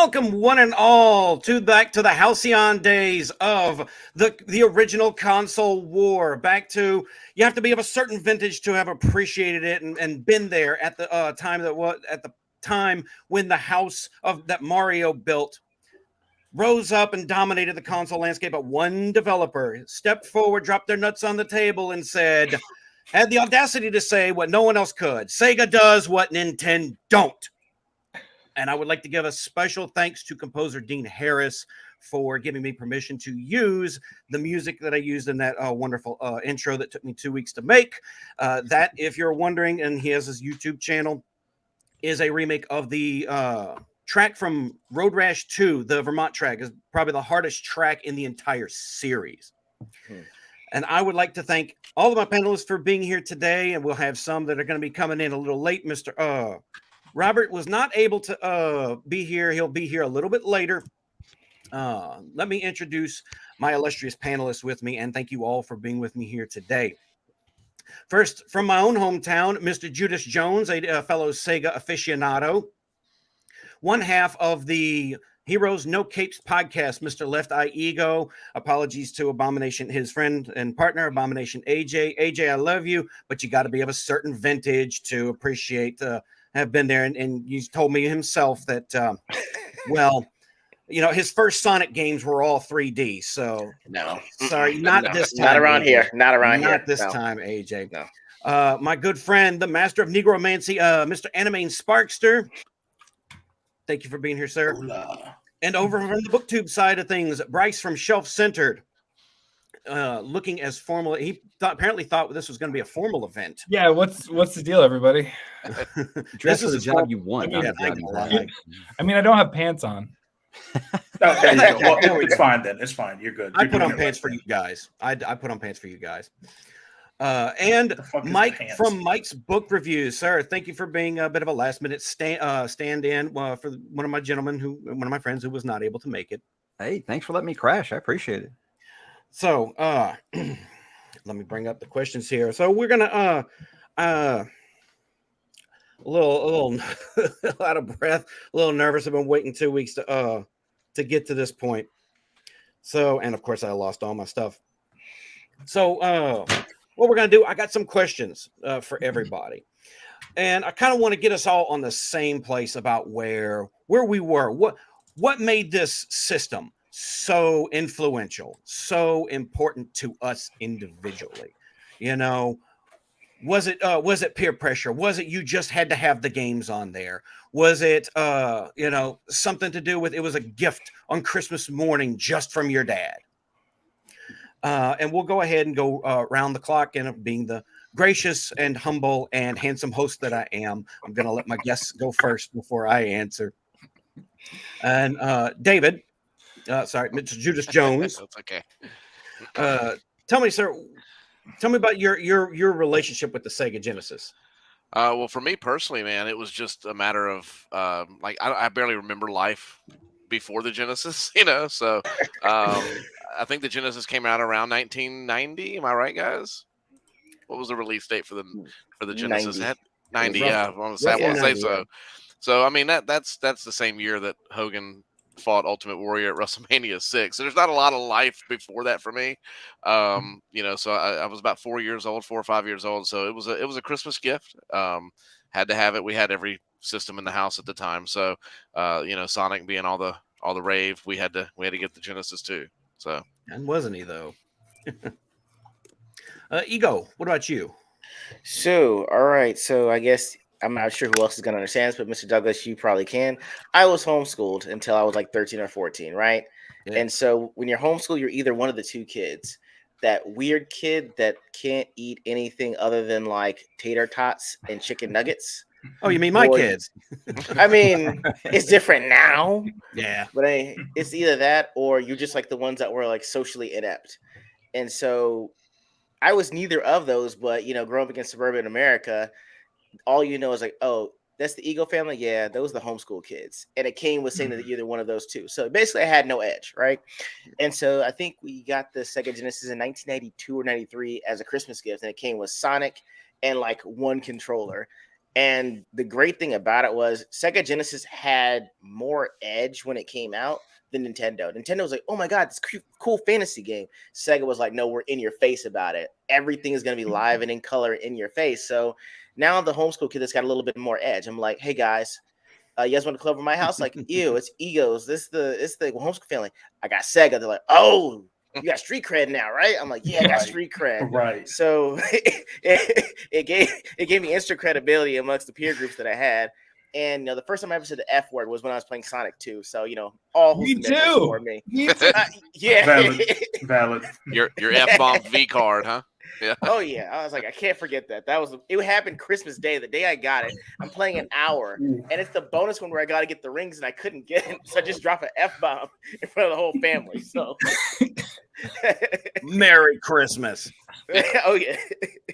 Welcome, one and all, back to the halcyon days of the original console war. Back to, you have to be of a certain vintage to have appreciated it and been there at the time when the house of that Mario built rose up and dominated the console landscape. But one developer stepped forward, dropped their nuts on the table, and had the audacity to say what no one else could: Sega does what Nintendo don't. And I would like to give a special thanks to composer Dean Harris for giving me permission to use the music that I used in that wonderful intro that took me 2 weeks to make. That, if you're wondering, and he has his YouTube channel, is a remake of the track from Road Rash 2. The Vermont track is probably the hardest track in the entire series. And I would like to thank all of my panelists for being here today, and we'll have some that are going to be coming in a little late. Mr. Robert was not able to be here. He'll be here a little bit later. Let me introduce my illustrious panelists with me, and thank you all for being with me here today. First, from my own hometown, Mr. Judas Jones, a fellow Sega aficionado. One half of the Heroes No Capes podcast, Mr. Left Eye Ego. Apologies to Abomination, his friend and partner, Abomination AJ. AJ, I love you, but you got to be of a certain vintage to appreciate have been there, and he's told me himself that, well, you know, his first Sonic games were all 3D. So no, sorry, not this time. Not around AJ. here. Not around here. Not this time, AJ. No. My good friend, the master of Negromancy, Mr. Anime Sparkster. Thank you for being here, sir. Hola. And over from the BookTube side of things, Bryce from Shelf Centered. Looking as formal. He apparently thought this was going to be a formal event. Yeah, what's the deal, everybody? Dress for the job you want. I mean, I don't have pants on. Okay, well, it's fine then. It's fine. You're good. I put on pants for you guys. I put on pants for you guys. And Mike from Mike's Book Reviews, sir. Thank you for being a bit of a last minute stand-in for one of my friends who was not able to make it. Hey, thanks for letting me crash. I appreciate it. So, let me bring up the questions here. So we're gonna a little out of breath, a little nervous. I've been waiting 2 weeks to get to this point. So, and of course I lost all my stuff. So what we're gonna do, I got some questions for everybody. And I kind of want to get us all on the same place about where we were. What made this system so influential, so important to us individually? You know, was it peer pressure? Was it you just had to have the games on there? Was it something to do with it was a gift on Christmas morning just from your dad? And we'll go ahead and go around the clock, and being the gracious and humble and handsome host that I am, I'm going to let my guests go first before I answer. And David, sorry, Mr. Judas Jones. That's okay. Tell me about your relationship with the Sega Genesis. Well, for me personally, man, it was just a matter of I barely remember life before the Genesis, you know. So I think the Genesis came out around 1990. Am I right, guys? What was the release date for the Genesis? 90. Yeah, I want to say so. So I mean that's the same year that Hogan fought Ultimate Warrior at WrestleMania 6. So there's not a lot of life before that for me. So I was about 4 or 5 years old. So it was a Christmas gift. Had to have it. We had every system in the house at the time. So Sonic being all the rave, we had to get the Genesis too. So, and wasn't he though? Ego, what about you? So, all right. So I guess I'm not sure who else is going to understand this, but Mr. Douglas, you probably can. I was homeschooled until I was like 13 or 14, right? Yeah. And so when you're homeschooled, you're either one of the two kids. That weird kid that can't eat anything other than like tater tots and chicken nuggets. Oh, you mean my kids? I mean, it's different now. Yeah. But it's either that or you're just like the ones that were like socially inept. And so I was neither of those, but, growing up in suburban America, all you know is like, oh, that's the Eagle family. Yeah, those are the homeschool kids. And it came with saying that you're either one of those two. So basically I had no edge, right? And so I think we got the Sega Genesis in 1992 or 93 as a Christmas gift. And it came with Sonic and like one controller. And the great thing about it was Sega Genesis had more edge when it came out than Nintendo. Nintendo was like, oh my God, this cool fantasy game. Sega was like, no, we're in your face about it. Everything is going to be live and in color in your face. So now the homeschool kid that's got a little bit more edge. I'm like, hey guys, you guys want to club in my house? Like, ew, it's egos. It's the homeschool family. I got Sega. They're like, oh, you got street cred now, right? I'm like, yeah, I got street cred. Right. So it gave me instant credibility amongst the peer groups that I had. And the first time I ever said the F word was when I was playing Sonic 2. So all Me wholesome memories too. for me. Me too. Yeah. Valid. Your F-bomb V card, huh? Yeah. Oh yeah, I was like, I can't forget that. It happened Christmas Day, the day I got it. I'm playing an hour, and it's the bonus one where I got to get the rings, and I couldn't get it, so I just drop an F-bomb in front of the whole family. So, Merry Christmas. Oh yeah.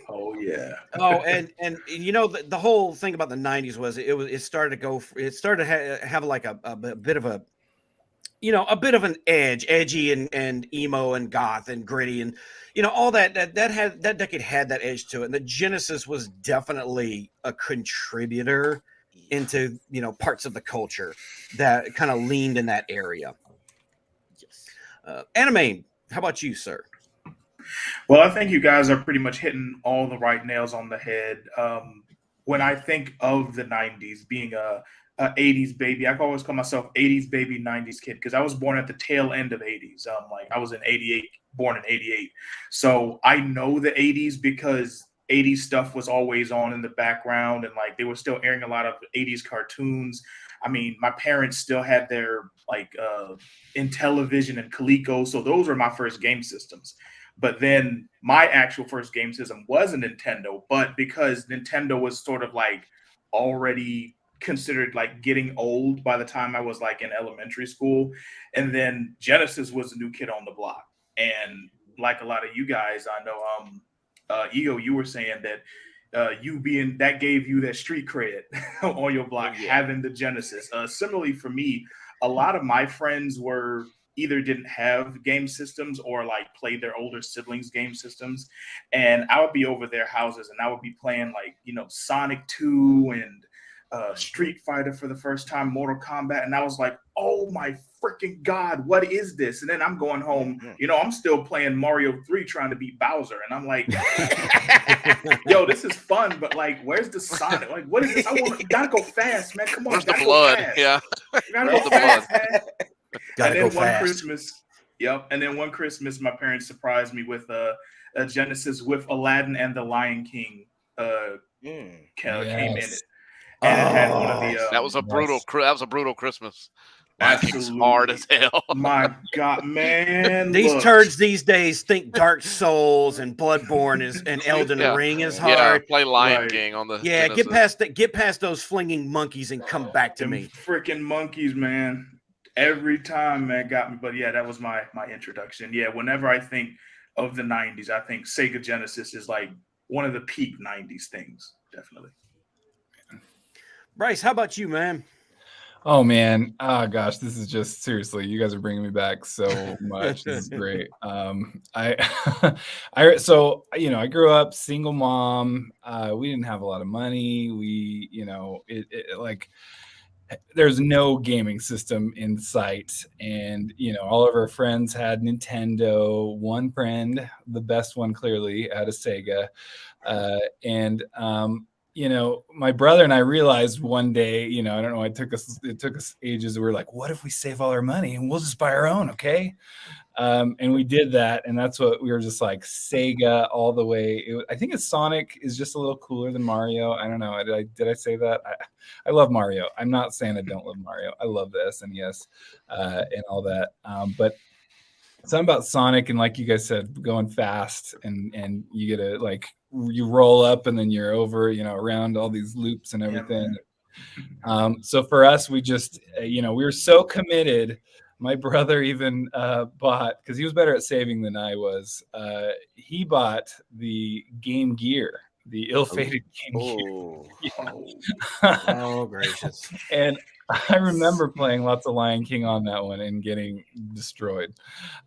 Oh yeah. Oh, and the whole thing about the '90s was it started to have like a bit of a a bit of an edgy and emo and goth and gritty and all that decade had that edge to it. And the Genesis was definitely a contributor into parts of the culture that kind of leaned in that area. Yes. Anime, how about you, sir? Well, I think you guys are pretty much hitting all the right nails on the head. When I think of the 90s being a 80s baby, I always call myself 80s baby, 90s kid, because I was born at the tail end of 80s. I was in 88, born in 88. So I know the 80s because 80s stuff was always on in the background, and like they were still airing a lot of 80s cartoons. I mean, my parents still had their Intellivision and Coleco, so those were my first game systems. But then my actual first game system was a Nintendo, but because Nintendo was sort of like already considered like getting old by the time I was like in elementary school, and then Genesis was the new kid on the block. And like a lot of you guys, I know Ego, you were saying that you being that gave you that street cred on your block, having the Genesis. Similarly for me, a lot of my friends were either didn't have game systems or like played their older siblings' game systems, and I would be over their houses and I would be playing like Sonic 2 and Street Fighter for the first time, Mortal Kombat, and I was like, oh my freaking God, what is this? And then I'm going home, I'm still playing Mario 3 trying to beat Bowser, and I'm like, yo, this is fun, but like, where's the Sonic? Like, what is this? You gotta go fast, man. Come on, where's the blood? Yeah, you gotta go fast, man. Gotta and go then fast. Christmas, and then one Christmas, my parents surprised me with a Genesis with Aladdin and the Lion King came in it. And it had one of the that was a brutal Christmas. Absolutely hard as hell. My God, man! These turds these days think Dark Souls and Bloodborne and Elden Ring is hard. Yeah, play Lion King on the Genesis. Get past those flinging monkeys and come back to me. Freaking monkeys, man! Every time, man, got me. But yeah, that was my introduction. Yeah, whenever I think of the 90s, I think Sega Genesis is like one of the peak 90s things, definitely. Bryce, how about you, man? Oh man, oh gosh, this is just seriously, you guys are bringing me back so much. This is great. I grew up single mom. We didn't have a lot of money. We, there's no gaming system in sight, and all of our friends had Nintendo. One friend, the best one clearly, had a Sega, and my brother and I realized one day, I don't know, it took us ages. We were like, what if we save all our money and we'll just buy our own? Okay. And we did that. And that's what we were just like, Sega all the way. I think Sonic is just a little cooler than Mario. I don't know. Did I say that? I love Mario. I'm not saying I don't love Mario. I love the SNES and all that. But something about Sonic, and like you guys said, going fast, and you get to like, you roll up and then you're over, around all these loops and everything. So for us, we just, we were so committed. My brother even bought, because he was better at saving than I was, he bought the Game Gear, the ill-fated Game Gear. Oh, gracious. And I remember playing lots of Lion King on that one and getting destroyed.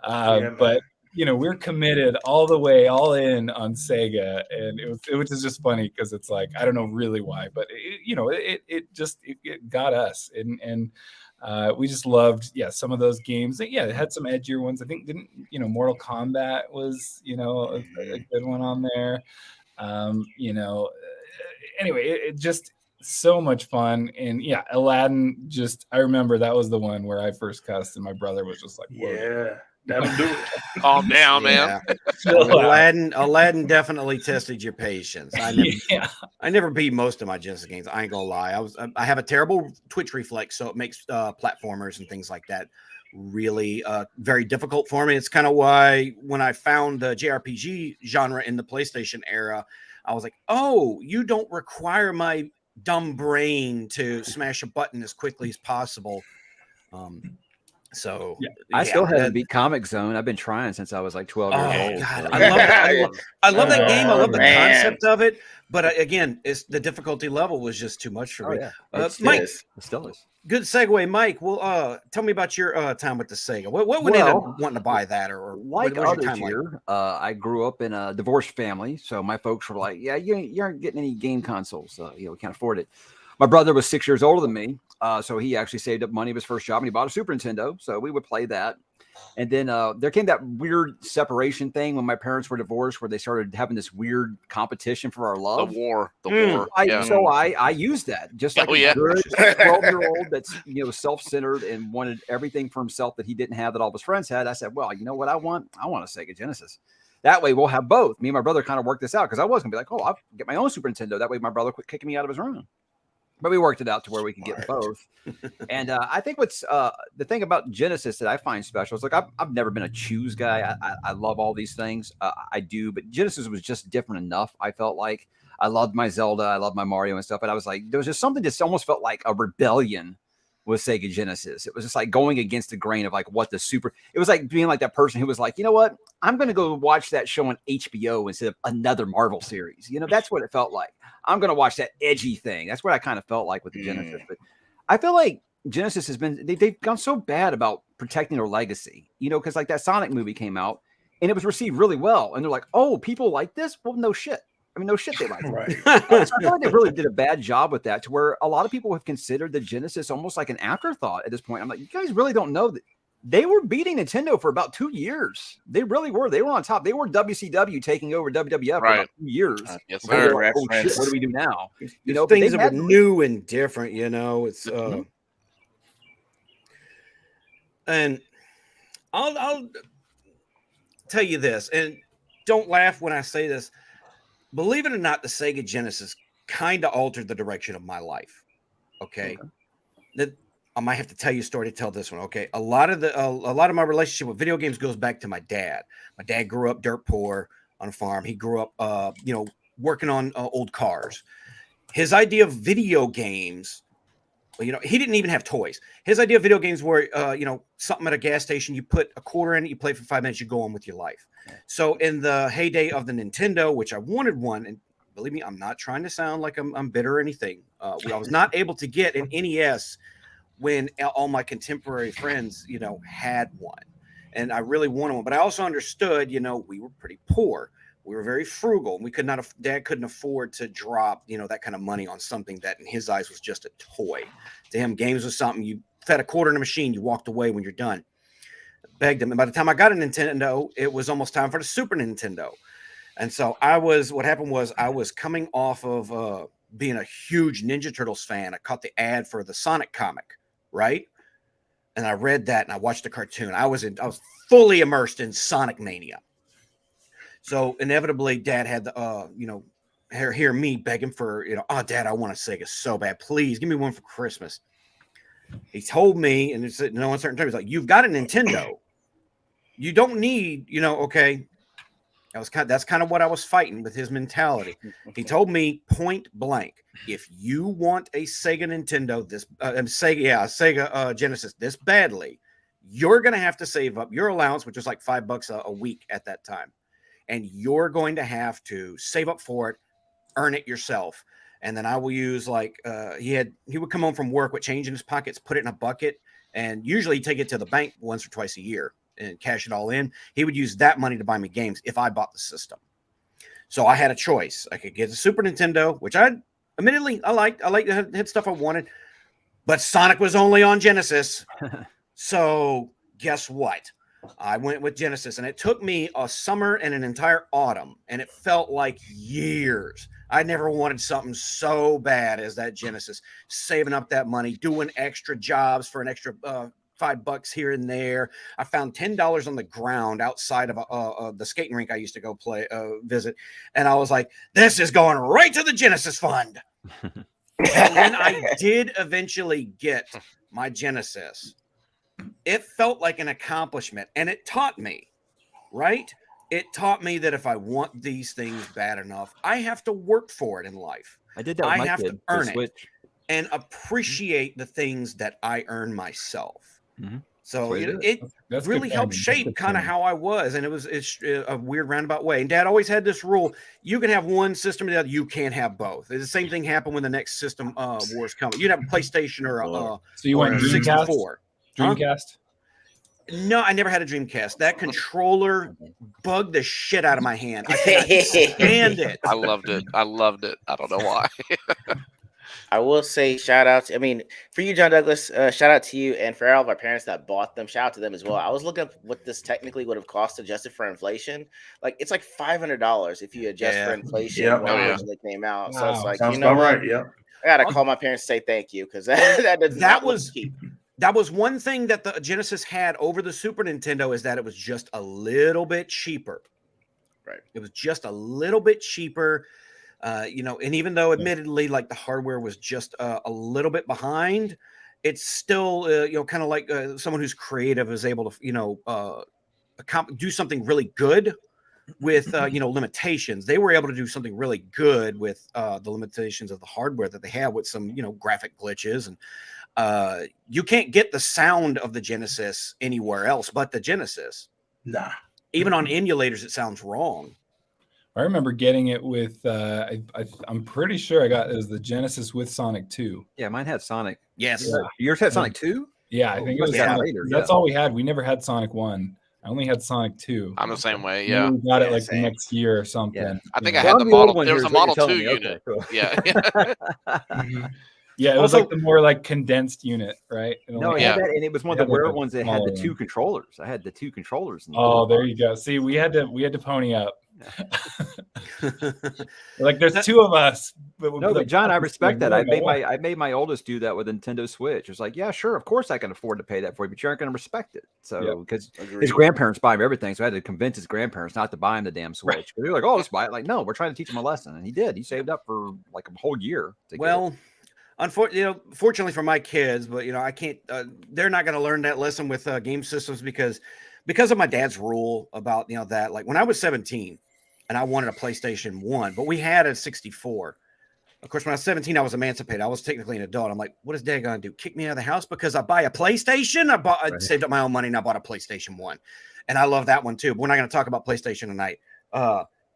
But we're committed all the way, all in on Sega, and it was just funny because it's like I don't know really why, but it got us, and we just loved some of those games. Yeah, it had some edgier ones. I think Mortal Kombat was a good one on there. Anyway, it just so much fun. And yeah, Aladdin, I remember that was the one where I first cussed and my brother was just like, whoa. Yeah, that'll do it. Calm down, man. Aladdin definitely tested your patience. I never beat most of my Genesis games. I ain't gonna lie. I have a terrible twitch reflex, so it makes platformers and things like that really very difficult for me. It's kind of why when I found the JRPG genre in the PlayStation era, I was like, oh, you don't require my dumb brain to smash a button as quickly as possible. I still haven't beat Comic Zone. I've been trying since I was like 12 years old. God, So. I love that game. I love the man. concept of it, but again, it's the difficulty level was just too much for me. Yeah. Mike, It still is. good segue, Mike. Well, tell me about your time with the Sega. What would end up wanting to buy that, or like what was your others time here, I grew up in a divorced family, so my folks were like, "Yeah, you aren't getting any game consoles. We can't afford it." My brother was 6 years older than me, so he actually saved up money of his first job and he bought a Super Nintendo. So we would play that. And then there came that weird separation thing when my parents were divorced, where they started having this weird competition for our love. The war. Yeah. So I used that just like a good 12-year-old that's self-centered and wanted everything for himself that he didn't have that all his friends had. I said, well, you know what I want? I want a Sega Genesis. That way we'll have both. Me and my brother kind of worked this out because I was gonna be like, oh, I'll get my own Super Nintendo. That way my brother quit kicking me out of his room. But we worked it out to where we could get both. And I think what's the thing about Genesis that I find special is, like, I've never been a choose guy. I love all these things. I do. But Genesis was just different enough. I felt like I loved my Zelda. I loved my Mario and stuff. But I was like, there was just something that almost felt like a rebellion with Sega Genesis. It was just like going against the grain of like what it was like being like that person who was like, you know what? I'm going to go watch that show on HBO instead of another Marvel series. That's what it felt like. I'm going to watch that edgy thing. That's what I kind of felt like with the Genesis. But I feel like Genesis has been, they've gone so bad about protecting their legacy, because like that Sonic movie came out and it was received really well. And they're like, oh, people like this? Well, no shit. I mean, no shit, they like it. Right. So I feel like they really did a bad job with that, to where a lot of people have considered the Genesis almost like an afterthought at this point. I'm like, you guys really don't know that they were beating Nintendo for about 2 years. They really were. They were on top. They were WCW taking over WWF for about 2 years. Yes, They were sir. like, oh, shit, what do we do now? things that were new and different. It's and I'll tell you this, and don't laugh when I say this. Believe it or not, the Sega Genesis kind of altered the direction of my life. Okay. That I might have to tell you a story to tell this one. Okay. A lot of my relationship with video games goes back to my dad. My dad grew up dirt poor on a farm. He grew up, working on old cars. His idea of video games, he didn't even have toys. His idea of video games were, something at a gas station, you put a quarter in it, you play for 5 minutes, you go on with your life. So in the heyday of the Nintendo, which I wanted one, and believe me, I'm not trying to sound like I'm bitter or anything. I was not able to get an NES when all my contemporary friends, had one, and I really wanted one. But I also understood, we were pretty poor. We were very frugal, and Dad couldn't afford to drop, that kind of money on something that in his eyes was just a toy. To him, games was something you fed a quarter in a machine, you walked away when you're done. Begged him. And by the time I got a Nintendo, it was almost time for the Super Nintendo. And so what happened was I was coming off of being a huge Ninja Turtles fan. I caught the ad for the Sonic comic, right? And I read that and I watched the cartoon. I was fully immersed in Sonic Mania. So inevitably, Dad had the, hear me begging for, oh, Dad, I want a Sega so bad. Please give me one for Christmas. He told me, and it's no uncertain terms, like, you've got a Nintendo. You don't need, okay. That's kind of what I was fighting with his mentality. He told me point blank, if you want a Sega Nintendo, Sega Genesis this badly, you're going to have to save up your allowance, which was like $5 a week at that time. And you're going to have to save up for it, earn it yourself. And then I will use he would come home from work with change in his pockets, put it in a bucket, and usually he'd take it to the bank once or twice a year. and cash it all in. He would use that money to buy me games if I bought the system. So I had a choice. I could get a Super Nintendo, which I admittedly I liked. I liked the hit stuff I wanted, but Sonic was only on Genesis. So guess what? I went with Genesis, and it took me a summer and an entire autumn, and it felt like years. I never wanted something so bad as that Genesis, saving up that money, doing extra jobs for an extra $5 here and there. I found $10 on the ground outside of the skating rink I used to go visit, and I was like, "This is going right to the Genesis fund." And when I did eventually get my Genesis, it felt like an accomplishment, and it taught me, right? It taught me that if I want these things bad enough, I have to work for it in life. I did that with I my have kid, to earn the it Switch. and appreciate the things that I earn myself. Mm-hmm. So That's what it That's really good helped timing. That's shape good kind of timing. how I was, and it's a weird roundabout way. And Dad always had this rule: you can have one system or the other, you can't have both. The same thing happened when the next system wars come. You'd have a PlayStation or a So you went or a Dreamcast? 64. Huh? Dreamcast? No, I never had a Dreamcast. That controller bugged the shit out of my hand. I couldn't stand it. I loved it. I loved it. I don't know why. I will say shout out. I mean, for you, John Douglas, shout out to you, and for all of our parents that bought them, shout out to them as well. I was looking up what this technically would have cost adjusted for inflation. Like it's like $500 if you adjust for inflation Yep. when Oh, it yeah. originally came out. So it's Wow. like, Sounds you know about what? right. Yep. I gotta call my parents to say thank you because that does not look cheap. That was one thing that the Genesis had over the Super Nintendo, is that it was just a little bit cheaper. Right. It was just a little bit cheaper. And even though admittedly, like the hardware was just a little bit behind, it's still, kind of like someone who's creative is able to, do something really good with, limitations. They were able to do something really good with the limitations of the hardware that they had with some, graphic glitches. And you can't get the sound of the Genesis anywhere else but the Genesis. Nah. Even on emulators, it sounds wrong. I remember getting it with I'm pretty sure I got it was the Genesis with Sonic 2. Yeah, mine had Sonic. Yes. Yeah. Yours had Sonic 2? Yeah, I think it was Yeah. Sonic. Later, That's yeah. all we had. We never had Sonic 1. I only had Sonic 2. I'm the same way. Maybe Yeah. we got it Yeah, like same. the next year or something. Yeah. I think you I know. had I'm the the old model. one There here was a is what Model you're 2 telling me. unit. Okay, cool. Yeah. Yeah, it was Also- like the more like condensed unit, right? It No, only it Yeah. had that, and it was one It of the had, like, rare a ones that had the smaller two one. controllers. I had the two controllers. In the Oh, middle. there you go. See, we had to pony up. Like there's two of us. No, but John, I respect that. Like, I made my oldest do that with a Nintendo Switch. It's like, yeah, sure, of course I can afford to pay that for you, but you aren't going to respect it. So because his grandparents buy him everything, so I had to convince his grandparents not to buy him the damn Switch. Right. They're like, oh, let's buy it. Like, no, we're trying to teach him a lesson, and he did. He saved up for like a whole year. To get it. Fortunately for my kids, but I can't. They're not going to learn that lesson with game systems because of my dad's rule about that. Like when I was 17 and I wanted a PlayStation 1, but we had a 64. Of course, when I was 17, I was emancipated. I was technically an adult. I'm like, what is Dad going to do? Kick me out of the house because I buy a PlayStation? I saved up my own money and I bought a PlayStation 1, and I love that one too. But we're not going to talk about PlayStation tonight.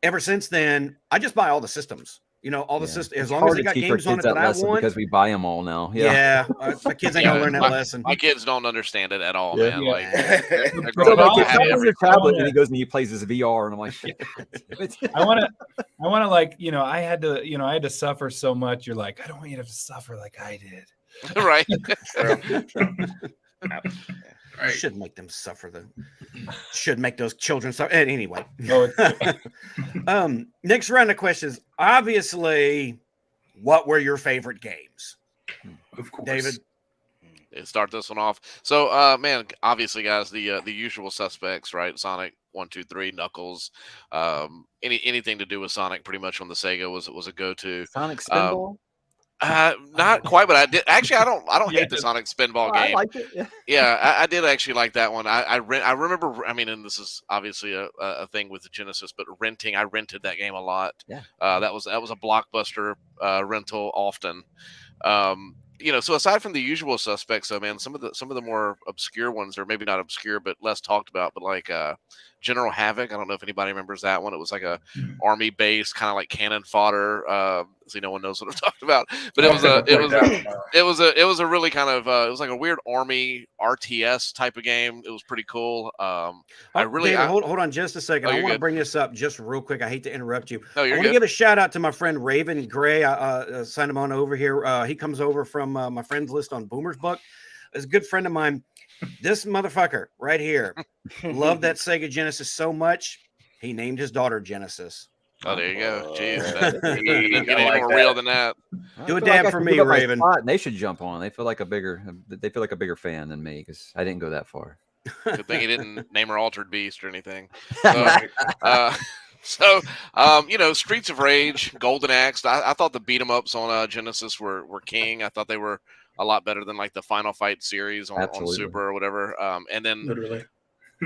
Ever since then, I just buy all the systems. All the systems, as long as they got games on it that I want. Because we buy them all now. My kids ain't gonna learn that lesson. My kids don't understand it at all, Yeah. man. Yeah. Like, The So problem like, I it's have on every your tablet, and he goes and he plays his VR, and I'm like, I want to like, I had to suffer so much. You're like, I don't want you to have to suffer like I did. Right. Right. Should make them suffer. Should make those children suffer. Anyway. Next round of questions. Obviously, what were your favorite games? Of course. David? Start this one off. So, man, obviously, guys, the usual suspects, right? Sonic 1, 2, 3, Knuckles, anything to do with Sonic, pretty much on the Sega was a go-to. Sonic Spinball. Not quite, but I did actually. I don't hate the Sonic Spinball game. I liked it. Yeah, I did actually like that one. I remember. I mean, and this is obviously a thing with the Genesis, but renting. I rented that game a lot. Yeah. That was a Blockbuster rental often. So aside from the usual suspects, though, man, some of the more obscure ones, or maybe not obscure, but less talked about, but like General Havoc. I don't know if anybody remembers that one. It was like a army base, kind of like cannon fodder See, no one knows what I'm talking about. But it was a really kind of it was like a weird army RTS type of game. It was pretty cool. David, hold on just a second. I want to bring this up just real quick. I hate to interrupt you. No, I want to give a shout out to my friend Raven Gray. I signed him on over here. He comes over from my friends list on Boomer's Book. Is a good friend of mine. This motherfucker right here loved that Sega Genesis so much, he named his daughter Genesis. Oh, there you go. Jeez, get any more real than that. Do a dab for me, Raven. And they should jump on. They feel like a bigger fan than me because I didn't go that far. Good thing he didn't name her Altered Beast or anything. Streets of Rage, Golden Axe. I thought the beat 'em ups on Genesis were king. I thought they were a lot better than like the Final Fight series on Super or whatever. And then literally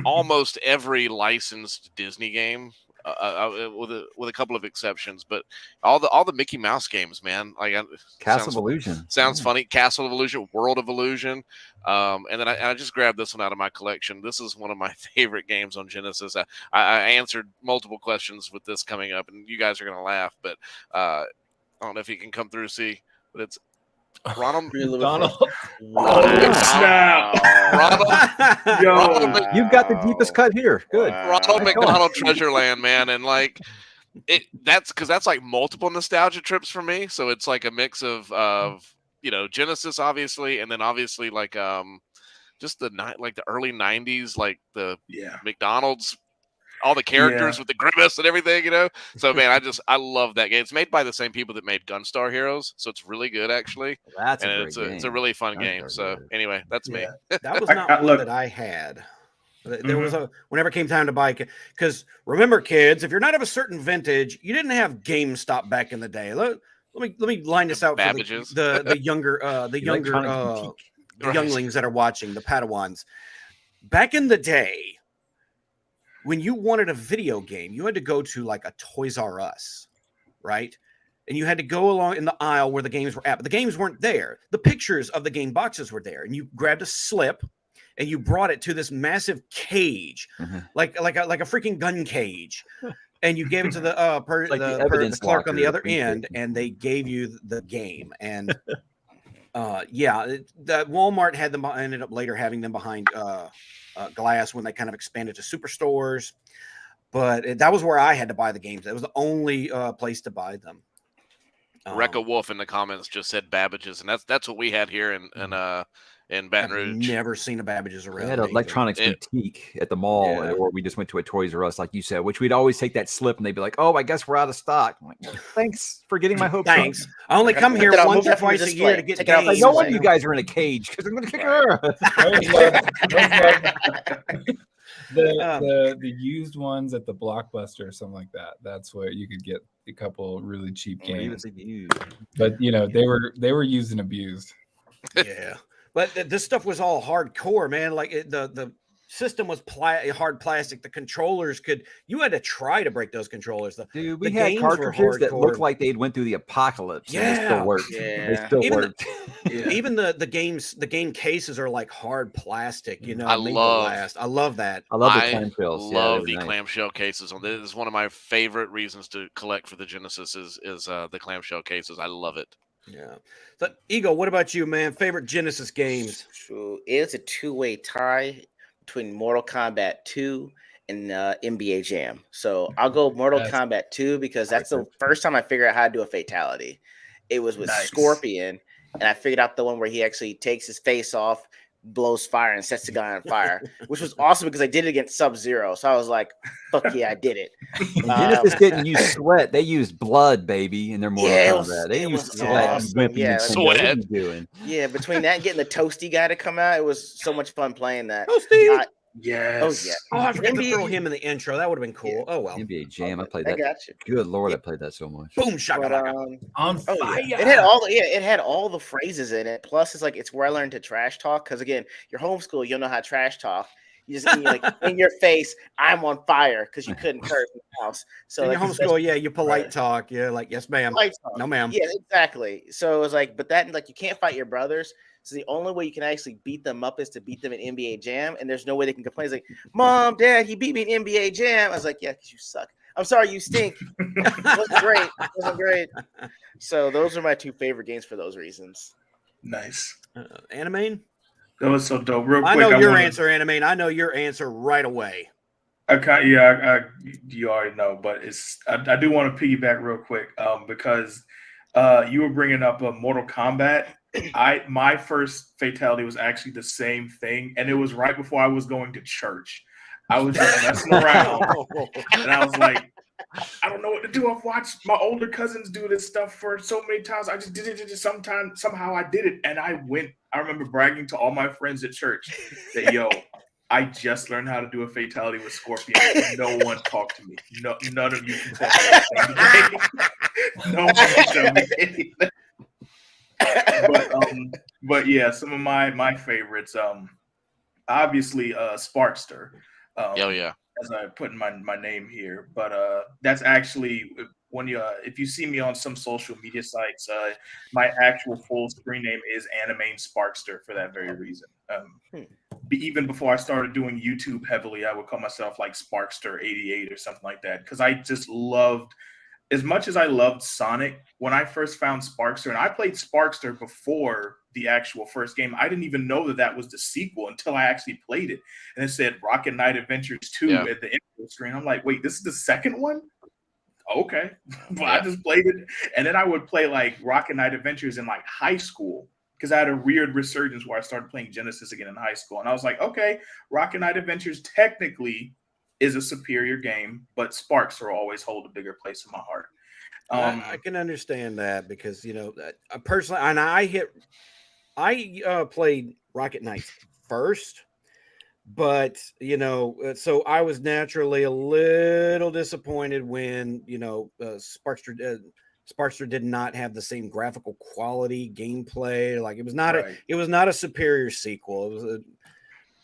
almost every licensed Disney game, with a couple of exceptions, but all the Mickey Mouse games, man, like Castle of Illusion sounds funny. Castle of Illusion, World of Illusion, and then I just grabbed this one out of my collection. This is one of my favorite games on Genesis. I answered multiple questions with this coming up, and you guys are gonna laugh, but I don't know if you can come through, see, but it's Ronald McDonald. Snap. Ronald, you've got the deepest cut here. Good. Ronald McDonald Treasureland, man, and like that's because that's like multiple nostalgia trips for me. So it's like a mix of Genesis, obviously, and then obviously like just the early '90s, like the McDonald's. All the characters with the grimace and everything, So man, I love that game. It's made by the same people that made Gunstar Heroes, so it's really good actually. It's a really fun game. So anyway, that's me. That was not one that I had. There was whenever it came time to buy, because remember, kids, if you're not of a certain vintage, you didn't have GameStop back in the day. Let me line this out for the younger younglings that are watching, the Padawans. Back in the day, when you wanted a video game, you had to go to like a Toys R Us, right? And you had to go along in the aisle where the games were at, but the games weren't there. The pictures of the game boxes were there, and you grabbed a slip and you brought it to this massive cage, like a freaking gun cage, and you gave it to the clerk on the other end, and they gave you the game. And that Walmart had them, ended up later having them behind glass when they kind of expanded to superstores, but that was where I had to buy the games. That was the only place to buy them. Rekka Wolf in the comments just said Babbage's, and that's what we had here in Baton Rouge. Never seen a Babbage's around. We had an electronics boutique at the mall, or we just went to a Toys R Us, like you said, which we'd always take that slip, and they'd be like, "Oh, I guess we're out of stock." I'm like, thanks for getting my hopes. Thanks. I only come here once or twice a year to get games. No wonder you guys are in a cage because I'm going to kick her. The used ones at the Blockbuster or something like that. That's where you could get a couple really cheap games. But they were used and abused. Yeah. But this stuff was all hardcore, man. Like the system was hard plastic. The controllers you had to try to break those controllers. Dude, we had cartridges that looked like they'd went through the apocalypse. Yeah, and they still worked. Yeah. They still worked. Even the game cases are like hard plastic. I love that. I love the clamshells. Love the clamshell cases. This is one of my favorite reasons to collect for the Genesis is the clamshell cases. I love it. Yeah. So, Eagle, what about you, man? Favorite Genesis games? It's a two-way tie between Mortal Kombat 2 and NBA Jam. So I'll go Mortal Kombat 2 because that's the first time I figured out how to do a fatality. It was with Scorpion, and I figured out the one where he actually takes his face off, blows fire, and sets the guy on fire, which was awesome because I did it against Sub-Zero. So I was like, fuck yeah, I did it. Genesis didn't use sweat. They used blood, baby, in their Mortal Kombat. They used sweat. Awesome. Doing. Yeah, between that and getting the Toasty guy to come out, it was so much fun playing that. Toasty! Yes. I forgot to throw him in the intro. That would have been cool. Yeah. Oh well. NBA Jam. I played that. I got you. Good Lord, I played that so much. Boom shakalaka. On fire. It had all the phrases in it. Plus, it's where I learned to trash talk. Because again, you're homeschooled, you'll know how to trash talk. You just in your face, I'm on fire because you couldn't curse in the house. So in your homeschool, you polite talk. Yeah, like yes, ma'am. No, ma'am. Yeah, exactly. So it was but that you can't fight your brothers. So the only way you can actually beat them up is to beat them in NBA Jam, and there's no way they can complain. It's like, Mom, Dad, he beat me in NBA Jam. I was like, yeah, because you suck. I'm sorry, you stink. It wasn't great. It wasn't great. So those are my two favorite games for those reasons. Nice. Animane? That was so dope. Real quick, I know your wanna- answer, Animane. I know your answer right away. Okay, you already know, but I do want to piggyback real quick because you were bringing up Mortal Kombat. My first fatality was actually the same thing, and it was right before I was going to church. I was just messing around, and I was like, I don't know what to do. I've watched my older cousins do this stuff for so many times. I just did it. Somehow I did it, and I remember bragging to all my friends at church that I just learned how to do a fatality with Scorpion. No one talked to me. No, none of you can tell me anything. No one can tell me anything. But yeah, some of my favorites. Obviously, Sparkster. Yeah. As I put in my name here, but that's actually when if you see me on some social media sites, my actual full screen name is Animane Sparkster for that very reason. Even before I started doing YouTube heavily, I would call myself like Sparkster88 or something like that because I just loved. As much as I loved Sonic, when I first found Sparkster, and I played Sparkster before the actual first game, I didn't even know that was the sequel until I actually played it. And it said Rocket Knight Adventures 2 at the intro screen. I'm like, wait, this is the second one? Okay. Well, I just played it. And then I would play like Rocket Knight Adventures in like high school because I had a weird resurgence where I started playing Genesis again in high school. And I was like, okay, Rocket Knight Adventures technically is a superior game, but Sparkster always hold a bigger place in my heart. I can understand that because personally, and I played Rocket Knights first, but so I was naturally a little disappointed when Sparkster did not have the same graphical quality, gameplay. Like it was not a superior sequel. It was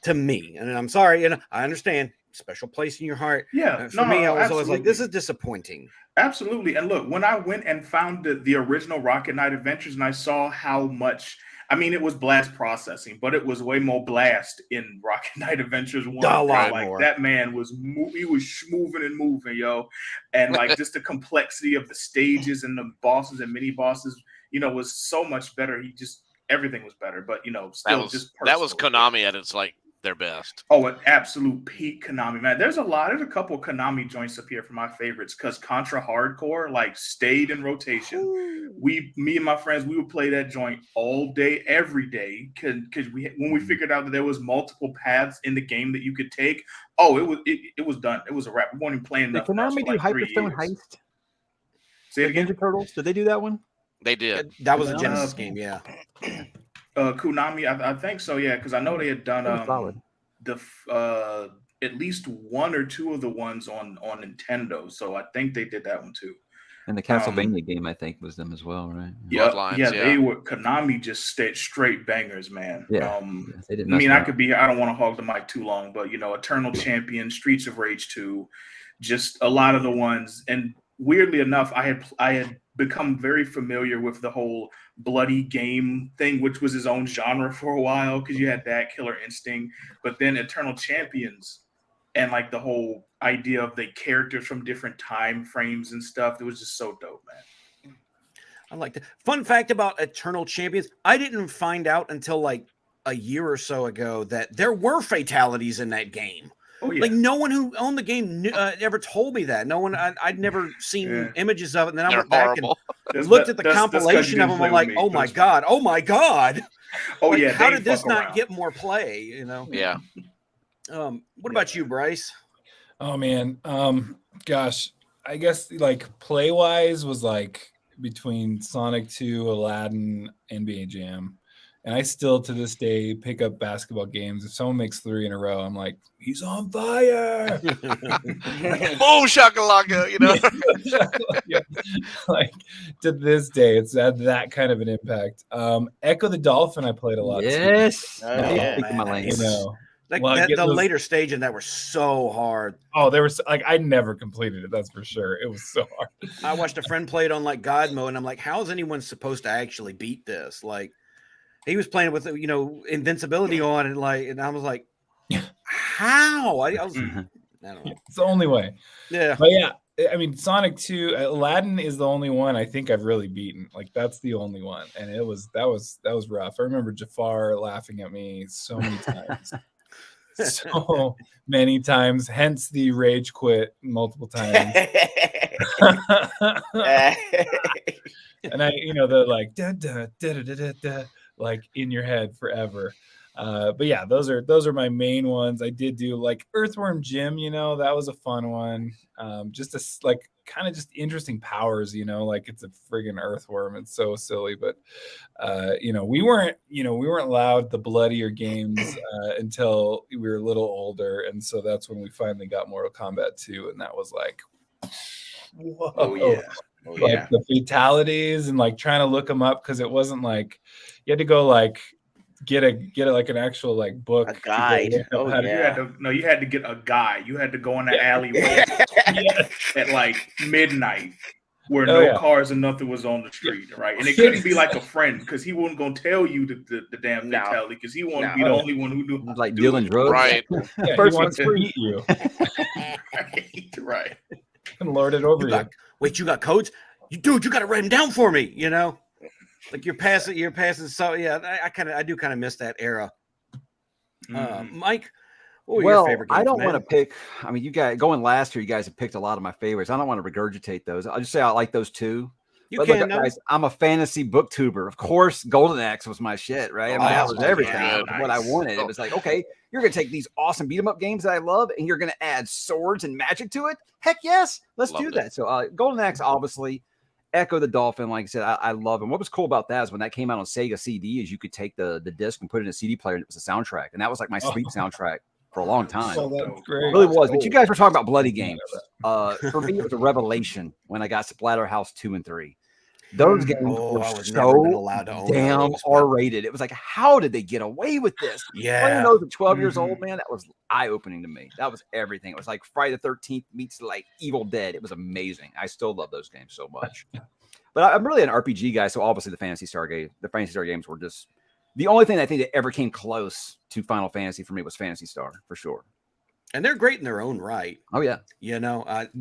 to me, and I'm sorry, I understand. Special place in your heart. Yeah. For me, I was absolutely. always like, this is disappointing. Absolutely. And look, when I went and found the original Rocket Knight Adventures and I saw how much, it was blast processing, but it was way more blast in Rocket Knight Adventures 1. A lot more. That man was moving and moving, yo. And like just the complexity of the stages and the bosses and mini bosses, was so much better. Everything was better, but still that was Konami at its like their best. Oh, an absolute peak Konami, man. There's a couple Konami joints up here for my favorites because Contra Hardcore like stayed in rotation. Ooh. Me and my friends, we would play that joint all day, every day because when we figured out that there was multiple paths in the game that you could take, it was done. It was a wrap. We weren't even playing Did Konami do Hyperstone Heist? Say it again? Ninja Turtles? Did they do that one? They did. That was a Genesis game, yeah. Konami, I think so, yeah, because I know they had done at least one or two of the ones on Nintendo, so I think they did that one too. And the Castlevania game, I think, was them as well, right? Yeah, they were. Konami just stayed straight bangers, man. Yeah, they didn't. I could be here. I don't want to hog the mic too long, but Eternal Champion, Streets of Rage 2, just a lot of the ones. And weirdly enough, I had become very familiar with the whole bloody game thing, which was his own genre for a while because you had that Killer Instinct, but then Eternal Champions and like the whole idea of the characters from different time frames and stuff, it was just so dope, man. I like that. Fun fact about Eternal Champions, I didn't find out until like a year or so ago that there were fatalities in that game. Oh, yeah. Like no one who owned the game ever told me that. No one, I'd never seen images of it. And then I went back and looked at the compilation of them. I'm like, oh my God. Oh like, yeah. How did this not get more play? Yeah. What about you, Bryce? Oh man. Gosh, I guess like play wise was like between Sonic 2, Aladdin, NBA Jam. And I still, to this day, pick up basketball games. If someone makes 3 in a row, I'm like, he's on fire. Boom, shakalaka, Yeah. Like, to this day, it's had that kind of an impact. Echo the Dolphin, I played a lot. Yes. Too. The later stage in that were so hard. Oh, they were like, I never completed it. That's for sure. It was so hard. I watched a friend play it on like God mode, and I'm like, how is anyone supposed to actually beat this? Like, he was playing with, invincibility on it, and I was like, how? I don't know. It's the only way. Yeah. But yeah, I mean, Sonic 2, Aladdin is the only one I think I've really beaten. Like that's the only one, and that was rough. I remember Jafar laughing at me so many times, so many times. Hence the rage quit multiple times. And I, the like da, da, da, da, da, da, like in your head forever. But yeah, those are my main ones. I did do like Earthworm Jim, that was a fun one. Just like kind of just interesting powers, like it's a friggin' earthworm. It's so silly, but we weren't allowed the bloodier games until we were a little older, and so that's when we finally got Mortal Kombat 2, and that was like, whoa. Oh yeah. Like the fatalities and like trying to look them up because it wasn't like you had to go like get like an actual like book, a guide. You had to get a guide. You had to go in the alleyway at like midnight where no cars and nothing was on the street, right? And it couldn't be like a friend because he wasn't gonna tell you the damn fatality because he wanted to be the only one who knew like dealing drugs, right? First one to eat you, right? And lord it over you. Wait, you got codes? You got to write them down for me. Like you're passing. So yeah, I do kind of miss that era. Mike, what were your favorite games? I don't want to pick. I mean, you guys going last year, you guys have picked a lot of my favorites. I don't want to regurgitate those. I'll just say I like those two. Look, guys, I'm a fantasy booktuber. Of course, Golden Axe was my shit, right? I mean, that was everything. That was what I wanted. It was like, okay, you're going to take these awesome beat 'em up games that I love, and you're going to add swords and magic to it. Heck yes, let's do that. So, Golden Axe, obviously, Echo the Dolphin. Like I said, I love him. What was cool about that is when that came out on Sega CD, is you could take the disc and put it in a CD player, and it was a soundtrack, and that was like my sleep soundtrack for a long time. Oh, that's great. It really was. But you guys were talking about bloody games. For me, it was a revelation when I got Splatterhouse 2 and 3. Those games were so damn R-rated. It was like, how did they get away with this? Yeah. Playing those at 12 years old, man, that was eye-opening to me. That was everything. It was like Friday the 13th meets like Evil Dead. It was amazing. I still love those games so much. But I'm really an RPG guy, so obviously the Phantasy Star games were just the only thing I think that ever came close to Final Fantasy for me was Phantasy Star, for sure. And they're great in their own right. Oh, yeah.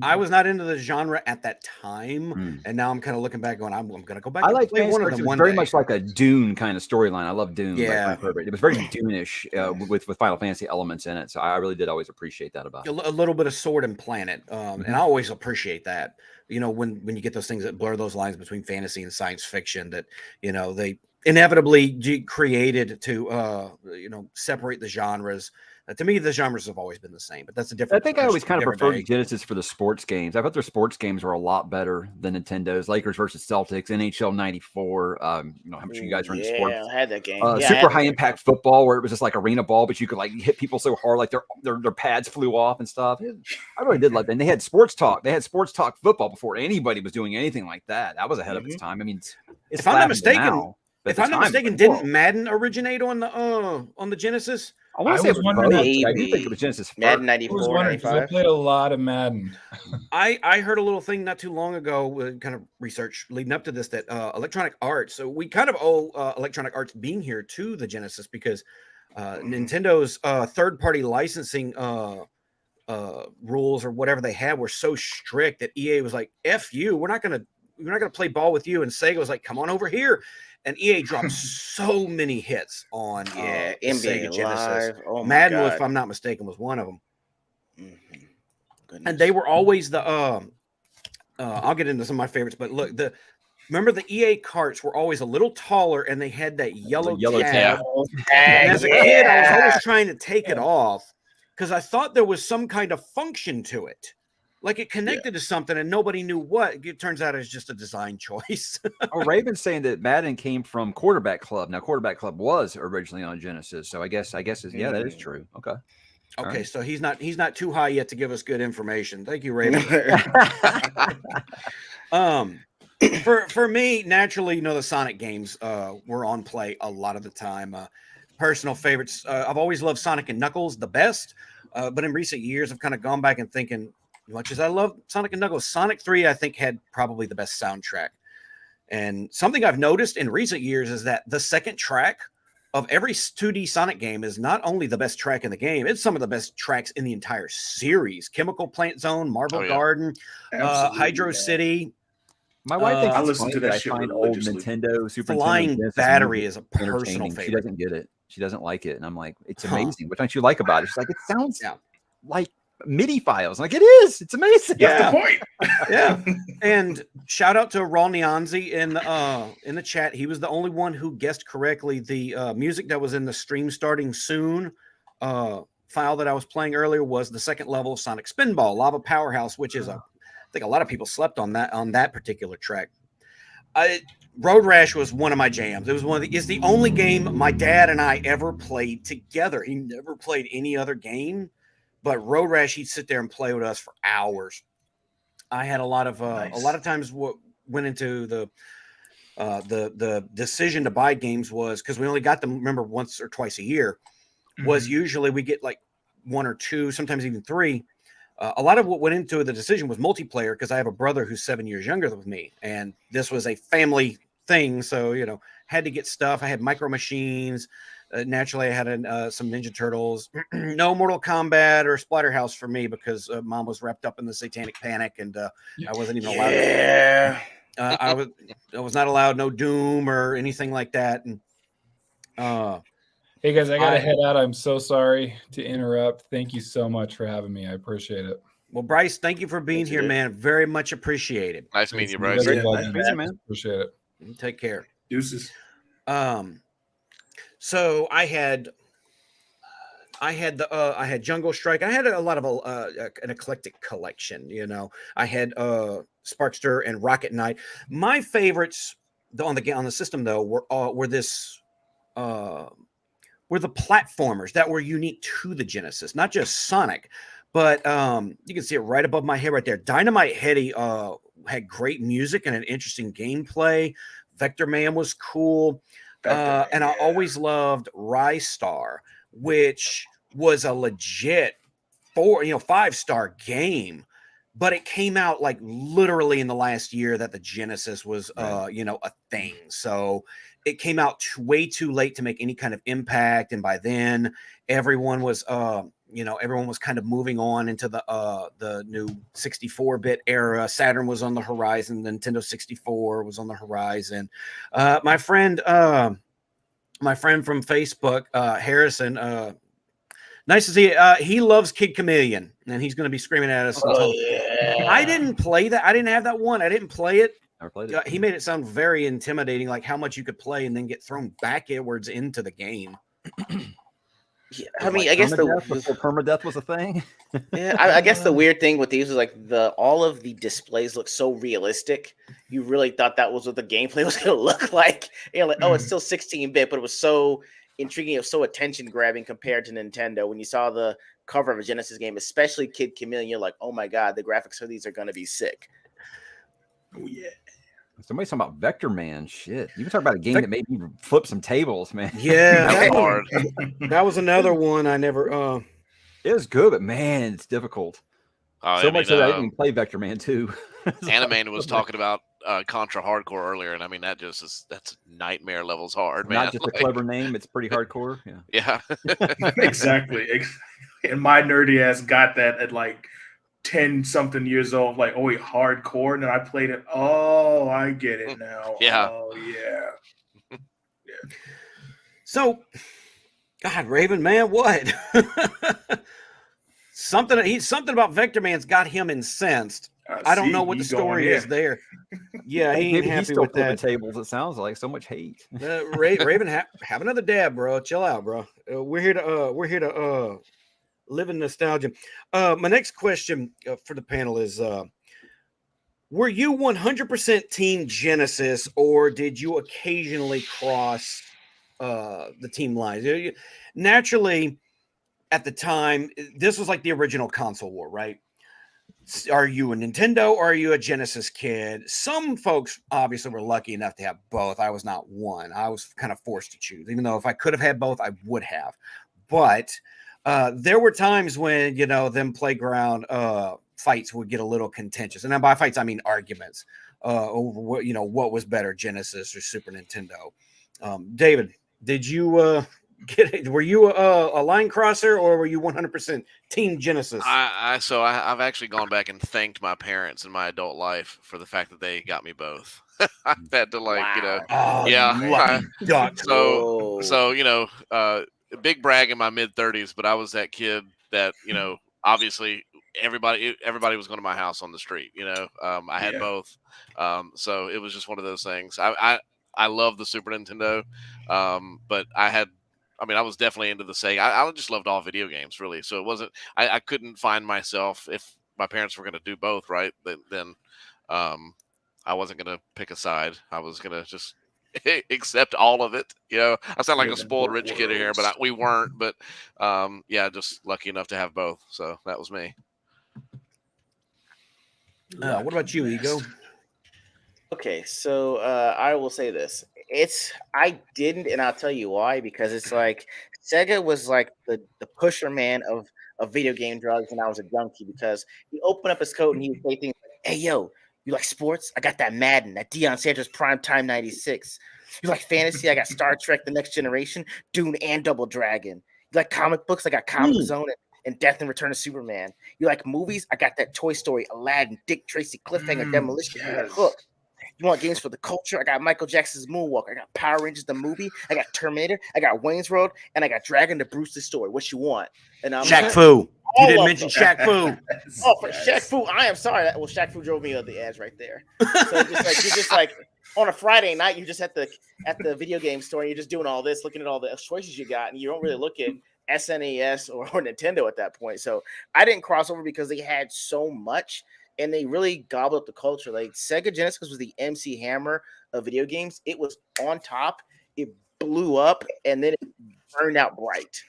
I was not into the genre at that time. And now I'm kind of looking back going, I'm going to go back and like play one of them one very day. much like a Dune kind of storyline. I love Dune. Yeah. It was very Dune-ish with Final Fantasy elements in it. So I really did always appreciate that about it. A little bit of Sword and Planet. And I always appreciate that. When you get those things that blur those lines between fantasy and science fiction that, they inevitably created to, separate the genres. To me, the genres have always been the same, but that's a different. I think I always kind of preferred Genesis for the sports games. I thought their sports games were a lot better than Nintendo's. Lakers versus Celtics, NHL '94. How much you guys were into sports? I had that game. Super high impact football, where it was just like arena ball, but you could like hit people so hard, like their pads flew off and stuff. I really did like that. And they had sports talk. They had sports talk football before anybody was doing anything like that. That was ahead of its time. I mean, if I'm not mistaken, didn't Madden originate on the Genesis? I want to say it was wondering. I do think it was Genesis. Madden 94, 95. I played a lot of Madden. I heard a little thing not too long ago, kind of research leading up to this, that Electronic Arts. So we kind of owe Electronic Arts being here to the Genesis because Nintendo's third-party licensing rules or whatever they had were so strict that EA was like, "F you, we're not gonna play ball with you," and Sega was like, "Come on over here." And EA dropped so many hits on NBA Sega Genesis. Oh Madden, if I'm not mistaken, was one of them. And they were always the I'll get into some of my favorites, but look, remember the EA carts were always a little taller and they had that yellow tab. And as a kid, I was always trying to take it off because I thought there was some kind of function to it. Like it connected to something and nobody knew what. It turns out it's just a design choice. Raven's saying that Madden came from Quarterback Club. Now, Quarterback Club was originally on Genesis, so I guess that is true. Okay. Okay, so he's not too high yet to give us good information. Thank you, Raven. For me, naturally, the Sonic games were on play a lot of the time. Personal favorites. I've always loved Sonic and Knuckles the best, but in recent years, I've kind of gone back and thinking, as much as I love Sonic and Knuckles, Sonic 3, I think, had probably the best soundtrack. And something I've noticed in recent years is that the second track of every 2D Sonic game is not only the best track in the game, it's some of the best tracks in the entire series. Chemical Plant Zone, Marble Garden, Hydro City. My wife thinks I it's listen funny to that that I shit find old religiously. Nintendo, Super Flying Nintendo Genesis Battery music is a personal entertaining. favorite. She doesn't get it. She doesn't like it. And I'm like, it's amazing. What don't you like about it? She's like, it sounds like MIDI files. I'm like, it is. It's amazing. That's the point. Yeah. And shout out to Raw Neonzi in the chat. He was the only one who guessed correctly the music that was in the stream starting soon file that I was playing earlier was the second level of Sonic Spinball, Lava Powerhouse, which is I think a lot of people slept on that particular track. Road Rash was one of my jams. It was it's the only game my dad and I ever played together. He never played any other game, but Road Rash, he'd sit there and play with us for hours. I had a lot of times what went into the decision to buy games was because we only got them, remember, once or twice a year, was usually we get like 1 or 2, sometimes even 3. A lot of what went into the decision was multiplayer because I have a brother who's 7 years younger than me, and this was a family thing. So, had to get stuff. I had Micro Machines. Naturally, I had some Ninja Turtles. No Mortal Kombat or Splatterhouse for me because Mom was wrapped up in the Satanic Panic, and I wasn't even allowed. Yeah. I was not allowed no Doom or anything like that. And hey guys, I gotta head out. I'm so sorry to interrupt. Thank you so much for having me. I appreciate it. Well, Bryce, thank you for being here, man. Very much appreciated. Nice meeting you, Bryce. Nice meeting, man. Appreciate it. Take care. Deuces. So I had Jungle Strike. I had a lot of an eclectic collection. I had Sparkster and Rocket Knight. My favorites on the system though were the platformers that were unique to the Genesis, not just Sonic, but you can see it right above my head right there. Dynamite Heady had great music and an interesting gameplay. Vector Man was cool. And I always loved Rystar, which was a legit 5-star game, but it came out like literally in the last year that the Genesis was, a thing. So it came out way too late to make any kind of impact. And by then everyone was, kind of moving on into the new 64-bit era. Saturn was on the horizon. The Nintendo 64 was on the horizon. My friend from Facebook, Harrison, nice to see you. He loves Kid Chameleon, and he's going to be screaming at us. I didn't play that. I didn't have that one. I didn't play it. Never played it. He made it sound very intimidating, like how much you could play and then get thrown backwards into the game. Yeah, I mean, I guess before permadeath was a thing. Yeah, I guess the weird thing with these was like all of the displays look so realistic. You really thought that was what the gameplay was going to look like. Like, oh, it's still 16-bit, but it was so intriguing, it was so attention grabbing compared to Nintendo. When you saw the cover of a Genesis game, especially Kid Chameleon, you're like, oh my god, the graphics for these are going to be sick. Oh yeah. Somebody's talking about Vector Man. Shit, you can talk about a game that made me flip some tables, man. Yeah, that was hard. That was another one I never. It was good, but man, it's difficult. So much that I didn't even play Vector Man 2. Animan was talking about Contra Hardcore earlier, and I mean that's nightmare levels hard, man. Not just a clever name; it's pretty hardcore. Yeah. Exactly. And my nerdy ass got that at like 10-something years old, like, oh wait, hardcore, and then I played it. Oh, I get it now. Yeah. Oh yeah. So, God, Raven, man, what? Something about Vector Man's got him incensed. I don't know what the story is there. Yeah, he ain't happy with that. Tables. It sounds like so much hate. Raven, have another dab, bro. Chill out, bro. We're here to live in nostalgia. My next question for the panel is: were you 100% Team Genesis, or did you occasionally cross the team lines? Naturally, at the time, this was like the original console war, right? Are you a Nintendo or are you a Genesis kid? Some folks obviously were lucky enough to have both. I was not one. I was kind of forced to choose, even though if I could have had both, I would have. But there were times when, them playground fights would get a little contentious. And by fights, I mean arguments over what was better, Genesis or Super Nintendo. David, Did you were you a line crosser or were you 100% Team Genesis? I've actually gone back and thanked my parents in my adult life for the fact that they got me both. I've had to Oh, yeah. lucky duck. So big brag in my mid 30s, but I was that kid that obviously everybody was going to my house on the street. I had both, so it was just one of those things. I love the Super Nintendo, but I was definitely into the Sega. I just loved all video games, really. So it wasn't. I couldn't find myself if my parents were going to do both, right? Then I wasn't going to pick a side. I was going to just accept all of it. I sound like a spoiled rich kid here, but we weren't. But just lucky enough to have both. So that was me. What about you, Ego? Okay, so I will say this. I didn't, and I'll tell you why, because it's like Sega was like the pusher man of video game drugs when I was a junkie, because he opened up his coat and he would say things like, "Hey yo, you like sports? I got that Madden, that Deion Sanders Prime Time 96. You like fantasy? I got Star Trek The Next Generation, Dune, and Double Dragon. You like comic books? I got Comic Zone and Death and Return of Superman. You like movies? I got that Toy Story, Aladdin, Dick Tracy, Cliffhanger, Demolition, and Hook. You want games for the culture? I got Michael Jackson's Moonwalk. I got Power Rangers the movie. I got Terminator. I got Wayne's World, and I got Dragon the Brewster's Story. What you want?" And Shaq Fu. You didn't mention Shaq Fu. For Shaq Fu, I am sorry. Well, Shaq Fu drove me on the edge right there. So you're just like on a Friday night, you're just at the video game store, and you're just doing all this, looking at all the choices you got, and you don't really look at SNES or Nintendo at that point. So I didn't cross over because they had so much. And they really gobbled up the culture. Like Sega Genesis was the MC Hammer of video games. It was on top. It blew up, and then it burned out bright.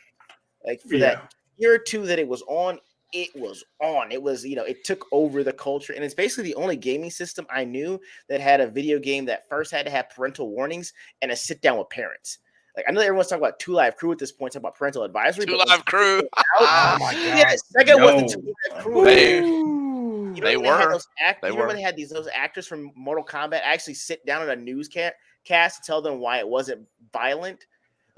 Like for that year or two that it was on, it was on. It was, it took over the culture. And it's basically the only gaming system I knew that had a video game that first had to have parental warnings and a sit down with parents. Like I know everyone's talking about 2 Live Crew at this point, talking about parental advisory. 2 Live Crew. Oh my god! Sega was the 2 Live Crew. They were. Remember they had those actors from Mortal Kombat actually sit down on a newscast to tell them why it wasn't violent.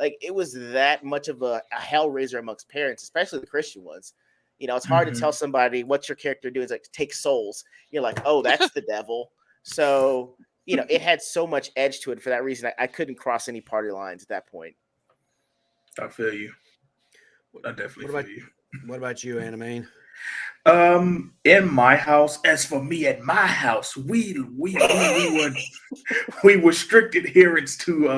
Like it was that much of a hellraiser amongst parents, especially the Christian ones. It's hard to tell somebody what's your character doing. It's like take souls. You're like, oh, that's the devil. So it had so much edge to it. For that reason, I couldn't cross any party lines at that point. I feel you. I definitely feel you. What about you, Anime? In my house, as for me at my house, we were strict adherents to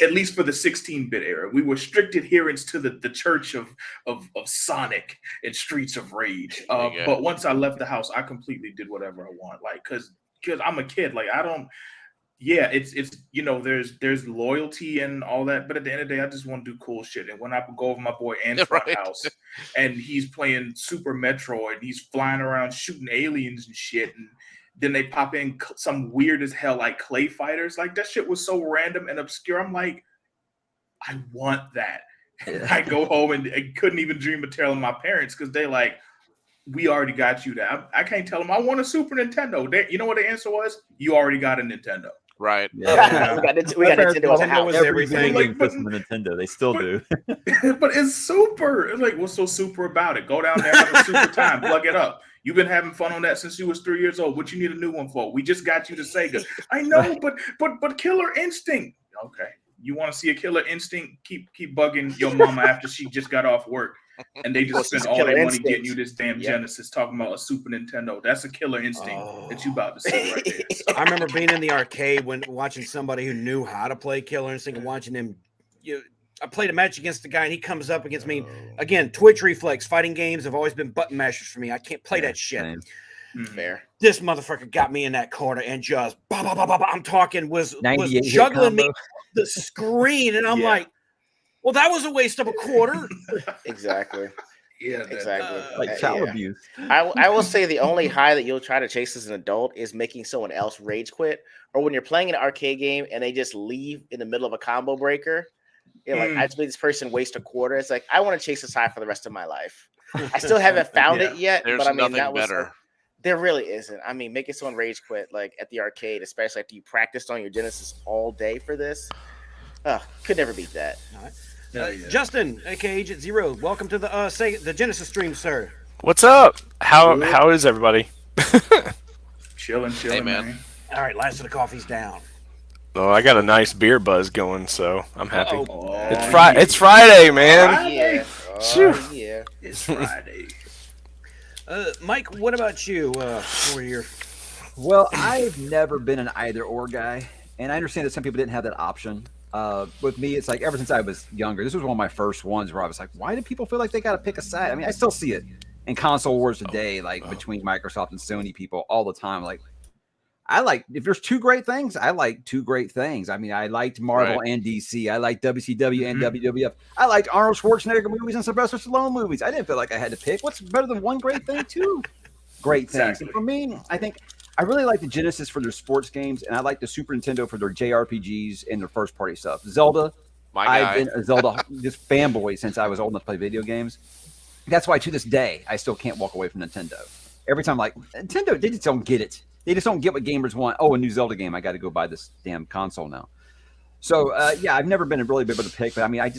at least for the 16-bit era. We were strict adherents to the church of Sonic and Streets of Rage. But once I left the house, I completely did whatever I want. Like because I'm a kid. Like I don't. Yeah, it's there's loyalty and all that, but at the end of the day, I just want to do cool shit. And when I go over my boy Ant's house, and he's playing Super Metroid, and he's flying around shooting aliens and shit, and then they pop in some weird as hell like clay fighters, like that shit was so random and obscure. I'm like, I want that. I go home and I couldn't even dream of telling my parents because they like, we already got you that. I can't tell them I want a Super Nintendo. You know what the answer was? You already got a Nintendo. Right. Yeah. we got Nintendo as a house. Everything for Nintendo. They still do. But it's super. It's like, what's so super about it? Go down there, have a super time, plug it up. You've been having fun on that since you was 3 years old. What you need a new one for? We just got you to Sega. I know, but Killer Instinct. Okay. You want to see a Killer Instinct? Keep bugging your mama after she just got off work. And they just spent all their money getting you this damn Genesis, talking about a Super Nintendo. That's a Killer Instinct that you about to see right there. So. I remember being in the arcade when watching somebody who knew how to play Killer Instinct and watching him. I played a match against a guy and he comes up against me. Again, Twitch reflex. Fighting games have always been button mashers for me. I can't play that shit. Fair. This motherfucker got me in that corner and just I'm talking was juggling me off the screen, and I'm like, well, that was a waste of a quarter. Exactly. Yeah, exactly. Like child abuse. I will say the only high that you'll try to chase as an adult is making someone else rage quit, or when you're playing an arcade game and they just leave in the middle of a combo breaker. You're like, I just made this person waste a quarter. It's like, I want to chase this high for the rest of my life. I still haven't found it yet, There's but I mean, nothing better. There really isn't. I mean, making someone rage quit like at the arcade, especially after you practiced on your Genesis all day for this. Could never beat that. All right. Hell yeah. Justin, aka Agent Zero, welcome to the the Genesis stream, sir. What's up? Good. How is everybody? Chilling, Hey, man. man. All right, last of the coffee's down. Oh, I got a nice beer buzz going, so I'm happy. Uh-oh. Oh, It's yeah. It's Friday, man. Yeah. Phew. Oh, yeah. It's Friday. Mike, what about you? For your Well, I've never been an either or guy, and I understand that some people didn't have that option. With me, it's like ever since I was younger, this was one of my first ones where I was like, why do people feel like they got to pick a side? I mean, I still see it in console wars today, like between Microsoft and Sony people all the time. Like, I like, if there's two great things, I like two great things. I mean, I liked Marvel and DC. I liked WCW and WWF. I liked Arnold Schwarzenegger movies and Sylvester Stallone movies. I didn't feel like I had to pick. What's better than one great thing? Two great things. Exactly. And for me, I think I really like the Genesis for their sports games, and I like the Super Nintendo for their JRPGs and their first party stuff. Zelda, I've been a Zelda just fanboy since I was old enough to play video games. That's why to this day I still can't walk away from Nintendo. Every time, like, Nintendo, they just don't get it. They just don't get what gamers want. Oh, a new Zelda game. I got to go buy this damn console now. So, yeah, I've never been really able to pick, but I mean, I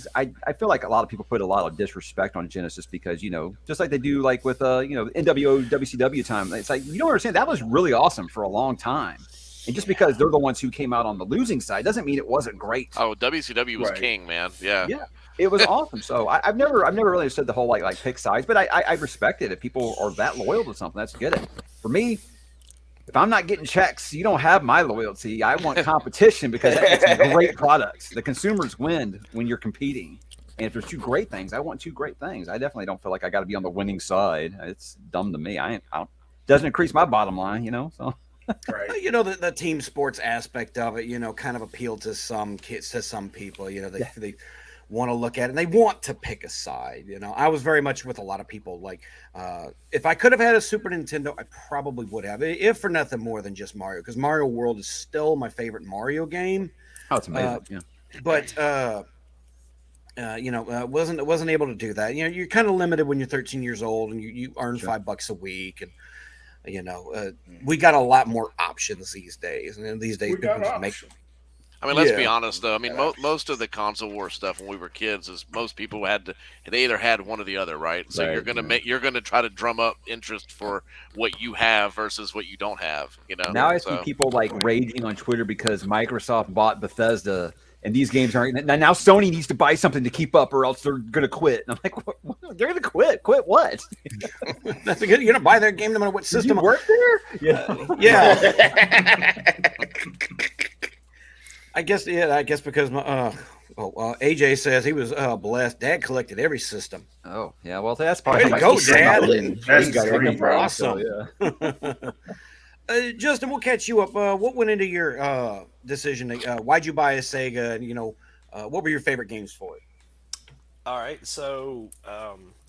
feel like a lot of people put a lot of disrespect on Genesis because, you know, just like they do like with, NWO, WCW time. It's like, you don't understand. That was really awesome for a long time. And just because they're the ones who came out on the losing side doesn't mean it wasn't great. Oh, WCW was Right. king, man. Yeah. Yeah, it was awesome. So I've never really understood the whole like pick sides, but I respect it. If people are that loyal to something, that's good. For me, if I'm not getting checks, you don't have my loyalty. I want competition because that makes great products. The consumers win when you're competing. And if there's two great things, I want two great things. I definitely don't feel like I got to be on the winning side. It's dumb to me. I don't doesn't increase my bottom line, you know. So Right. You know, the team sports aspect of it, you know, kind of appealed to some kids, to some people. You know, they want to look at it and they want to pick a side. You know, I was very much with a lot of people. Like, if I could have had a Super Nintendo, I probably would have, if for nothing more than just Mario, because Mario World is still my favorite Mario game. oh, it's amazing. Yeah. But wasn't able to do that. You know, you're kind of limited when you're 13 years old and you earn $5 a week, and you know, we got a lot more options these days. And these days, We got people just make. options. I mean, let's be Yeah. honest, though. I mean, most of the console war stuff when we were kids is most people they either had one or the other, right? So Right, you're gonna try to drum up interest for what you have versus what you don't have. You know. Now I see people like raging on Twitter because Microsoft bought Bethesda and these games aren't. Now Sony needs to buy something to keep up or else they're going to quit. And I'm like, what? They're going to quit? Quit what? That's a good. You're gonna buy their game no matter what Did you system. work there? Yeah. Yeah, I guess because my AJ says he was blessed. Dad collected every system. Oh, yeah. Well, that's probably Way to how go, much Dad. That's got great, everything, bro. Awesome. So, yeah. Justin, we'll catch you up. What went into your decision? Why'd you buy a Sega? And what were your favorite games for it? All right, so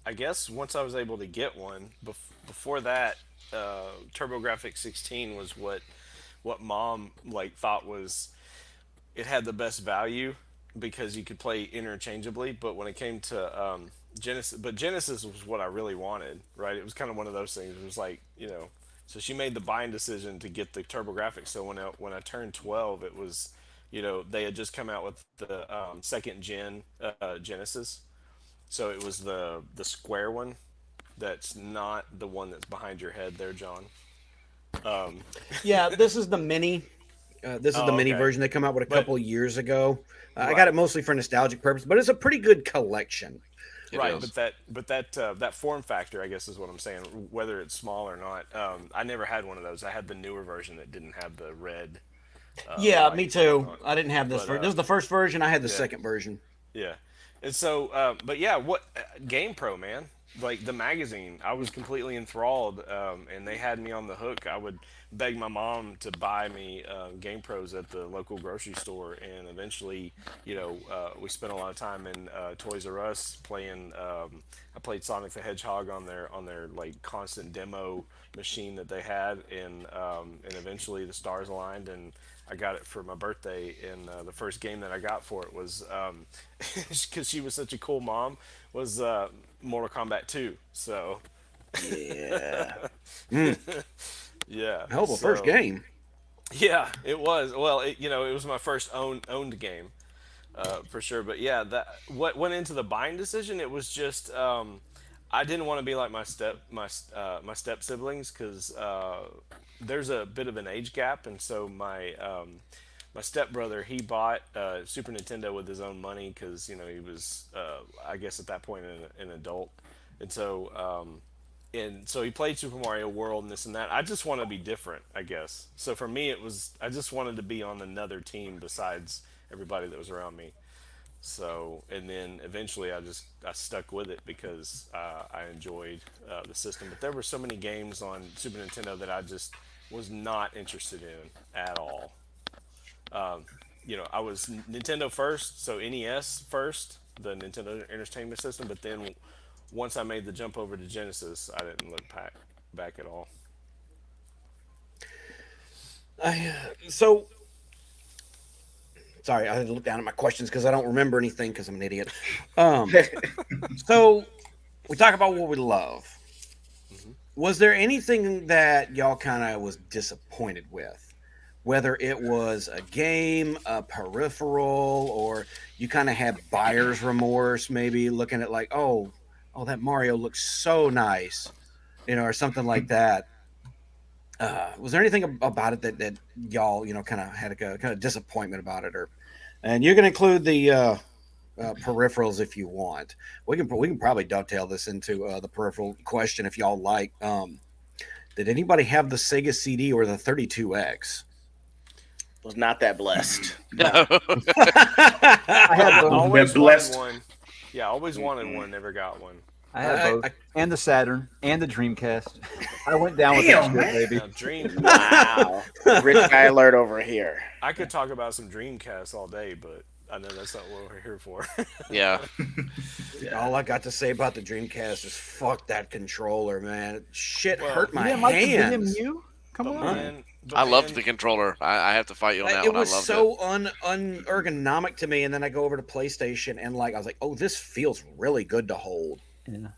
I guess once I was able to get one, before that, TurboGrafx 16 was what Mom thought was it had the best value because you could play interchangeably. But when it came to Genesis was what I really wanted, right? It was kind of one of those things. It was like, so she made the buying decision to get the TurboGrafx. So when I turned 12, it was, they had just come out with the second gen Genesis. So it was the square one. That's not the one that's behind your head there, John. Yeah, this is the mini. This is the mini okay. version they come out with a couple of years ago. I Right. got it mostly for nostalgic purpose, but it's a pretty good collection. It Right, is. but that form factor, I guess, is what I'm saying. Whether it's small or not, I never had one of those. I had the newer version that didn't have the red. Yeah, light me too. on it. I didn't have this. But, This is the first version. I had the yeah. second version. Yeah, and so, but yeah, what GamePro, man? Like the magazine, I was completely enthralled, and they had me on the hook. I would beg my mom to buy me GamePros at the local grocery store, and eventually, we spent a lot of time in Toys R Us playing. I played Sonic the Hedgehog on their like constant demo machine that they had, and eventually the stars aligned, and I got it for my birthday. And the first game that I got for it was because she was such a cool mom, was Mortal Kombat 2. So Yeah. yeah, Hell of a first so- game. Yeah, it was. Well, it was my first owned game. for sure. But yeah, that what went into the buying decision. It was just I didn't want to be like my step siblings because there's a bit of an age gap, and so my stepbrother, he bought Super Nintendo with his own money because he was I guess at that point an adult, and so he played Super Mario World and this and that. I just want to be different, I guess. So for me, it was I just wanted to be on another team besides everybody that was around me. So and then eventually I stuck with it because I enjoyed the system. But there were so many games on Super Nintendo that I just was not interested in at all. I was Nintendo first, so NES first, the Nintendo Entertainment System. But then once I made the jump over to Genesis, I didn't look back at all. So sorry, I had to look down at my questions because I don't remember anything because I'm an idiot. So we talk about what we love. Was there anything that y'all kind of was disappointed with? Whether it was a game, a peripheral, or you kind of had buyer's remorse, maybe looking at like, oh, that Mario looks so nice, or something like that. Was there anything about it that y'all, kind of had a kind of disappointment about it, and you can include the peripherals if you want. We can probably dovetail this into the peripheral question if y'all like. Did anybody have the Sega CD or the 32X? Was not that blessed. No. I had both. Always blessed. wanted one. Yeah, always wanted one. Never got one. I had both, and the Saturn, and the Dreamcast. I went down with Damn, that shit, man. baby. Now, Dream. Wow. Rich guy alert over here. I could talk about some Dreamcast all day, but I know that's not what we're here for. Yeah. All I got to say about the Dreamcast is fuck that controller, man. Shit Well, hurt You my didn't like the hands. VMU? Come But on. man, I loved the controller. I have to fight you on that It one. I was loved so it. unergonomic to me, and then I go over to PlayStation and I was like, oh, this feels really good to hold. Yeah.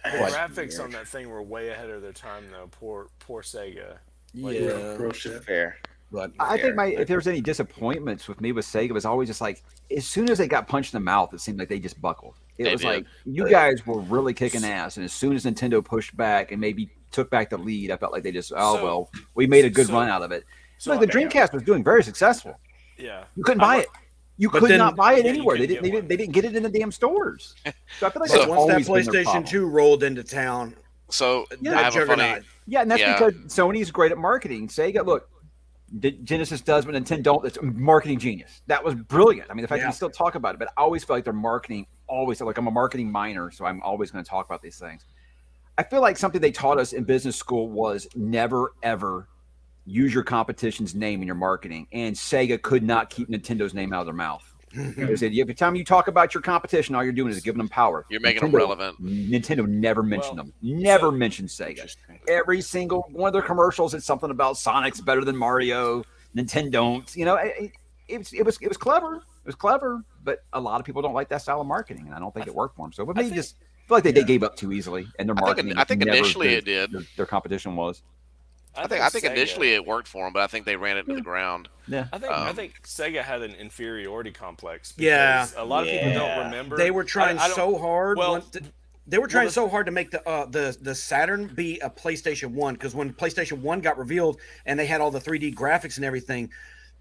the What? graphics on that thing were way ahead of their time, though. Poor Sega. Real shit. Fair. But I think Fair. if there was any disappointments with me with Sega, it was always just like as soon as they got punched in the mouth, it seemed like they just buckled. It was did. like you guys were really kicking ass, and as soon as Nintendo pushed back and maybe took back the lead, I felt like they just we made a good run out of it. so So the Dreamcast was doing very successful. Yeah. You couldn't buy it. You But could then- not buy it Yeah, you anywhere. They couldn't didn't. get They didn't get it in the damn stores. So I feel like but that's once that always been their PlayStation problem. 2 rolled into town, So Yeah, I have a funny. juggernaut. Yeah, and that's Yeah. because Sony's great at marketing. Sega, look, Genesis does, but Nintendo don't. It's a marketing genius. That was brilliant. I mean, the fact that Yeah. we still talk about it, but I always feel like their marketing always like I'm a marketing minor, so I'm always going to talk about these things. I feel like something they taught us in business school was never ever use your competition's name in your marketing, and Sega could not keep Nintendo's name out of their mouth. They said every time you talk about your competition, all you're doing is giving them power. You're making them Nintendo- relevant. Nintendo never mentioned Well, them. Never mentioned Sega. Every single one of their commercials, it's something about Sonic's better than Mario. Nintendo don't. It was clever. It was clever, but a lot of people don't like that style of marketing, and I don't think it worked for them. So, but maybe just feel like they gave up too easily, and their marketing. I think was never initially as it did. good as Their competition was. I think Sega- initially it worked for them, but I think they ran it to the ground. Yeah. I think Sega had an inferiority complex. Yeah. because a lot of people don't remember. They were trying I don't- so hard. Well, They were trying so hard to make the Saturn be a PlayStation 1, because when PlayStation 1 got revealed and they had all the 3D graphics and everything,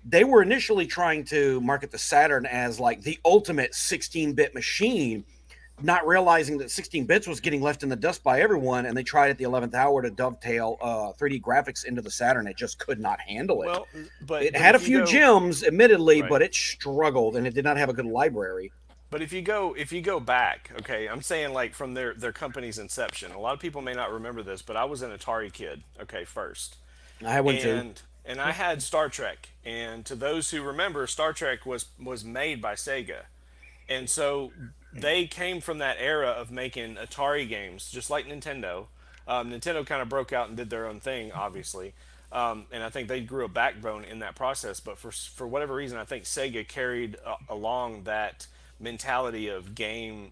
they were initially trying to market the Saturn as like the ultimate 16-bit machine, not realizing that 16 bits was getting left in the dust by everyone, and they tried at the 11th hour to dovetail 3D graphics into the Saturn. It just could not handle it. Well, but It but had a if you few go- gems, admittedly, Right. but it struggled, and it did not have a good library. But if you go back, okay, I'm saying like from their company's inception. A lot of people may not remember this, but I was an Atari kid, okay, first. I went to. And I had Star Trek. And to those who remember, Star Trek was made by Sega. And so they came from that era of making Atari games, just like Nintendo. Nintendo kind of broke out and did their own thing, obviously. And I think they grew a backbone in that process. But for whatever reason, I think Sega carried along that mentality of game,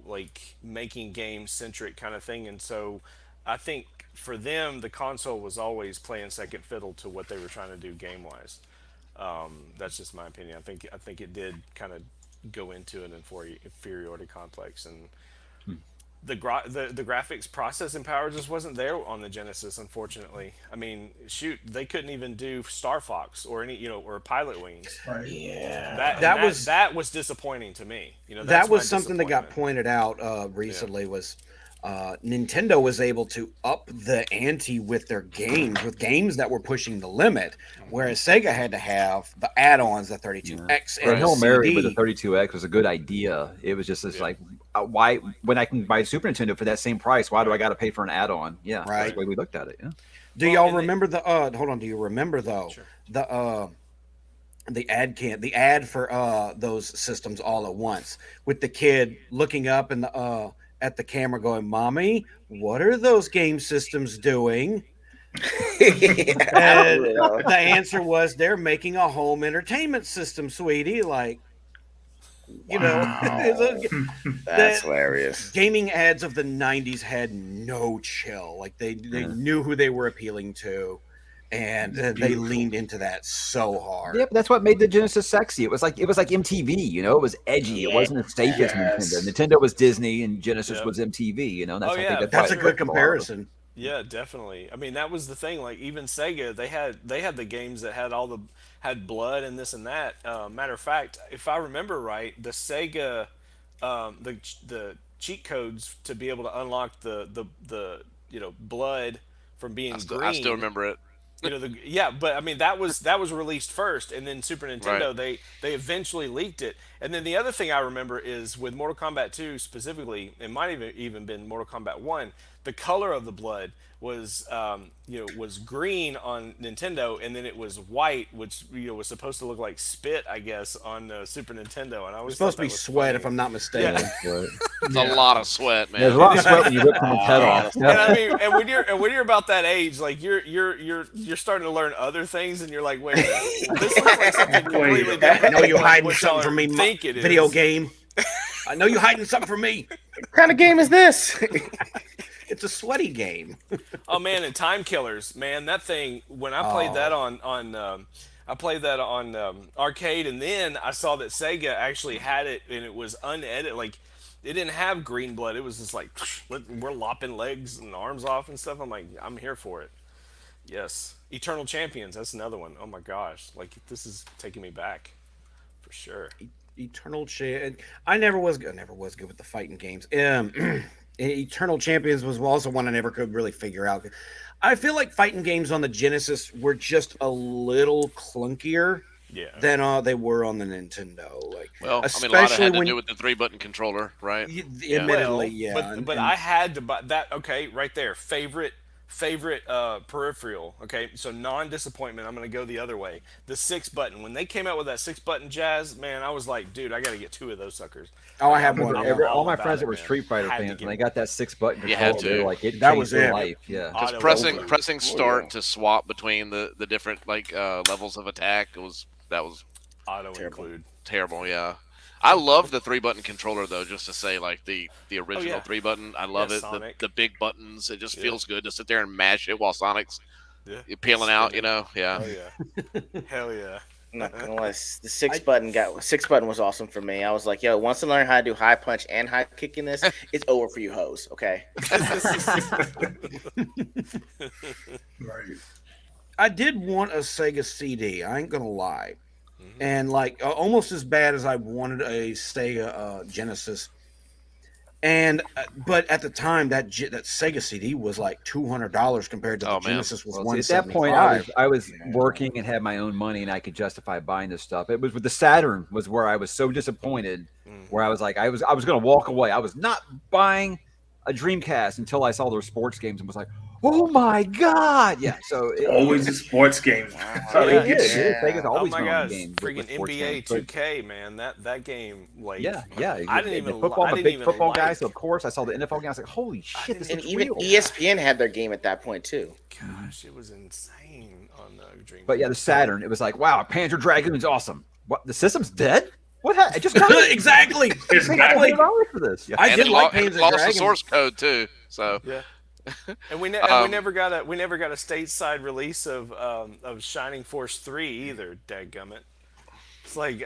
like making game centric kind of thing. And so I think for them, the console was always playing second fiddle to what they were trying to do game wise. That's just my opinion. I think it did kind of go into an inferiority complex. And the graphics processing power just wasn't there on the Genesis, unfortunately. I mean, shoot, they couldn't even do Star Fox or any, or Pilot Wings. Right. Yeah. That was disappointing to me. That's that was my something that got disappointment. pointed out recently. Was Nintendo was able to up the ante with their games, with games that were pushing the limit, whereas Sega had to have the add-ons, the 32X Or and Hail Mary with the CD. 32X was a good idea. It was just like, why, when I can buy Super Nintendo for that same price, why do I got to pay for an add-on? Yeah, Right. that's the way we looked at it. Yeah. Do Well, y'all and they- remember the hold on, do you remember though Sure. the ad for those systems all at once, with the kid looking up and the at the camera going, "Mommy, what are those game systems doing?" And the answer was, "They're making a home entertainment system, sweetie." Like, it's That's that- hilarious. gaming ads of the 90s had no chill. Like they knew who they were appealing to, and they Beautiful. leaned into that so hard. Yeah, but that's what made the Genesis sexy. It was like MTV, it was edgy. It wasn't as safe as Yes. Nintendo. Nintendo was Disney and Genesis Yep. was MTV, and that's, Oh, I yeah, think That's why a it good clicked a lot of them. comparison. Yeah, definitely. I mean, that was the thing. Like even Sega, they had the games that had blood and this and that. Matter of fact, if I remember right, the Sega, the cheat codes to be able to unlock the blood from being green. I still remember it. But I mean that was released first, and then Super Nintendo they eventually leaked it. And then the other thing I remember is with Mortal Kombat 2 specifically, it might even been Mortal Kombat 1. The color of the blood was was green on Nintendo, and then it was white, which was supposed to look like spit, I guess, on Super Nintendo. And I was It's supposed to be sweat, if I'm not mistaken. Right. It's a lot of sweat, man. There's a lot of sweat when you rip someone's head off. And I mean, and when you're about that age, like you're starting to learn other things, and you're like, wait, a minute, this looks like something completely I different. know you're than hiding what something y'all from me, think it video is. game. I know you're hiding something from me. What kind of game is this? It's a sweaty game. Oh man, and Time Killers, man, that thing. When I played that I played that on arcade, and then I saw that Sega actually had it, and it was unedited. Like it didn't have green blood. It was just like we're lopping legs and arms off and stuff. I'm like, I'm here for it. Yes, Eternal Champions. That's another one. Oh my gosh, like this is taking me back for sure. Eternal I never was good with the fighting games. Eternal Champions was also one I never could really figure out. I feel like fighting games on the Genesis were just a little clunkier than they were on the Nintendo. Like, Well, I mean, a lot of especially it had to when do with the 3-button controller, right? admittedly, But I had to buy that. Okay, right there. Favorite peripheral. Okay, so non-disappointment. I'm gonna go the other way. The 6-button. When they came out with that 6-button jazz, man, I was like, dude, I gotta get 2 of those suckers. I have one. All my friends that were Street Fighter fans, when they got that 6-button You had controller, they to. were like, it That changed was their it. life. Yeah. Because Auto pressing start to swap between the different levels of attack that was auto include. terrible. Yeah, I love the 3-button controller though. Just to say, like the original yeah. 3-button, I love Yeah, it. Sonic. The big buttons, it just Yeah. feels good to sit there and mash it while Sonic's Yeah. peeling out. Spinning. Yeah. Oh yeah. Hell yeah. I'm not gonna lie, the 6-button was awesome for me. I was like, yo, once I learn how to do high punch and high kick in this, it's over for you hoes. Okay. Right. I did want a Sega CD. I ain't gonna lie, and like almost as bad as I wanted a Sega Genesis. And but at the time that Sega CD was like $200 compared to the Genesis was Well, see, at that point, I was working and had my own money, and I could justify buying this stuff. It was with the Saturn was where I was so disappointed, where I was like, I was going to walk away. I was not buying a Dreamcast until I saw those sports games and was like, oh my god, yeah. So Always the sports games. Sega's Oh always my known gosh, games freaking with sports NBA games, but 2K, man, that game, like, yeah. I didn't even. Football, I I'm a didn't big even football guy, like- so of course I saw the NFL game. I was like, holy shit, this And is even real. ESPN had their game at that point too. Gosh, it was insane on Dreamcast. But yeah, the Saturn, it was like, wow, Panzer Dragoon's awesome. What, the system's dead? What happened? It just got exactly. Exactly. $100 for this. Yeah. I And did it like and it Panzer lost the Dragoon. source code too. So yeah. And we never got a stateside release of Shining Force 3 either. Dadgummit. It's like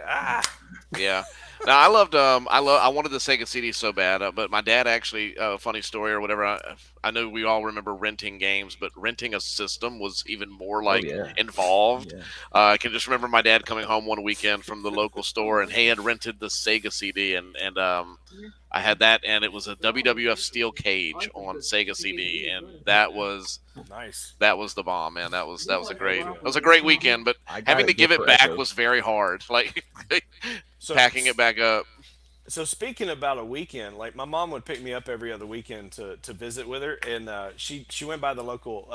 yeah. No, I wanted the Sega CD so bad, but my dad actually, funny story or whatever. I know we all remember renting games, but renting a system was even more Oh like yeah. involved. Yeah. I can just remember my dad coming home one weekend from the local store, and he had rented the Sega CD, and I had that, and it was a WWF Steel Cage on Sega CD, and Nice. that was the bomb, man. That was a great weekend, but I got having to it give just it for back Echo. was very hard. Like So packing it back up. So speaking about a weekend, like my mom would pick me up every other weekend to visit with her, and she went by the local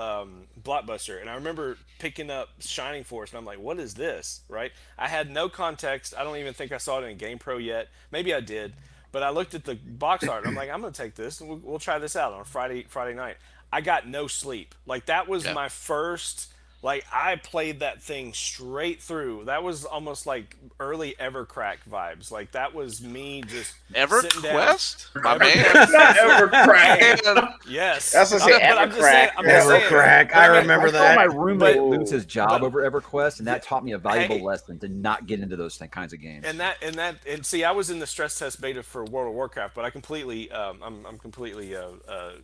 Blockbuster, and I remember picking up Shining Force, and I'm like, what is this? Right? I had no context. I don't even think I saw it in GamePro yet. Maybe I did, but I looked at the box art, and I'm like, I'm gonna take this, and we'll try this out on a Friday night. I got no sleep. Like that was Yeah. my first. Like I played that thing straight through. That was almost like early Evercrack vibes. Like that was me just sitting down. EverQuest, my man. Not ever crack. Man, Yes, That's what I say, but I'm just saying. Evercrack. I'm just saying. Evercrack. I remember I saw my that. roommate But- lose his job but- over EverQuest, and that taught me a valuable Hey. lesson to not get into those kinds of games. And see, I was in the stress test beta for World of Warcraft, but I completely, I'm completely,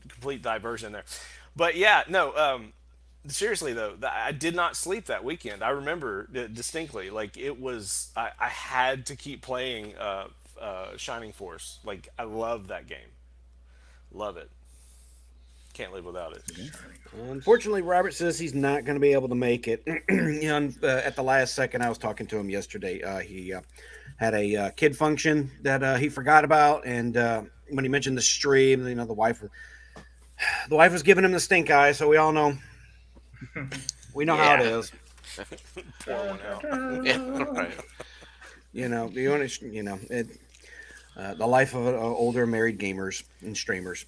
complete diversion there. But yeah, no. Seriously though, I did not sleep that weekend. I remember distinctly, like it was. I had to keep playing Shining Force. Like I love that game, love it. Can't live without it. Unfortunately, Robert says he's not going to be able to make it. At the last second, I was talking to him yesterday. He had a kid function that he forgot about, and when he mentioned the stream, the wife was giving him the stink eye. So we all know. We know how it Yeah. is. Pour one out. yeah, right. The life of older married gamers and streamers.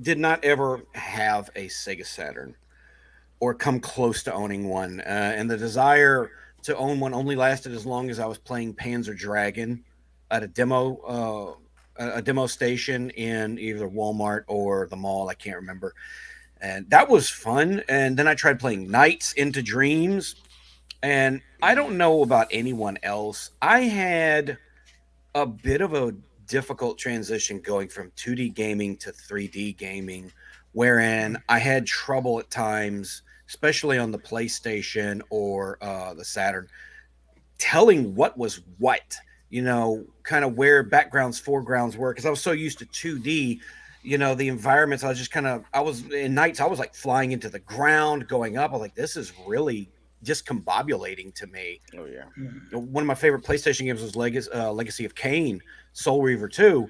Did not ever have a Sega Saturn or come close to owning one, and the desire to own one only lasted as long as I was playing Panzer Dragon at a demo station in either Walmart or the mall. I can't remember. And that was fun. And then I tried playing Nights into Dreams. And I don't know about anyone else. I had a bit of a difficult transition going from 2D gaming to 3D gaming, wherein I had trouble at times, especially on the PlayStation or the Saturn, telling what was what. Kind of where backgrounds, foregrounds were, because I was so used to 2D, the environments. I was in Nights, I was like flying into the ground, going up. I was like, this is really discombobulating to me. Oh yeah. One of my favorite PlayStation games was Legacy of Kain, Soul Reaver 2.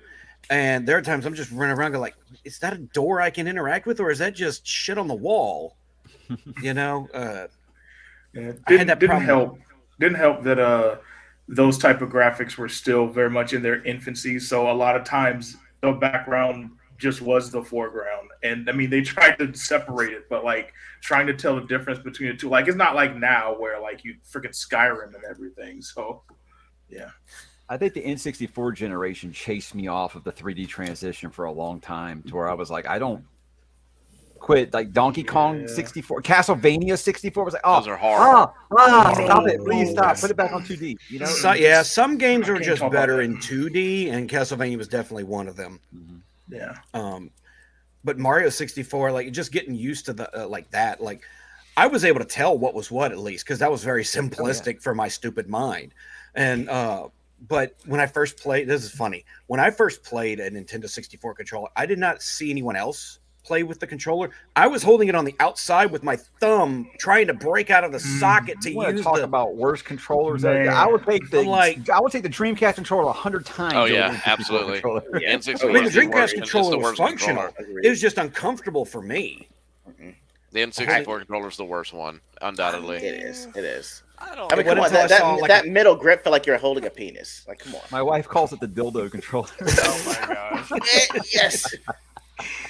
And there are times I'm just running around going like, is that a door I can interact with, or is that just shit on the wall? Yeah, I had that problem. Didn't help that those type of graphics were still very much in their infancy. So a lot of times the background just was the foreground. And I mean, they tried to separate it, but like trying to tell the difference between the two, like it's not like now where like you freaking Skyrim and everything. So yeah. I think the N64 generation chased me off of the 3D transition for a long time, to where I was like, I don't quit. Like Donkey Kong 64, Castlevania 64 was like, oh, Those are hard. stop it, please stop, put it back on 2D. Some games are can't just talk about better that. in 2D, and Castlevania was definitely one of them. Yeah. But Mario 64, like just getting used to the like that, like I was able to tell what was what, at least, because that was very simplistic for my stupid mind. And but when I first played, this is funny. When I first played a Nintendo 64 controller, I did not see anyone else play with the controller. I was holding it on the outside with my thumb, trying to break out of the socket to You want to use talk the. about worse controllers? Man. I would take the I'm like- Dreamcast controller 100 times. Oh over yeah, the N64 absolutely. controller. Yeah. N64 I mean, the is the Dreamcast worst- it's controller the was worst functional. controller. It was just uncomfortable for me. The N64 controller is the worst one, undoubtedly. It is. It is. I don't. I mean, It come on. wasn't until I saw, like, That middle grip felt like you're holding a penis. Like, come on. My wife calls it the dildo controller. Oh my gosh. Yes.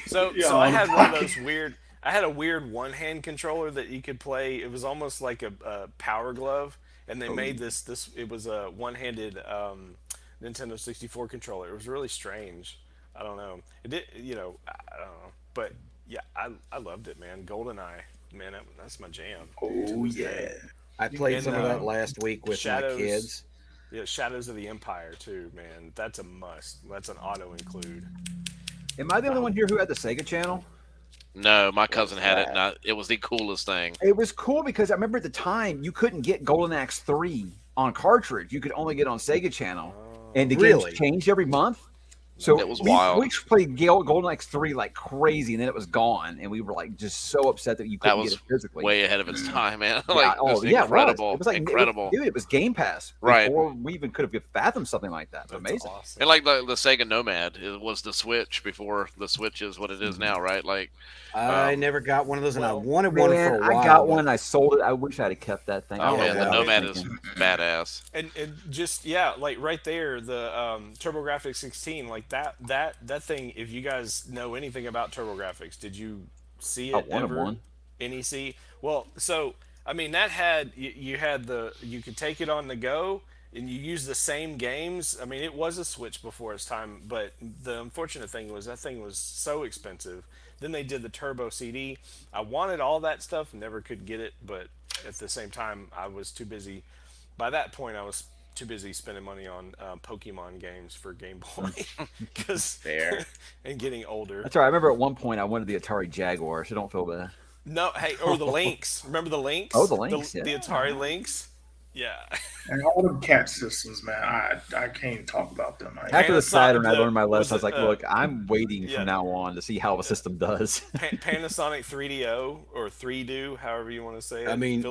So I had one of those weird. I had a weird one-hand controller that you could play. It was almost like a power glove, and they made this. It was a one-handed Nintendo 64 controller. It was really strange. I don't know. It did. I don't know. But yeah, I loved it, man. GoldenEye, man, that's my jam. Oh yeah. I played And, some of that last week with my Shadows. kids. Yeah, Shadows of the Empire too, man. That's a must. That's an auto include. Am I the only one here who had the Sega Channel? No, my cousin had it, that? and it was the coolest thing. It was cool because I remember at the time you couldn't get Golden Axe 3 on cartridge. You could only get on Sega Channel, and the Really? games changed every month. So It was we wild. played Golden Axe 3 like crazy, and then it was gone, and we were like just so upset that you couldn't That get was it physically. way ahead of its time, man. Yeah, Like, just incredible, It was like incredible. It was Game Pass Right. before we even could have fathomed something like that. It's That's amazing. awesome. And like the Sega Nomad, it was the Switch before the Switch is what it is now, right? Like, I never got one of those, and I well, wanted one for a Man, while. I got but- one. I sold it. I wish I'd have kept that thing. oh I man, love the that Nomad thing. is badass. And just like right there, the TurboGrafx 16, like that thing. If you guys know anything about TurboGrafx, did you see it one of ever? one. NEC. Well, so I mean that had you had you could take it on the go and you use the same games. I mean it was a Switch before its time, but the unfortunate thing was that thing was so expensive. Then they did the Turbo CD. I wanted all that stuff, never could get it, but at the same time I was too busy. By that point I was too busy spending money on Pokemon games for Game Boy because Fair. and getting older. That's right. I remember at one point I wanted the Atari Jaguar, so don't feel bad. No, hey, or the Lynx. Remember the Lynx? Oh, the Lynx, The yeah. Atari Lynx. Yeah. And all them cat systems, man, I can't even talk about them. After the Panasonic- Saturn, I the- learned my was lesson. I was it, like, look, I'm waiting yeah. from now on to see how a system does. Panasonic 3DO or 3Do, however you want to say it. I mean-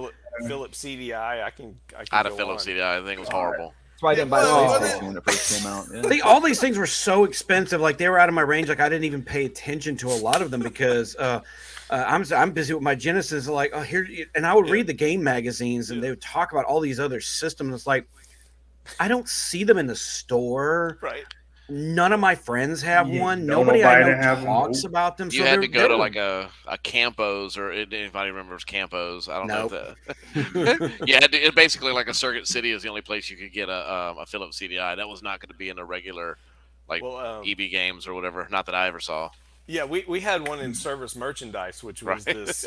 Philips CDI. I can I had a go Philips on. CDI. I think it was horrible. That's why I didn't buy the Oh. PlayStation when it first came out. Yeah. See, all these things were so expensive. Like they were out of my range. Like I didn't even pay attention to a lot of them because I'm busy with my Genesis. Like oh here, and I would read the game magazines and they would talk about all these other systems. It's like I don't see them in the store. Right. None of my friends have You one. don't Nobody I nobody know have one. talks about them. You so had they're- to go to they're- like a Campos, or anybody remembers Campos? I don't know. Nope. If yeah, it basically like a Circuit City is the only place you could get a Philips CDI. That was not going to be in a regular like Well, EB Games or whatever. Not that I ever saw. yeah, we had one in Service Merchandise, which was Right. this,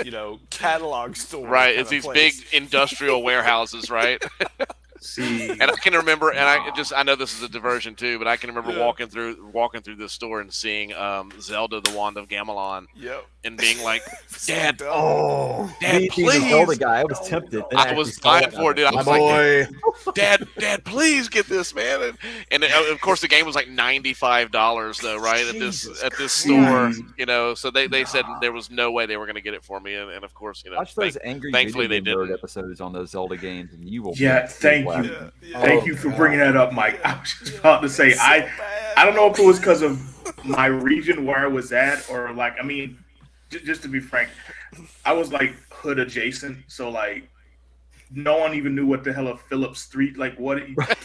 catalog store. Right, kinda it's these place. big industrial warehouses, right? See, And I can remember, and I know this is a diversion too, but I can remember Yeah. walking through this store and seeing Zelda: The Wand of Gamelon, Yep. and being like, So Dad, dumb. Oh, Dad, Me being a Zelda please, guy, I was tempted. Then I actually was saw dying for it, dude. I my was like, boy. Dad, please get this, man. And of course, the game was like $95 though, right? Jesus at this store, Christ. So they said there was no way they were going to get it for me, and of course, Watch those angry thankfully video they game nerd didn't. episodes on those Zelda games, and you will. Yeah, be thank laughing. you. Yeah. Thank you for bringing that up, Mike. I was just about to say, So I bad. don't know if it was because of my region where I was at, or like, I mean, just to be frank, I was like hood adjacent, so like no one even knew what the hell a Phillips Street, like what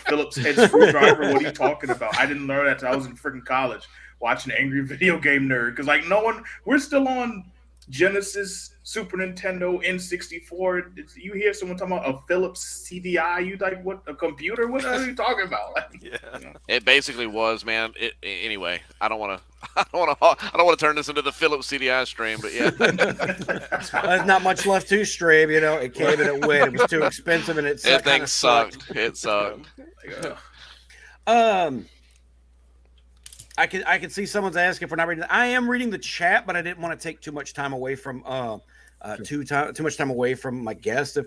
Phillips head screwdriver, what are you talking about? I didn't learn that till I was in freaking college watching Angry Video Game Nerd, because like no one, we're still on Genesis, Super Nintendo, N64. You hear someone talking about a Philips CDI, you like, what, a computer? What are you talking about? Like, Yeah. It basically was, man. Anyway, I don't want to turn this into the Philips CDI stream, but yeah. There's not much left to stream. It came and it went. It was too expensive and it That thing kinda sucked. sucked. It sucked. I can see someone's asking if we're not reading. I am reading the chat, but I didn't want to take too much time away from too much time away from my guest.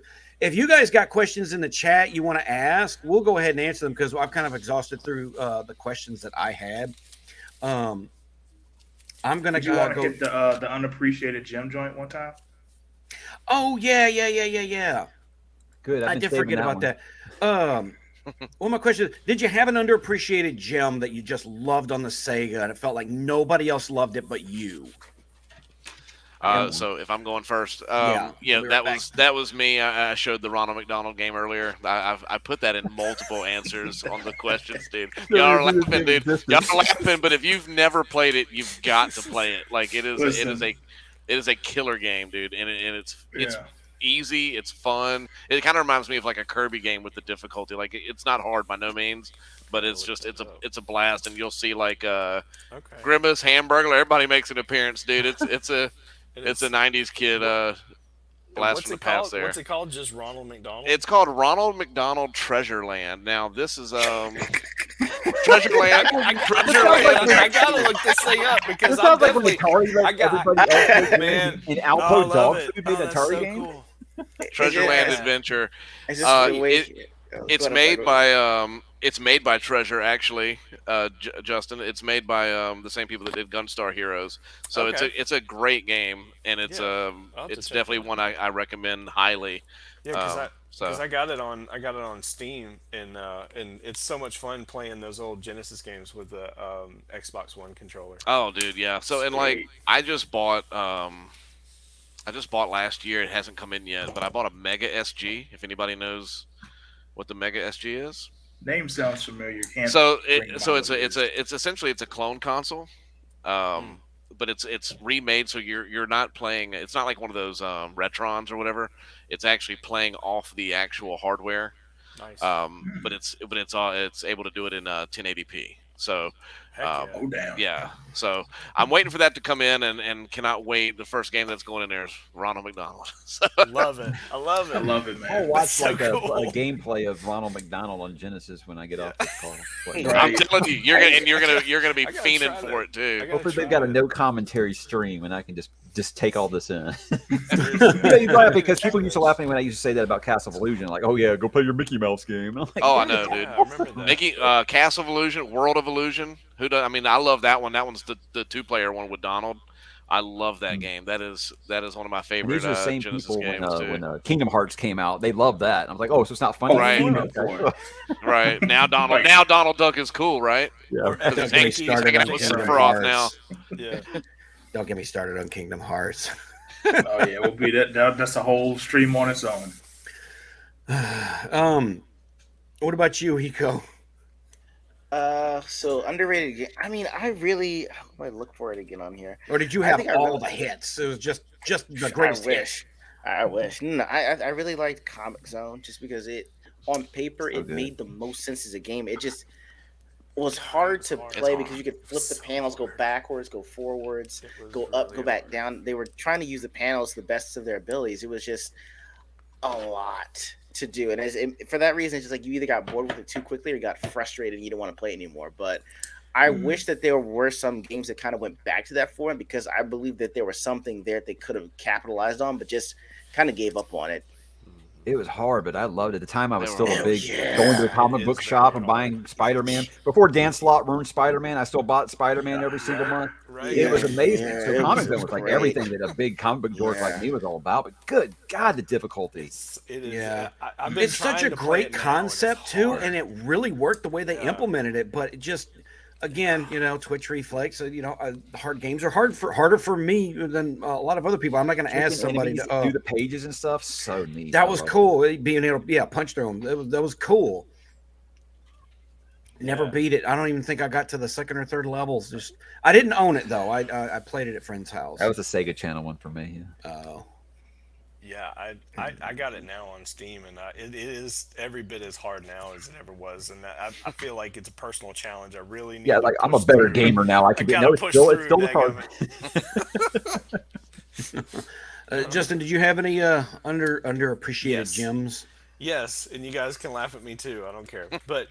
If you guys got questions in the chat you want to ask, we'll go ahead and answer them because I've kind of exhausted through the questions that I had. I'm gonna Did you want to go. hit the unappreciated gem joint one time? Oh yeah. Good. I've I been did saving forget about one. that. Well, my question is, did you have an underappreciated gem that you just loved on the Sega and it felt like nobody else loved it but you? So if I'm going first, Yeah, yeah, we were that was me. I showed the Ronald McDonald game earlier. I put that in multiple answers on the questions, dude. Y'all are laughing, dude. Y'all are laughing, but if you've never played it, you've got to play it. Like it is a killer game, dude, and it's easy, it's fun. It kind of reminds me of like a Kirby game with the difficulty. Like it's not hard by no means, but it's a blast. And you'll see like Grimace, Hamburglar, everybody makes an appearance, dude. It's a 90s kid blast What's from the it past called? there. What's it called? Just Ronald McDonald? It's called Ronald McDonald Treasure Land. Now this is Treasure Land. I gotta look this thing up because It I'm sounds like when definitely. Atari I let got everybody else play man. games in Oh, I Alpo love Dog it. Food made an that's Atari so game. cool. Treasure Land Yeah. Adventure. It's just the way. It's made by it's made by Treasure actually, Justin. It's made by the same people that did Gunstar Heroes. So Okay. it's a great game, and it's Yeah, I'll have to it's check definitely that one I recommend highly. Yeah, because So I got it on Steam, and it's so much fun playing those old Genesis games with the Xbox One controller. oh dude, yeah. So and like Sweet. I just bought last year. It hasn't come in yet, but I bought a Mega SG. If anybody knows what the Mega SG is. Name sounds familiar. Can't So bring it to so mind it's what it is. it's essentially it's a clone console, but it's remade. So you're not playing. It's not like one of those Retrons or whatever. It's actually playing off the actual hardware. Nice. But it's able to do it in 1080p. So Heck yeah. Oh damn. yeah. So I'm waiting for that to come in and cannot wait. The first game that's going in there is Ronald McDonald. So, Love it. I love it. I love it, I'll man. watch so like cool. a gameplay of Ronald McDonald on Genesis when I get off this call. I'm Right. telling you, you're gonna be I gotta fiending try for that. it too. I gotta Hopefully they've try got a it. no commentary stream and I can just take all this in. Seriously. You laugh because people used to laugh at me when I used to say that about Castle of Illusion, like, "Oh yeah, go play your Mickey Mouse game." I'm like, Oh, I know, dude. Yeah, I remember that. Mickey, Castle of Illusion, World of Illusion. Who does? I mean, I love that one. That one's the 2-player one with Donald. I love that game. That is one of my And favorite these are the same Genesis people games too. when Kingdom Hearts came out. They loved that. And I was like, "Oh, so it's not funny Right. anymore?" Boy. Right now, Donald Duck is cool, right? Yeah. Because Don't get me he's started hanging on out with Kingdom Sephiroth now. Hearts. Yeah. Don't get me started on Kingdom Hearts. Oh yeah, we'll be that's a whole stream on its own. What about you, Hiko? So underrated game. I mean, I really. How do I look for it again on here? Or did you I have think I all really- the hits? It was just the greatest I hits. wish. I wish. No, I really liked Comic Zone just because it, on paper, So it good. made the most sense as a game. It just was hard to hard. play It's because you could flip the panels, go backwards, go forwards, It was go up, really go back down. They were trying to use the panels to the best of their abilities. It was just a lot to do, and for that reason, it's just like you either got bored with it too quickly or you got frustrated and you don't want to play anymore. But I wish that there were some games that kind of went back to that for him because I believe that there was something there that they could have capitalized on, but just kind of gave up on it. It was hard, but I loved it. At the time, I was They still were- a big Yeah. going to the It comic is book very shop and hard. buying Spider-Man. Before Dan Slott ruined Spider-Man, I still bought Spider-Man every single month. Right. It was amazing. Yeah, So it Comic was Zone was like great. everything that a big comic book dork like Yeah. me was all about. But good God, the difficulty. It is. Yeah. I've been It's such trying a to play great it now, and it's concept too, hard. and it really worked the way they Yeah. implemented it. But it just, again, Twitch reflex. Hard games are harder for me than a lot of other people. I'm not going to ask Tricking somebody enemies to. do the pages and stuff. So neat. That I was love it. cool. Being able to punch through them. That was cool. Never Yeah. beat it. I don't even think I got to the second or third levels. I didn't own it though. I played it at friend's house. That was a Sega Channel one for me. Yeah. Yeah, I got it now on Steam, and it is every bit as hard now as it ever was, and I feel like it's a personal challenge. I really need. Yeah, to like I'm a push better through. gamer now. I I can be. gotta No, it's push still through, hard. dadgummit. Justin, did you have any underappreciated Yes. gems? Yes, and you guys can laugh at me too. I don't care. But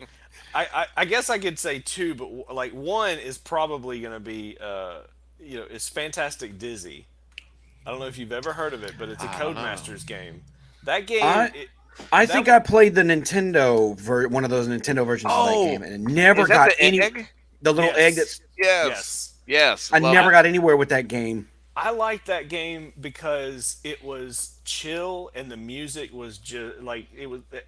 I guess I could say two, but like one is probably going to be it's Fantastic Dizzy. I don't know if you've ever heard of it, but it's a I don't know. Codemasters game. That game. I think I played the Nintendo one of those Nintendo versions of that Oh, game, and never Is that got the any. egg? The little Yes. egg that's. Yes. Yes. I love never it. got anywhere with that game. I liked that game because it was chill and the music was just like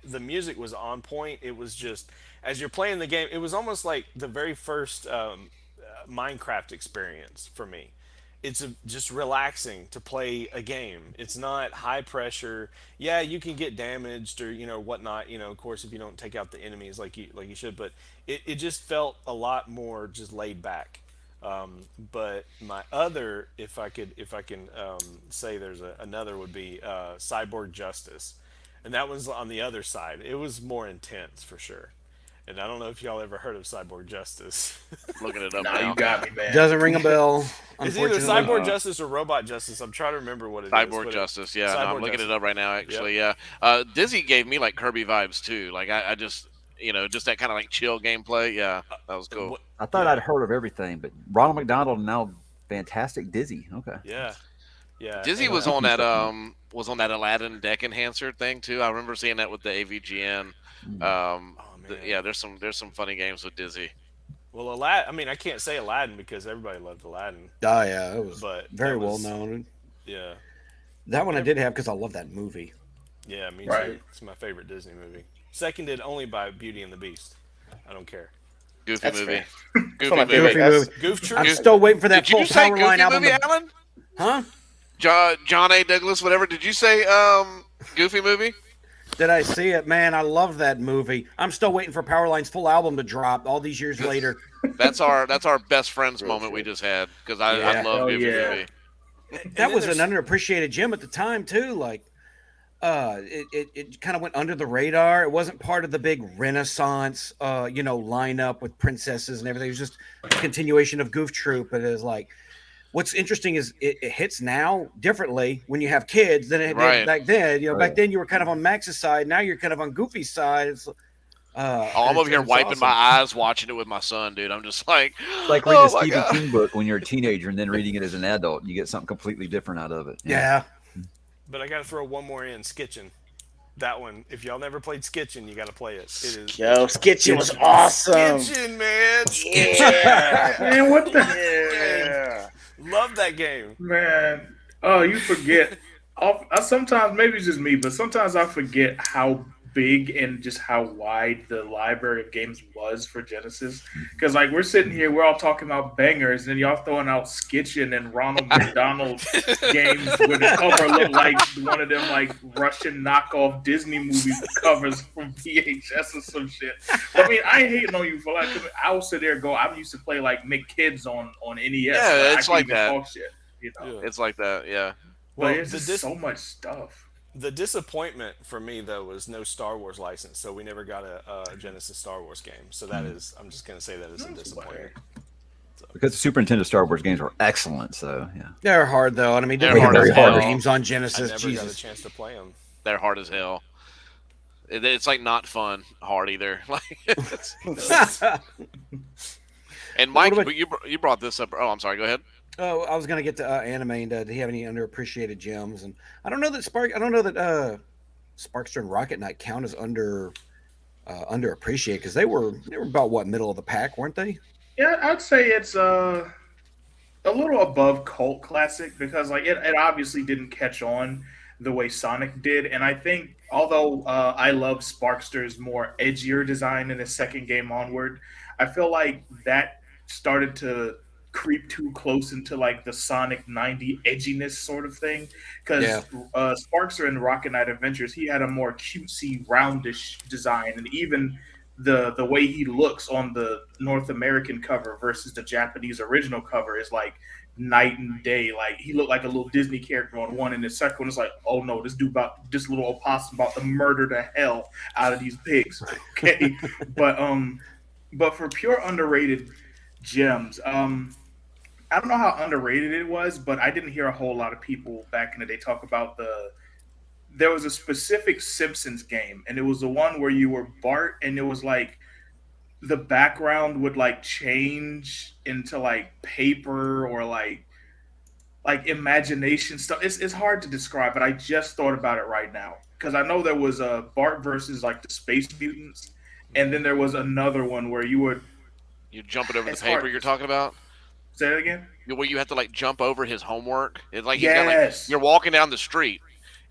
the music was on point. It was just as you're playing the game, it was almost like the very first Minecraft experience for me. It's just relaxing to play a game. It's not high pressure. Yeah, you can get damaged or whatnot. Of course, if you don't take out the enemies like you should, but it just felt a lot more just laid back. But my other, if I can say there's another would be Cyborg Justice, and that was on the other side. It was more intense for sure. And I don't know if y'all ever heard of Cyborg Justice. Looking it up Nah, now. you got me, man. Doesn't ring a bell. It's either Unfortunately, Cyborg Justice or Robot Justice. I'm trying to remember what it is. Cyborg but Justice, yeah. No, I'm Cyborg looking Justice. it up right now, actually. Yeah, Dizzy gave me like Kirby vibes too. Like I just, just that kind of like chill gameplay. Yeah, that was cool. I thought I'd heard of everything, but Ronald McDonald and now fantastic Dizzy. Okay. Yeah. Yeah. Dizzy and, was on that Aladdin deck enhancer thing too. I remember seeing that with the AVGN. Yeah, there's some funny games with Dizzy. Well, Aladdin. I mean, I can't say Aladdin because everybody loved Aladdin. oh yeah, it was But very that well was- known. Yeah. That one I did have because I love that movie. Yeah, me Right. too. It's my favorite Disney movie. Seconded only by Beauty and the Beast. I don't care. Goofy That's movie. fair. Goofy my movie. favorite. Goofy That's- movie. Goof Troop. I'm still waiting for that Did you full say power Goofy line album. movie, Alan? Huh? John A. Douglas, whatever. Did you say Goofy movie? Did I see it? Man, I love that movie. I'm still waiting for Powerline's full album to drop all these years later. That's our best friends moment we just had because I Yeah. love Hell Goofy yeah. movie. That then was an there's- underappreciated gem at the time too. Like, it kind of went under the radar. It wasn't part of the big Renaissance, lineup with princesses and everything. It was just a continuation of Goof Troop. But it was like, what's interesting is it hits now differently when you have kids than it did Right. back then. Back Right. then you were kind of on Max's side. Now you're kind of on Goofy's side. It's, I'm over here it's wiping awesome. my eyes watching it with my son, dude. I'm just like, It's like reading oh a my Stephen God. King book when you're a teenager and then reading it as an adult. You get something completely different out of it. Yeah. But I got to throw one more in, Skitchin. That one. If y'all never played Skitchin, you got to play it. It is Yo, Skitchin was awesome. Skitchin, man. Yeah. Man, what the Yeah. Love that game. man? Oh, you forget. I sometimes, maybe it's just me, but sometimes I forget how big and just how wide the library of games was for Genesis. Because like we're sitting here, we're all talking about bangers, and y'all throwing out Skitchin and Ronald McDonald games where the cover looked like one of them like Russian knockoff Disney movie covers from VHS or some shit. I mean, I ain't hating on you for like. I will sit there and go. I used to play like McKids on NES. Yeah, I it's can't like even that. talk shit, Yeah. It's like that, yeah. But Well, it's just so much stuff. The disappointment for me though was no Star Wars license, so we never got a Genesis Star Wars game. So that is, I'm just gonna say that is a That's disappointment. Because the Super Nintendo Star Wars games were excellent. So, yeah. They're hard though. And I mean, They're there's hard very as hard hell. games on I Genesis. never got a Jesus. chance to play them. They're hard as hell. It's like not fun hard either. Like, and Mike, about- you brought this up. Oh, I'm sorry. Go ahead. Oh, I was gonna get to anime. And do you have any underappreciated gems? And I don't know that Sparkster and Rocket Knight count as underappreciated because they were about what, middle of the pack, weren't they? Yeah, I'd say it's a little above cult classic because like it obviously didn't catch on the way Sonic did, and I think although I love Sparkster's more edgier design in his second game onward, I feel like that started to creep too close into like the Sonic 90 edginess sort of thing because Yeah. Sparkster in Rocket Knight Adventures, he had a more cutesy roundish design, and even the way he looks on the North American cover versus the Japanese original cover is like night and day. Like he looked like a little Disney character on one, and the second one is like, oh no, this little opossum about to murder the hell out of these pigs. Okay, but for pure underrated gems, I don't know how underrated it was, but I didn't hear a whole lot of people back in the day talk about there was a specific Simpsons game, and it was the one where you were Bart, and it was like the background would like change into like paper or like imagination stuff. It's hard to describe, but I just thought about it right now because I know there was a Bart versus like the Space Mutants, and then there was another one where you jump it over the It's paper hard. you're talking about. say it again. Where you have to like jump over his homework. It's like Yes. you're walking down the street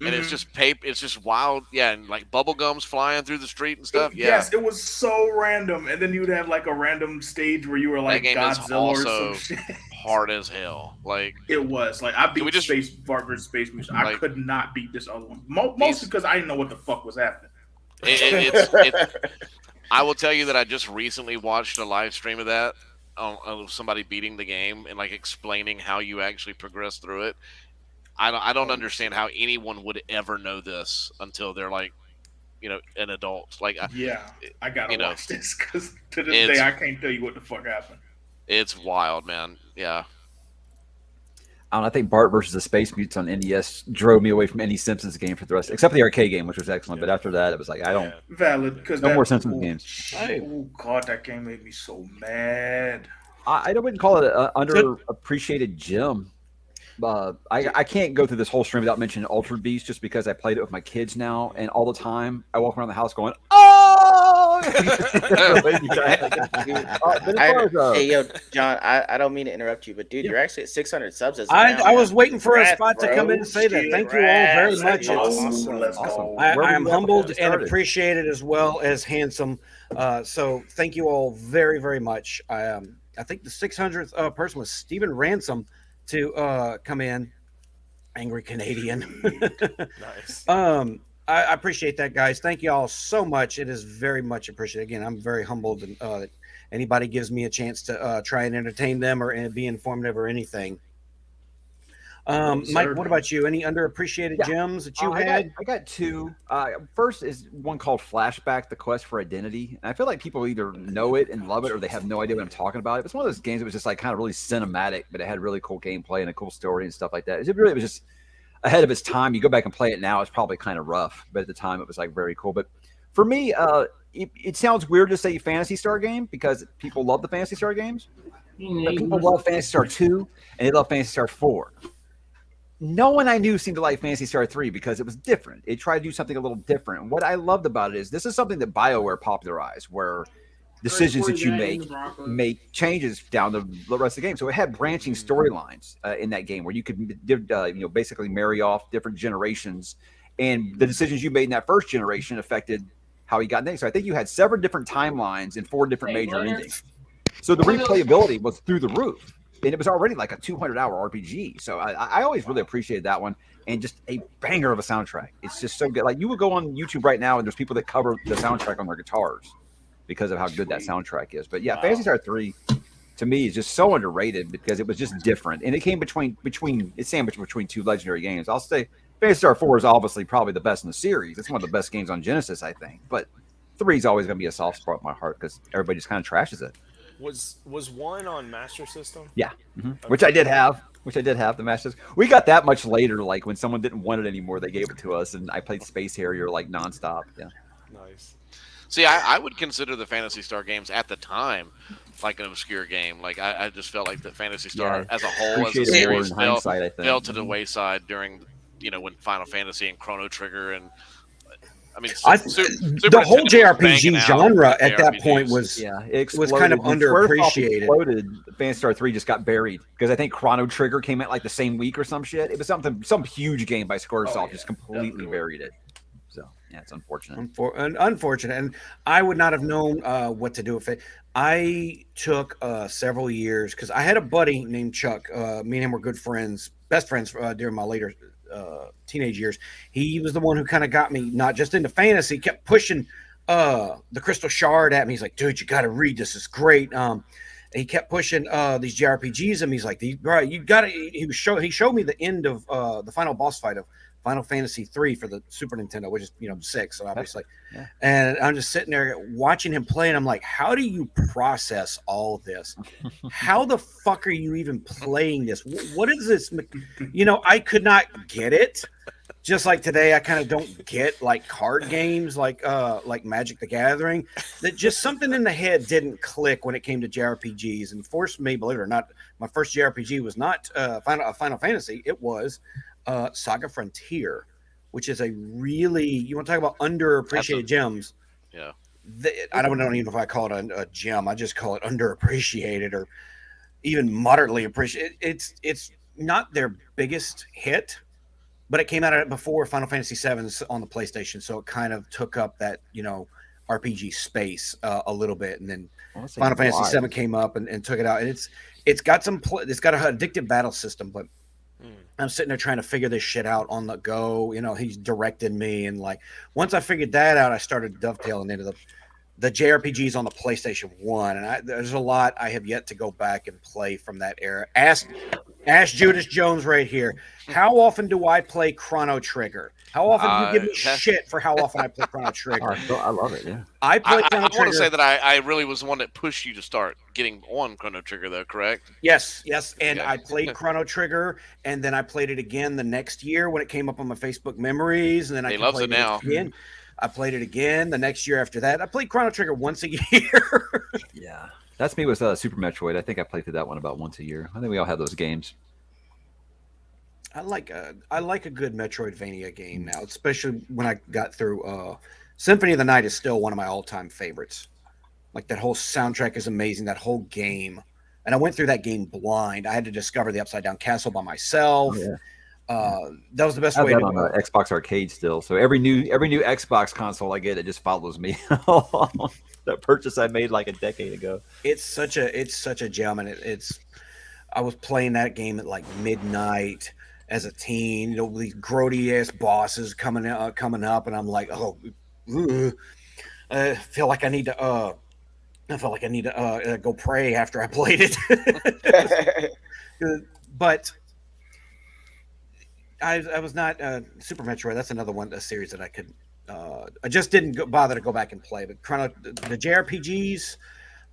and it's Mhm. just paper. It's just wild, yeah, and like bubble gums flying through the street and stuff. Yeah, Yes, it was so random, and then you'd have like a random stage where you were like game is Godzilla or also some shit. hard as hell. Like It was like I beat we just- Space Bart versus Space Mutants. I Like- could not beat this other one, mostly because I didn't know what the fuck was happening. it's. I will tell you that I just recently watched a live stream of that of somebody beating the game and like explaining how you actually progress through it. I don't understand how anyone would ever know this until they're like, an adult. Like, Yeah, I gotta you know, watch this because to this it's- day I can't tell you what the fuck happened. it's wild, man. Yeah. I don't know, I think Bart versus the Space Mutants on NES drove me away from any Simpsons game for the rest, except for the arcade game, which was excellent. But after that, it was like I don't. Valid, because No more Simpsons games. Oh god, that game made me so mad. I wouldn't call it an underappreciated gem. I can't go through this whole stream without mentioning Ultra Beast just because I played it with my kids now, and all the time I walk around the house going, "Oh!" Hey, yo, John, I don't mean to interrupt you, but dude, you're actually at 600 subs. As I was waiting for a spot to come in and say that. Thank you all very much. Let's go. I am humbled and appreciated as well as handsome. So thank you all very, very much. I think the 600th person was Stephen Ransom to come in. Angry Canadian. Nice. I appreciate that, guys. Thank you all so much. It is very much appreciated. Again, I'm very humbled that anybody gives me a chance to try and entertain them or be informative or anything. Mike, what about you? Any underappreciated gems that you had? I got two. First is one called Flashback: The Quest for Identity. And I feel like people either know it and love it, or they have no idea what I'm talking about. It was one of those games that was just like kind of really cinematic, but it had really cool gameplay and a cool story and stuff like that. It was just ahead of its time. You go back and play it now, it's probably kind of rough, but at the time it was like very cool. But for me, it sounds weird to say Phantasy Star game because people love the Phantasy Star games. But people love Phantasy Star 2 and they love Phantasy Star 4. No one I knew seemed to like Phantasy Star 3 because it was different. It tried to do something a little different. And what I loved about it is this is something that BioWare popularized, where decisions that you make changes down the rest of the game. So it had branching storylines in that game where you could basically marry off different generations, and the decisions you made in that first generation affected how you got next. So I think you had several different timelines and 4 different major endings. So the replayability was through the roof. And it was already like a 200-hour RPG. So I always really appreciated that one. And just a banger of a soundtrack. It's just so good. Like, you would go on YouTube right now and there's people that cover the soundtrack on their guitars because of how good that soundtrack is. But yeah, Phantasy Star 3 to me is just so underrated because it was just different. And it came it's sandwiched between 2 legendary games. I'll say Phantasy Star 4 is obviously probably the best in the series. It's one of the best games on Genesis, I think. But 3 is always going to be a soft spot in my heart because everybody just kind of trashes it. Was 1 on Master System? Yeah, okay. Which I did have the Master System. We got that much later, like when someone didn't want it anymore, they gave it to us, and I played Space Harrier like nonstop. Yeah, nice. See, I would consider the Phantasy Star games at the time like an obscure game. Like I just felt like the Phantasy Star as a whole, as a series, fell to the wayside during when Final Fantasy and Chrono Trigger and. I mean, the whole JRPG genre at that point was kind of underappreciated. Exploded. Phantasy Star 3 just got buried because I think Chrono Trigger came out like the same week or some shit. It was some huge game by Squaresoft just completely buried it. So yeah, it's unfortunate. Unfortunate, and I would not have known what to do with it. I took several years because I had a buddy named Chuck. Me and him were good friends, best friends during my later teenage years. He was the one who kind of got me not just into fantasy, kept pushing the Crystal Shard at me. He's like, dude, you got to read this. It's great. He kept pushing these JRPGs and he's like, right, you got to. He showed me the end of the final boss fight of Final Fantasy 3 for the Super Nintendo, which is 6, obviously. Yeah. And I'm just sitting there watching him play, and I'm like, how do you process all this? How the fuck are you even playing this? What is this? I could not get it. Just like today, I kind of don't get like card games like Magic the Gathering. That just something in the head didn't click when it came to JRPGs, and forced me, believe it or not, my first JRPG was not Final Fantasy. It was Saga Frontier, which is a really, you want to talk about underappreciated gems. Yeah. I don't even know if I call it a gem. I just call it underappreciated or even moderately appreciated. It's not their biggest hit, but it came out before Final Fantasy VII on the PlayStation, so it kind of took up that RPG space a little bit, and then Final Fantasy VII came up and took it out. And it's got an addictive battle system, but I'm sitting there trying to figure this shit out on the go. He's directing me, and like once I figured that out, I started dovetailing into the JRPGs on the PlayStation 1, and there's a lot I have yet to go back and play from that era. Ask Judas Jones right here. How often do I play Chrono Trigger? How often do you give me shit for how often I play Chrono Trigger? I love it. Yeah. I play Chrono I want Trigger. to say that I really was the one that pushed you to start getting on Chrono Trigger, though, correct? Yes. And Okay. I played Chrono Trigger, and then I played it again the next year when it came up on my Facebook memories, and then He loves it now. again. I played it again the next year after that. I played Chrono Trigger once a year. Yeah. That's me with Super Metroid. I think I play through that one about once a year. I think we all have those games. I like a good Metroidvania game now, especially when I got through Symphony of the Night is still one of my all-time favorites. Like that whole soundtrack is amazing, that whole game. And I went through that game blind. I had to discover the Upside Down Castle by myself. Oh, yeah. That was the best I have way that to on Xbox Arcade still. So every new Xbox console I get, it just follows me. That purchase I made like a decade ago. It's such a gem, and I was playing that game at like midnight as a teen. You know, these grody ass bosses coming up, and I'm like, oh, I feel like I need to go pray after I played it. But I was not Super Metroid. That's a series that I could. I just didn't bother to go back and play. But the JRPGs,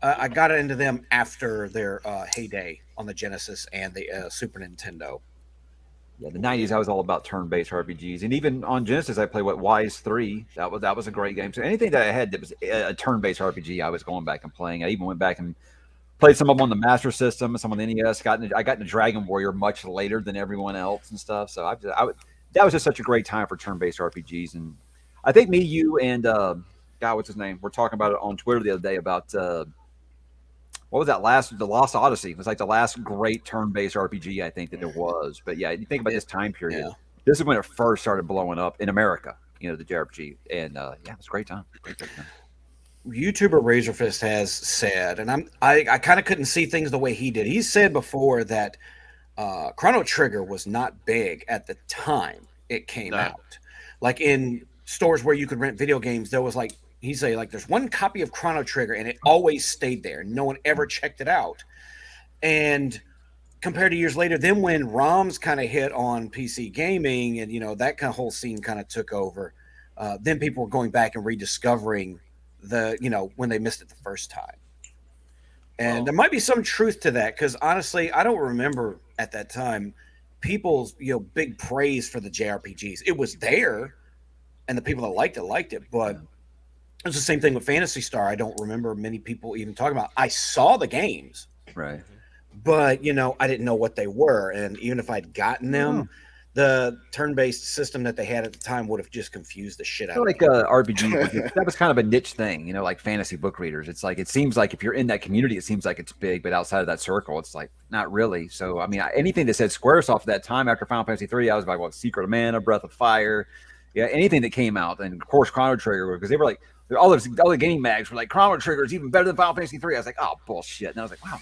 I got into them after their heyday on the Genesis and the Super Nintendo. Yeah, the 90s, I was all about turn-based RPGs, and even on Genesis, I played Wise 3. That was a great game. So anything that I had that was a turn-based RPG, I was going back and playing. I even went back and played some of them on the Master System, some on the NES. I got into Dragon Warrior much later than everyone else and stuff. So that was just such a great time for turn-based RPGs. And I think me, you, and God, what's his name? We're talking about it on Twitter the other day about what was that the Lost Odyssey. It was like the last great turn-based RPG I think that there was. But yeah, you think about this time period. Yeah. This is when it first started blowing up in America, the JRPG. And yeah, it was a great time. Great time. YouTuber Razorfist has said, and I kind of couldn't see things the way he did. He said before that Chrono Trigger was not big at the time it came out. Like in stores where you could rent video games, there was like, he'd say like there's one copy of Chrono Trigger and it always stayed there. No one ever checked it out. And compared to years later, then when ROMs kind of hit on PC gaming and that kind of whole scene kind of took over, then people were going back and rediscovering when they missed it the first time. And there might be some truth to that, because honestly, I don't remember at that time people's big praise for the JRPGs. It was there, and the people that liked it, but it was the same thing with Phantasy Star. I don't remember many people even talking about. I saw the games, right? But I didn't know what they were, and even if I'd gotten them, the turn-based system that they had at the time would have just confused the shit out of me. RPG, that was kind of a niche thing, like fantasy book readers. It's like, it seems like if you're in that community, it seems like it's big, but outside of that circle, it's like not really. So, I mean, anything that said Squaresoft at that time after Final Fantasy 3, I was like, Secret of Mana, Breath of Fire, anything that came out, and of course Chrono Trigger, because they were like, all the gaming mags were like, Chrono Trigger is even better than Final Fantasy 3. I was like, oh, bullshit. And I was like, wow,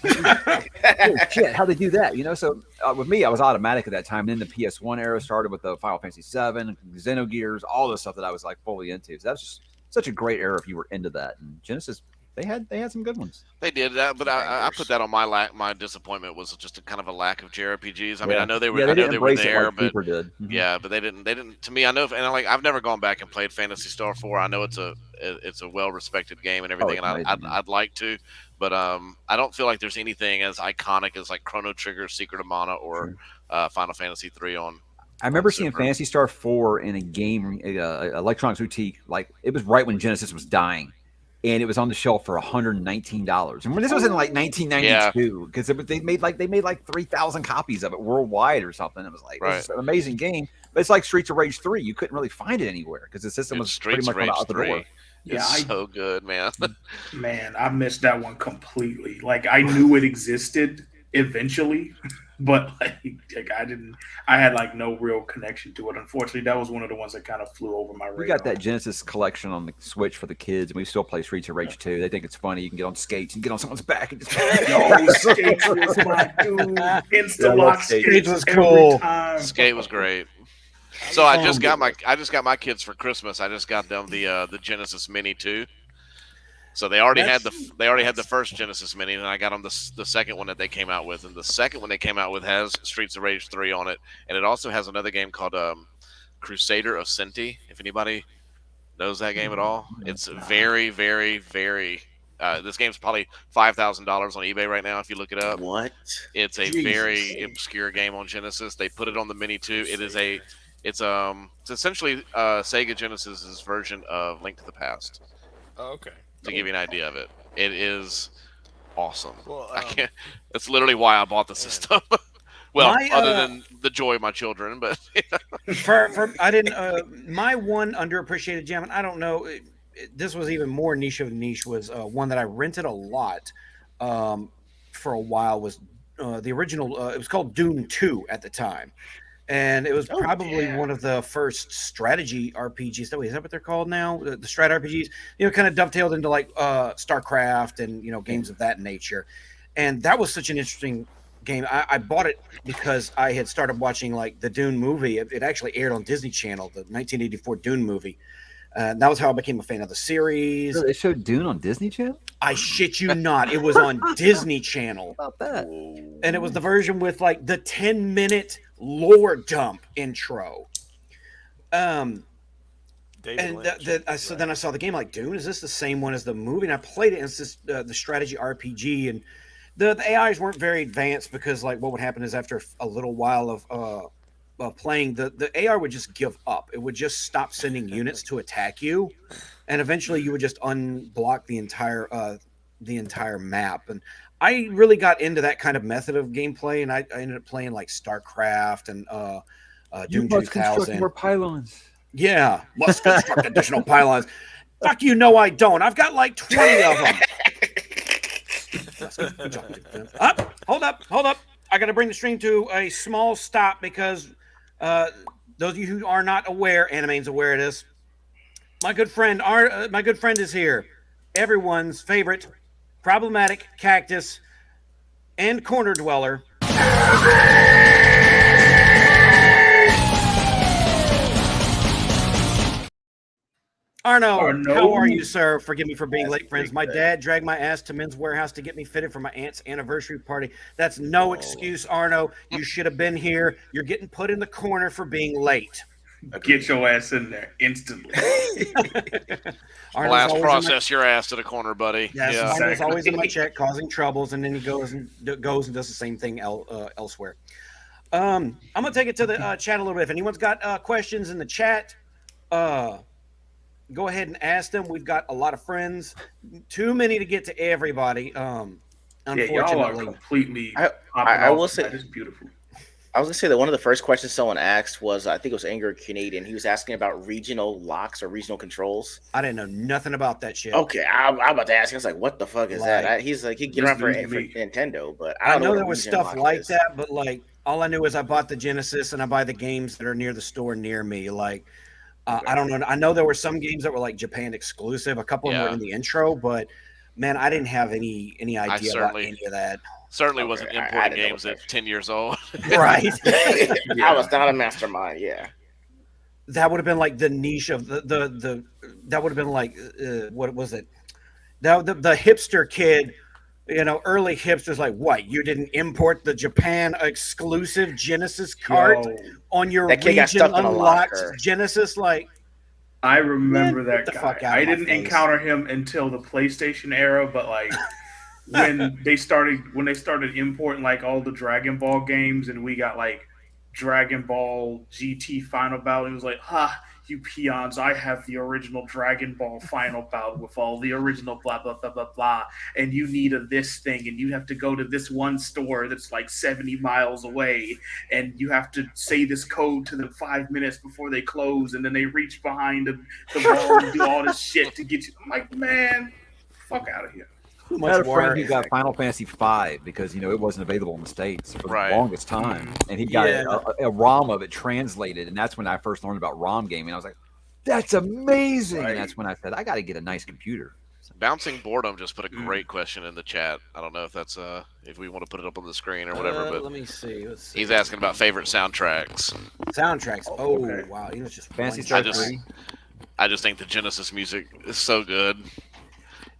holy shit, how'd they do that? So with me, I was automatic at that time. And then the PS1 era started with the Final Fantasy 7, Xenogears, all the stuff that I was like fully into. So that's just such a great era if you were into that. And Genesis, they had some good ones. They did that, but I put that on my disappointment was just a kind of a lack of JRPGs. I mean, I know they were there, but yeah, but they didn't. To me, I know, and I've never gone back and played Phantasy Star 4. I know it's a well-respected game and everything, and I'd like to, but I don't feel like there's anything as iconic as like Chrono Trigger, Secret of Mana, or Final Fantasy 3 on. I remember seeing Phantasy Star 4 in a game, Electronics Boutique. Like, it was right when Genesis was dying. And it was on the shelf for $119. And this was in like 1992, because they made like 3,000 copies of it worldwide or something. It was like, this is an amazing game, but it's like Streets of Rage 3. You couldn't really find it anywhere because the system was pretty much out the door. Yeah, so good, man. Man, I missed that one completely. Like, I knew it existed eventually, but like I had like no real connection to it. Unfortunately, that was one of the ones that kind of flew over my radar. We got that Genesis collection on the Switch for the kids, and we still play Streets of Rage 2. They think it's funny. You can get on skates and get on someone's back and just Skates was my dude. Insta-lock Skates was cool. Skate was great. So I just got my kids for Christmas. I just got them the Genesis Mini 2. So they already had the first Genesis Mini, and I got them the second one that they came out with, and the second one they came out with has Streets of Rage 3 on it, and it also has another game called Crusader of Senti. If anybody knows that game at all, it's very, very, very. This game's probably $5,000 on eBay right now if you look it up. What? It's a very obscure game on Genesis. They put it on the Mini too. It's essentially Sega Genesis's version of Link to the Past. Oh, okay. To give you an idea of it, it is awesome. Well, I can't. That's literally why I bought the system. Well, other than the joy of my children, but I didn't. My one underappreciated gem, and I don't know. This was even more niche of a niche. Was one that I rented a lot for a while. Was the original? It was called Doom 2 at the time. And it was probably one of the first strategy RPGs. Is that what they're called now? The strat RPGs, kind of dovetailed into like StarCraft and, games of that nature. And that was such an interesting game. I bought it because I had started watching like the Dune movie. It actually aired on Disney Channel, the 1984 Dune movie. That was how I became a fan of the series. So they showed Dune on Disney Channel? I shit you not. It was on Disney Channel. How about that? And it was the version with like the 10-minute lore dump intro. David And Lynch. so then I saw the game like, Dune, is this the same one as the movie? And I played it, and it's just the strategy RPG. And the AIs weren't very advanced because like what would happen is after a little while of playing, the AI would just give up. It would just stop sending units to attack you, and eventually you would just unblock the entire map. And I really got into that kind of method of gameplay, and I ended up playing like StarCraft and Doom 2000. More pylons. Yeah, must construct additional pylons. Fuck you, no, I don't. I've got like 20 of them. Hold up. I got to bring the stream to a small stop because those of you who are not aware, Animane's aware of this. My good friend is here. Everyone's favorite problematic cactus and corner dweller. Arno, how are you, sir? Forgive me for being late, friends. My dad dragged my ass to Men's Warehouse to get me fitted for my aunt's anniversary party. That's no excuse, Arno. You should have been here. You're getting put in the corner for being late. Get your ass in there instantly. Last process your ass to the corner, buddy. Yes, yeah. Arno's always in my chat causing troubles, and then he goes and does the same thing elsewhere. I'm going to take it to the chat a little bit. If anyone's got questions in the chat, go ahead and ask them. We've got a lot of friends. Too many to get to everybody. Unfortunately, y'all are completely. I will say that is beautiful. I was gonna say that one of the first questions someone asked was, I think it was Anger Canadian. He was asking about regional locks or regional controls. I didn't know nothing about that shit. Okay, I'm about to ask. I was like, "What the fuck is that?" He's like, he get around for Nintendo, but I don't know there was stuff like that. But like, all I knew is I bought the Genesis and I buy the games that are near the store near me. Like. I don't know. I know there were some games that were like Japan exclusive. A couple of them were in the intro, but man, I didn't have any idea about any of that. Certainly wasn't importing games at 10 years old. Right. I was not a mastermind. Yeah. That would have been like the niche of the that would have been like what was it? Now the hipster kid, early hipsters like, what? You didn't import the Japan exclusive Genesis cart on your region unlocked Genesis? Like, I remember that guy. I didn't encounter him until the PlayStation era, but like when they started importing like all the Dragon Ball games, and we got like Dragon Ball GT Final Battle, it was like, you peons, I have the original Dragon Ball Final Bout with all the original blah, blah, blah, blah, blah, and you need this thing, and you have to go to this one store that's like 70 miles away, and you have to say this code to them 5 minutes before they close, and then they reach behind the wall and do all this shit to get you. I'm like, man, fuck out of here. I had a friend who got Final Fantasy V because it wasn't available in the States for the longest time, and he got a ROM of it translated, and that's when I first learned about ROM gaming. I was like, "That's amazing!" And that's when I said, "I got to get a nice computer." Bouncing Boredom just put a great question in the chat. I don't know if that's if we want to put it up on the screen or whatever, but let me see. Let's see. He's asking about favorite soundtracks. Oh, wow! It's just Fantasy Star 3. I just think the Genesis music is so good.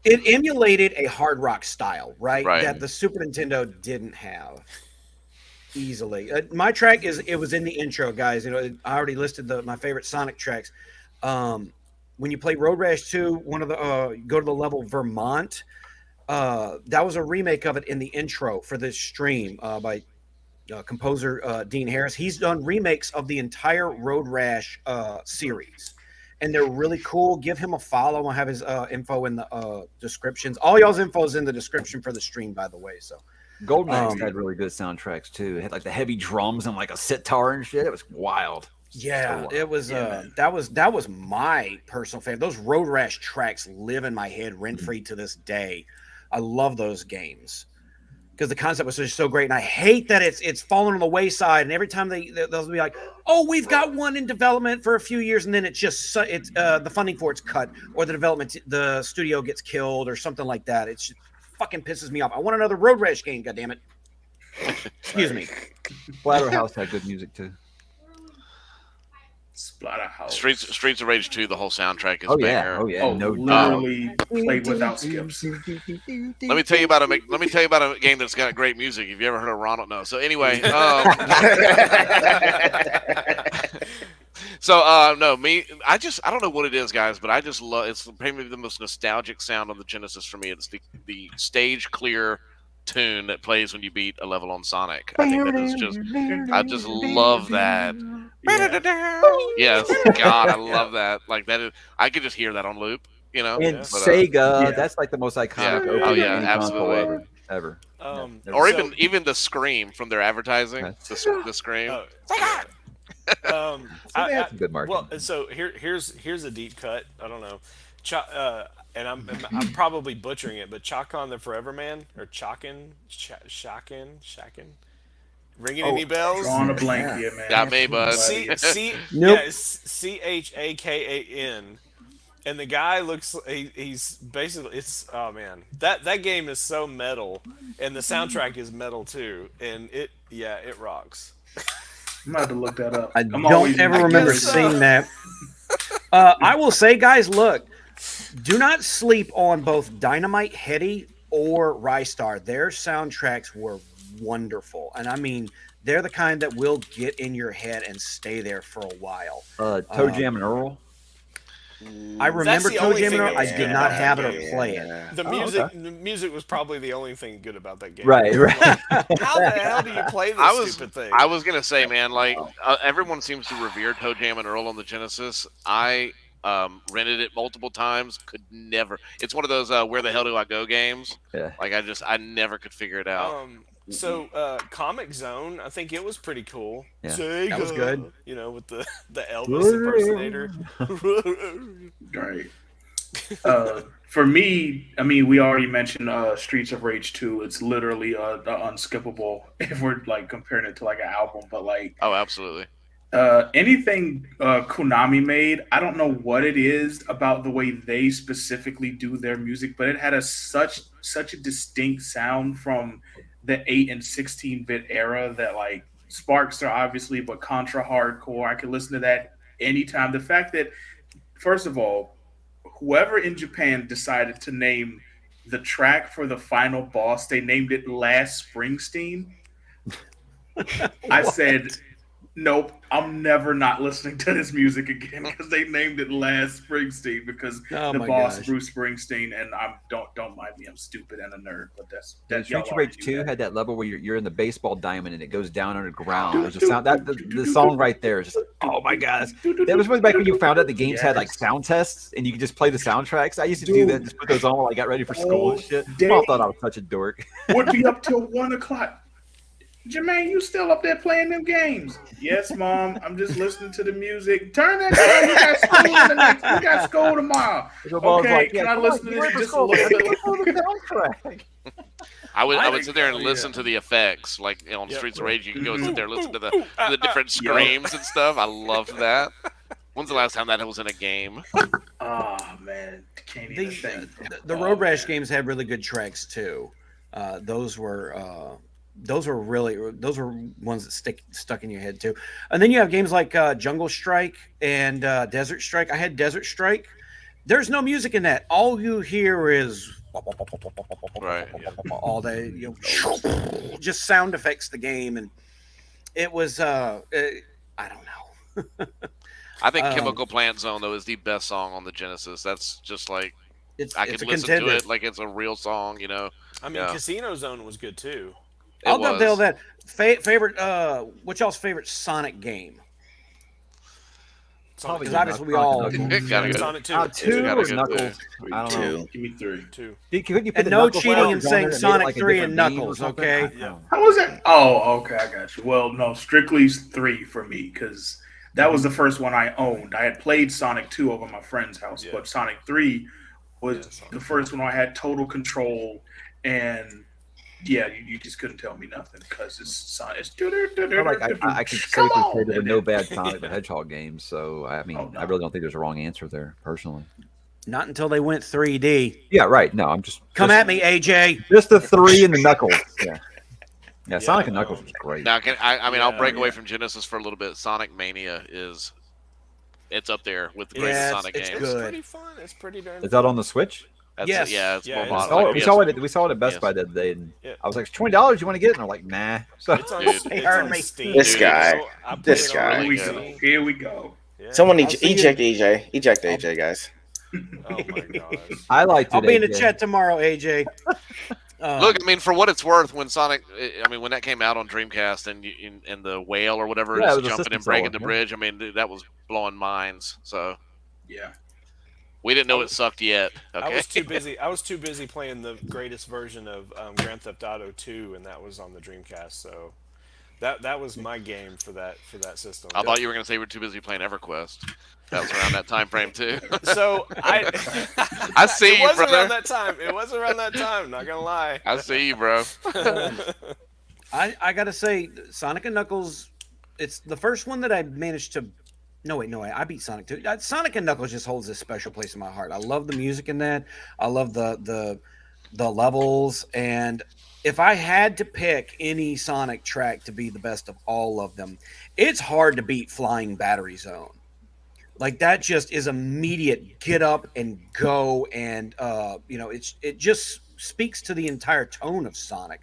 It emulated a hard rock style, right? Right. That the Super Nintendo didn't have easily. My track it was in the intro, guys. You know, I already listed my favorite Sonic tracks. When you play Road Rash 2, one of the go to the level Vermont. That was a remake of it in the intro for this stream by composer Dean Harris. He's done remakes of the entire Road Rash series, and they're really cool. Give him a follow. I'll have his info in the descriptions. All y'all's info is in the description for the stream, by the way. So Golden Axe had really good soundtracks too. It had like the heavy drums and like a sitar and shit. It was wild. yeah, it was. That was my personal favorite. Those Road Rash tracks live in my head rent free to this day. I love those games because the concept was just so great, and I hate that it's fallen on the wayside. And every time they'll be like, "Oh, we've got one in development for a few years," and then the funding for it's cut, or the studio gets killed, or something like that. It just fucking pisses me off. I want another Road Rash game. God damn it! Excuse me. Splatterhouse had good music too. Splatterhouse. Streets of Rage 2, the whole soundtrack is Oh banger. yeah, Oh, no literally played without skips. Let me tell you about a game that's got great music. Have you ever heard of Ronald? No. So anyway, I don't know what it is, guys, but I just love. It's maybe the most nostalgic sound on the Genesis for me. It's the stage clear tune that plays when you beat a level on Sonic. I think that is I just love that. Yes, God, I love that. Like that, I could just hear that on loop. You know, And Sega, that's like the most iconic Yeah. opening Oh, yeah, game absolutely. console ever. Or even the scream from their advertising. The scream. That's a good market. Well, so here's a deep cut. I don't know, and I'm probably butchering it, but Chakon the Forever Man or Shakin. Ringing any bells? Drawing a blank here, man. Got me, bud. CHAKAN, and the guy looks. He's basically. It's man. That game is so metal, and the soundtrack is metal too, and it rocks. I'm about to look that up. I don't ever remember seeing that. I will say, guys, look, do not sleep on both Dynamite Heady or Rystar. Their soundtracks were wonderful, and I mean, they're the kind that will get in your head and stay there for a while. Toe Jam and Earl. I remember the Toe only Jam thing and Earl. that I was did good not about have it that or game. play it. The music was probably the only thing good about that game. Right. How the hell do you play this stupid thing? I was gonna say, man, like everyone seems to revere Toe Jam and Earl on the Genesis. I rented it multiple times. Could never. It's one of those where the hell do I go games. Yeah. Like I never could figure it out. So Comic Zone, I think it was pretty cool. Yeah. Sega, That was good. You know, with the Elvis impersonator. Right. For me, I mean, we already mentioned Streets of Rage 2. It's literally unskippable if we're like comparing it to like an album. But like, Oh, absolutely. anything Konami made, I don't know what it is about the way they specifically do their music, but it had such a distinct sound from the 8 and 16-bit era that like Sparkster obviously, but Contra Hardcore, I could listen to that anytime. The fact that, first of all, whoever in Japan decided to name the track for the final boss, they named it Last Springsteen. I said, nope, I'm never not listening to this music again because they named it Last Springsteen because the boss Bruce Springsteen, and don't mind me, I'm stupid and a nerd, but that's Streets of Rage 2 had that level where you're in the baseball diamond and it goes down underground. There's a sound the song right there is just oh my god. That was really back when you found out the games had like sound tests and you could just play the soundtracks. I used to do that, just put those on while I got ready for school and shit. Mom thought I was such a dork. Would be up till 1 o'clock. Jermaine, you still up there playing them games? Yes, Mom. I'm just listening to the music. Turn that down. We got school tomorrow. Okay, like, can I listen to this just a little bit? I would sit there and listen to the effects, like on Streets of Rage. You can go sit there and listen to the different screams and stuff. I loved that. When's the last time that was in a game? Oh man, can't even think. The Road Rash games had really good tracks too. Those were ones that stuck in your head too. And then you have games like Jungle Strike and Desert Strike. I had Desert Strike, There's no music in that. All you hear is Right. all day, just sound effects. The game, and it was. I don't know. I think Chemical Plant Zone though is the best song on the Genesis. That's just like I it's could a listen contender. to it like it's a real song, you know. I mean, Casino Zone was good too. I'll dovetail that. Favorite, what's y'all's favorite Sonic game? Because obviously we all Sonic 2. 2 or Knuckles. I don't know. Give me 3. 2. And no cheating and saying Sonic 3 and Knuckles, okay? Yeah. How was that? Oh, okay, I got you. Well, no, strictly 3 for me because that was the first one I owned. I had played Sonic 2 over my friend's house, but Sonic 3 was the first one I had total control, and you just couldn't tell me nothing because it's Sonic. I could safely say there were no bad Sonic the Hedgehog games, so I mean, I really don't think there's a wrong answer there, personally. Not until they went 3D. Yeah, right. No, I'm just come at me, AJ. Just the 3 and the Knuckles. Yeah, Sonic and Knuckles was great. Now, I'll break away from Genesis for a little bit. Sonic Mania it's up there with the greatest Sonic games. It's pretty fun. It's pretty darn. Is that on the Switch? It's more modern. We saw it at Best Buy that day, and I was like, $20. You want to get it? And they're like, nah. So This guy. Here we go. Yeah. Someone eject AJ. Eject AJ, guys. Oh my gosh. I liked it. I'll be in the chat tomorrow, AJ. Look, I mean, for what it's worth, when when that came out on Dreamcast and the whale or whatever is jumping and breaking the bridge, I mean, that was blowing minds. So we didn't know it sucked yet. Okay? I was too busy playing the greatest version of Grand Theft Auto 2, and that was on the Dreamcast. So that was my game for that system. I thought you were going to say you were too busy playing EverQuest. That was around that time frame too. So I see you, brother. It was around that time. Not gonna lie. I see you, bro. I gotta say, Sonic and Knuckles. It's the first one that I managed to. No wait, I beat Sonic 2. Sonic and Knuckles just holds this special place in my heart. I love the music in that. I love the levels, and if I had to pick any Sonic track to be the best of all of them, it's hard to beat Flying Battery Zone. Like that just is immediate get up and go, and it just speaks to the entire tone of Sonic.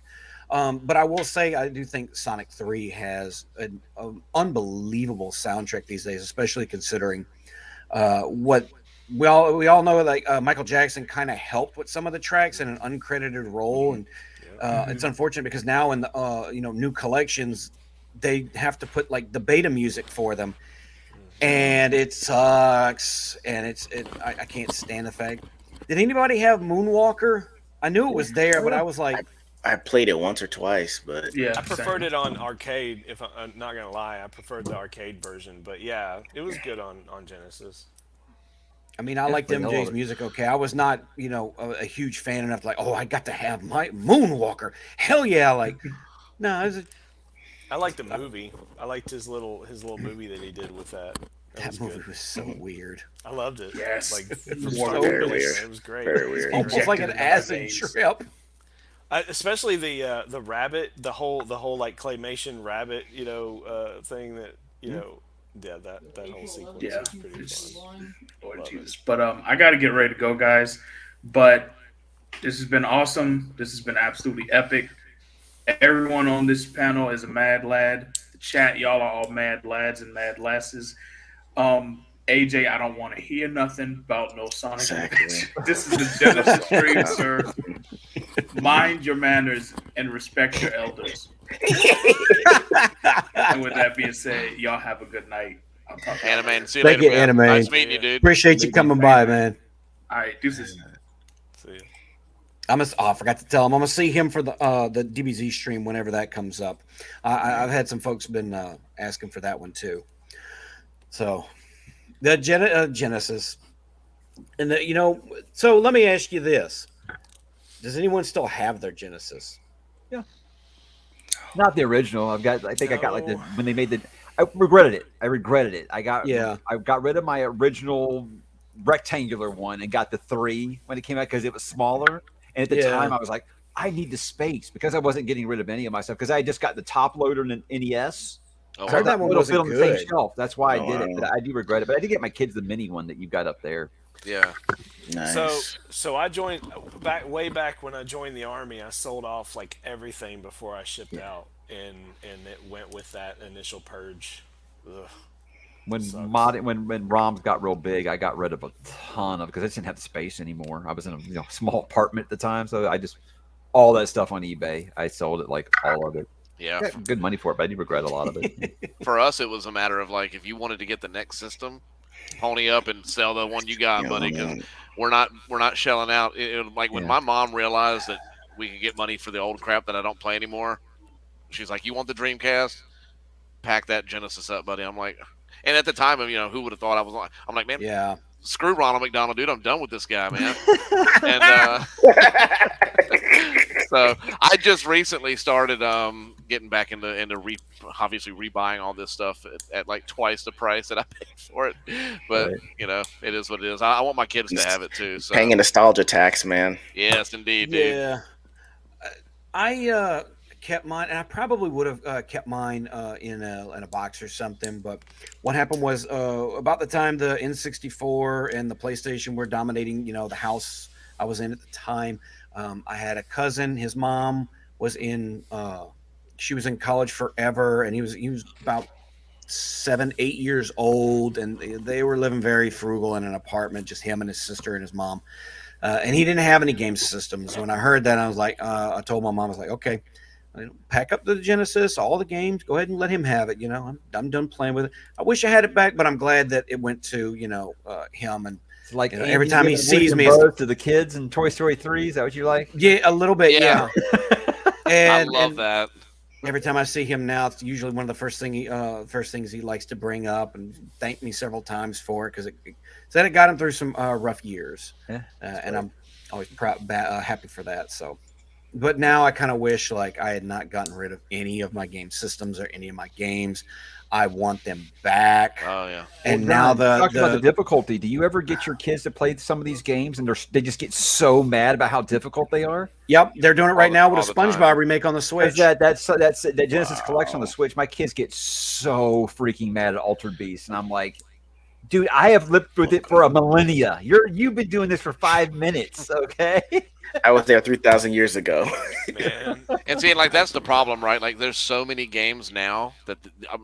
But I will say I do think Sonic 3 has an unbelievable soundtrack these days, especially considering what we all know. Like Michael Jackson kind of helped with some of the tracks in an uncredited role, and it's unfortunate because now in the new collections they have to put like the beta music for them. And it sucks, and I can't stand the fact. Did anybody have Moonwalker? I knew it was there, but I was like, I played it once or twice, but I preferred it on arcade. If I'm not gonna lie, I preferred the arcade version, but yeah, it was good on Genesis. I mean, I liked MJ's music. Okay, I was not a huge fan enough like, I got to have my Moonwalker. Hell yeah, like no. I liked the movie. I liked his little movie that he did with that. That movie was so weird. I loved it. Yes, it was so weird. It was great. Very weird. Almost like an acid trip. Especially the rabbit, the whole like claymation rabbit, thing that that whole sequence was pretty fun. Lord Jesus. But I got to get ready to go, guys. But this has been awesome. This has been absolutely epic. Everyone on this panel is a mad lad. The chat, y'all are all mad lads and mad lasses. AJ, I don't want to hear nothing about no Sonic. Exactly. This is the Genesis stream, sir. Mind your manners and respect your elders. And with that being said, y'all have a good night. I'll talk to you Anime. See you Thank later, you, man. Anime. Nice meeting you, dude. Appreciate you coming by, man. All right, deuces. See ya. I forgot to tell him. I'm gonna see him for the DBZ stream whenever that comes up. I've had some folks been asking for that one too. So the Genesis, and so let me ask you this: does anyone still have their Genesis? Yeah. Not the original. I think I got like when they made I regretted it. I got rid of my original rectangular one and got the 3 when it came out because it was smaller. And at the time, I was like, I need the space because I wasn't getting rid of any of my stuff because I just got the top loader and an NES. Oh, that one wasn't fit on the same shelf. That's why I did it. But I do regret it. But I did get my kids the mini one that you got up there. Yeah. Nice. So I joined way back when I joined the army. I sold off like everything before I shipped out, and it went with that initial purge. Ugh, When sucks. when ROMs got real big, I got rid of a ton of because I didn't have the space anymore. I was in a small apartment at the time, so I just all that stuff on eBay. I sold it, like all of it. Yeah. Got good money for it, but I do regret a lot of it. For us, it was a matter of like if you wanted to get the next system, pony up and sell the one you got, Yeah, buddy, because man. we're not shelling out. Like when Yeah. my mom realized that we could get money for the old crap that I don't play anymore, she's like, "You want the Dreamcast? Pack that Genesis up, buddy." I'm like, and at the time, who would have thought I was like, I'm like, man, Yeah. screw Ronald McDonald, dude. I'm done with this guy, man. And so I just recently started getting back into obviously rebuying all this stuff at like twice the price that I paid for it. But Right. it is what it is. I want my kids to have it too. So Paying a nostalgia tax, man. yes, indeed, dude. Yeah. I kept mine, and I probably would have kept mine in a box or something. But what happened was about the time the N64 and the PlayStation were dominating, the house I was in at the time. I had a cousin. His mom was in. She was in college forever, and he was about 7, 8 years old, and they were living very frugal in an apartment, just him and his sister and his mom. And he didn't have any game systems. When I heard that, I was like, I told my mom, I was like, okay, pack up the Genesis, all the games, go ahead and let him have it. I'm done playing with it. I wish I had it back, but I'm glad that it went to, him. And It's like every Andy time he giving sees Woody me, and it's Buzz to the kids in Toy Story 3. Is that what you like? yeah, a little bit. Yeah. Yeah. I And, love and that. every time I see him now, it's usually one of the first things he likes to bring up and thank me several times for it, because it said it got him through some rough years. Yeah, And I'm always happy for that. So, but now I kind of wish like I had not gotten rid of any of my game systems or any of my games. I want them back. Oh yeah. And Well, now John, talk about the the difficulty. Do you ever get your kids to play some of these games and they just get so mad about how difficult they are? yep, they're doing it right now with a all the time. SpongeBob remake on the Switch. That's that Genesis collection on the Switch. My kids get so freaking mad at Altered Beast, and I'm like, dude, I have lived with it for a millennia. You've been doing this for 5 minutes, okay? I was there 3,000 years ago. Man, And see, like that's the problem, right? Like there's so many games now that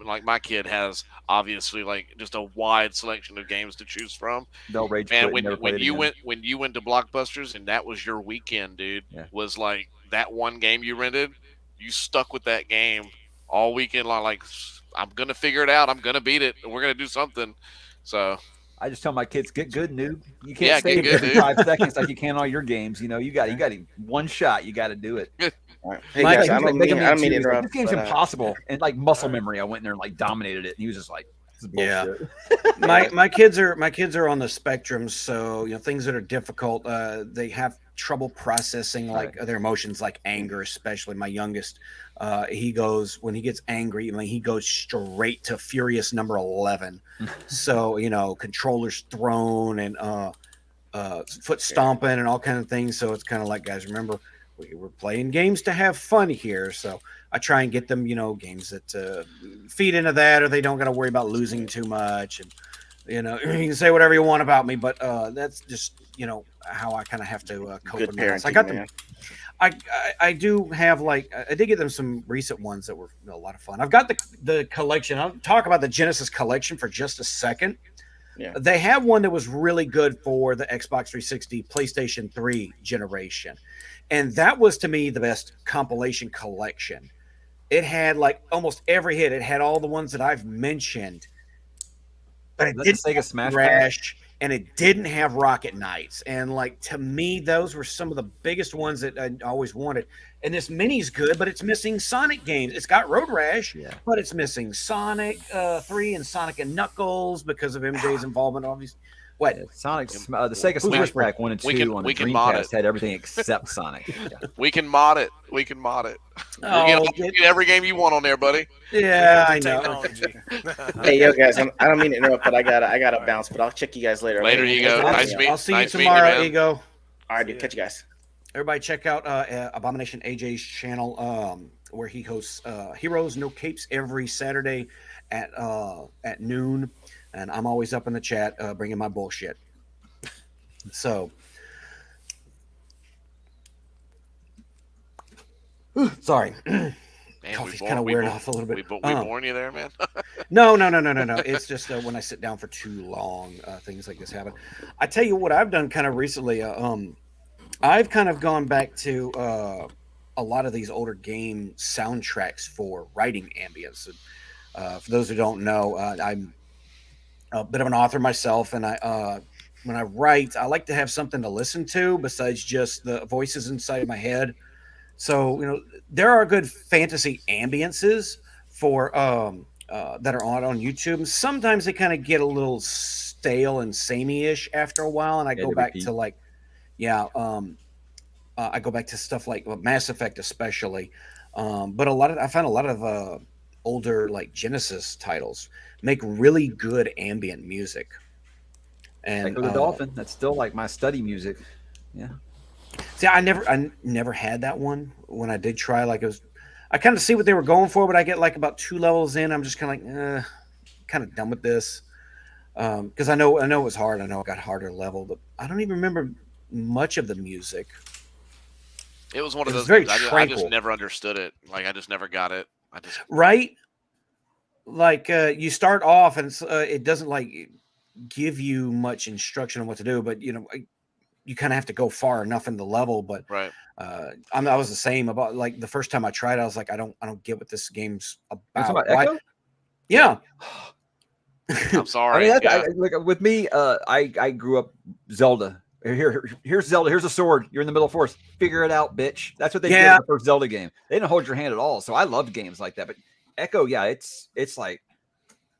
like my kid has obviously like just a wide selection of games to choose from. They'll rage Man, quit and never play when it you again. went to Blockbusters and that was your weekend, dude, Yeah. was like that one game you rented, you stuck with that game all weekend long. Like I'm gonna figure it out, I'm gonna beat it, and we're gonna do something. So I just tell my kids, get good, noob. You Yeah, can't stay get good, every dude. 5 seconds like you can all your games. You got one shot. You got to do it. Hey Mike, guys, I I don't Make mean, him I don't mean to choose. Like, interrupt. this game's but, impossible. And like muscle memory, I went in there and like dominated it. And he was just like, this is Yeah. bullshit. my kids are on the spectrum, so things that are difficult, they have trouble processing like their emotions, like anger, especially my youngest. He goes, when he gets angry, he goes straight to furious number 11. So controllers thrown and foot stomping and all kind of things. So it's kind of like, guys, remember, we're playing games to have fun here. So I try and get them games that feed into that, or they don't got to worry about losing too much. And you can say whatever you want about me, but that's just how I kind of have to cope Good with that. So I parenting, got man. them. I do have I did get them some recent ones that were a lot of fun. I've got the collection. I'll talk about the Genesis collection for just a second. Yeah. They have one that was really good for the Xbox 360, PlayStation 3 generation. And that was, to me, the best compilation collection. It had like almost every hit. It had all the ones that I've mentioned. But it Let didn't the Sega have Smash Crash, and it didn't have Rocket Knights. And like, to me, those were some of the biggest ones that I always wanted. And this mini's good, but it's missing Sonic games. It's got Road Rash, but it's missing Sonic 3 and Sonic and Knuckles because of MJ's involvement. Obviously, what? Sonic's the Sega Smash Pack 1 and 2 on the mod Dreamcast had everything except Sonic. Yeah. we can mod it. We can mod it. Oh, You get every game you want on there, buddy. Yeah, I the know. technology. Hey, yo, guys, I don't mean to interrupt, but I gotta bounce. But I'll check you guys later. Later, okay? you go. I'll see you nice meeting tomorrow, man. Ego. All right, dude. Catch you guys. Everybody check out Abomination AJ's channel, where he hosts Heroes No Capes every Saturday at noon, and I'm always up in the chat bringing my bullshit. So, sorry. Man, Coffee's kind of wearing off a little bit. We born you there, man. No. It's just when I sit down for too long, things like this happen. I tell you what I've done kind of recently. I've kind of gone back to a lot of these older game soundtracks for writing ambience. For those who don't know, I'm a bit of an author myself, and when I write, I like to have something to listen to besides just the voices inside of my head. So, there are good fantasy ambiences for that are on YouTube. And sometimes they kind of get a little stale and samey-ish after a while, and I go back to I go back to stuff like Mass Effect, especially. But I find a lot of older like Genesis titles make really good ambient music. And Echo the Dolphin, that's still like my study music. Yeah. See, I never had that one. When I did try, I kind of see what they were going for, but I get like about 2 levels in, I'm just kind of like, kind of done with this. Because I know it was hard. I know it got harder level, but I don't even remember much of the music. It was one of those things. I just never understood it. Like I just never got it. Right. Like you start off and it doesn't like give you much instruction on what to do, but you kind of have to go far enough in the level. But right. I was the same about like the first time I tried. I was like, I don't get what this game's about. About Echo? Yeah. I'm sorry. Like with me, I grew up Zelda. Here's Zelda. Here's a sword. You're in the middle of forest. Figure it out, bitch. That's what they did in the first Zelda game. They didn't hold your hand at all. So I loved games like that. But Echo, it's like,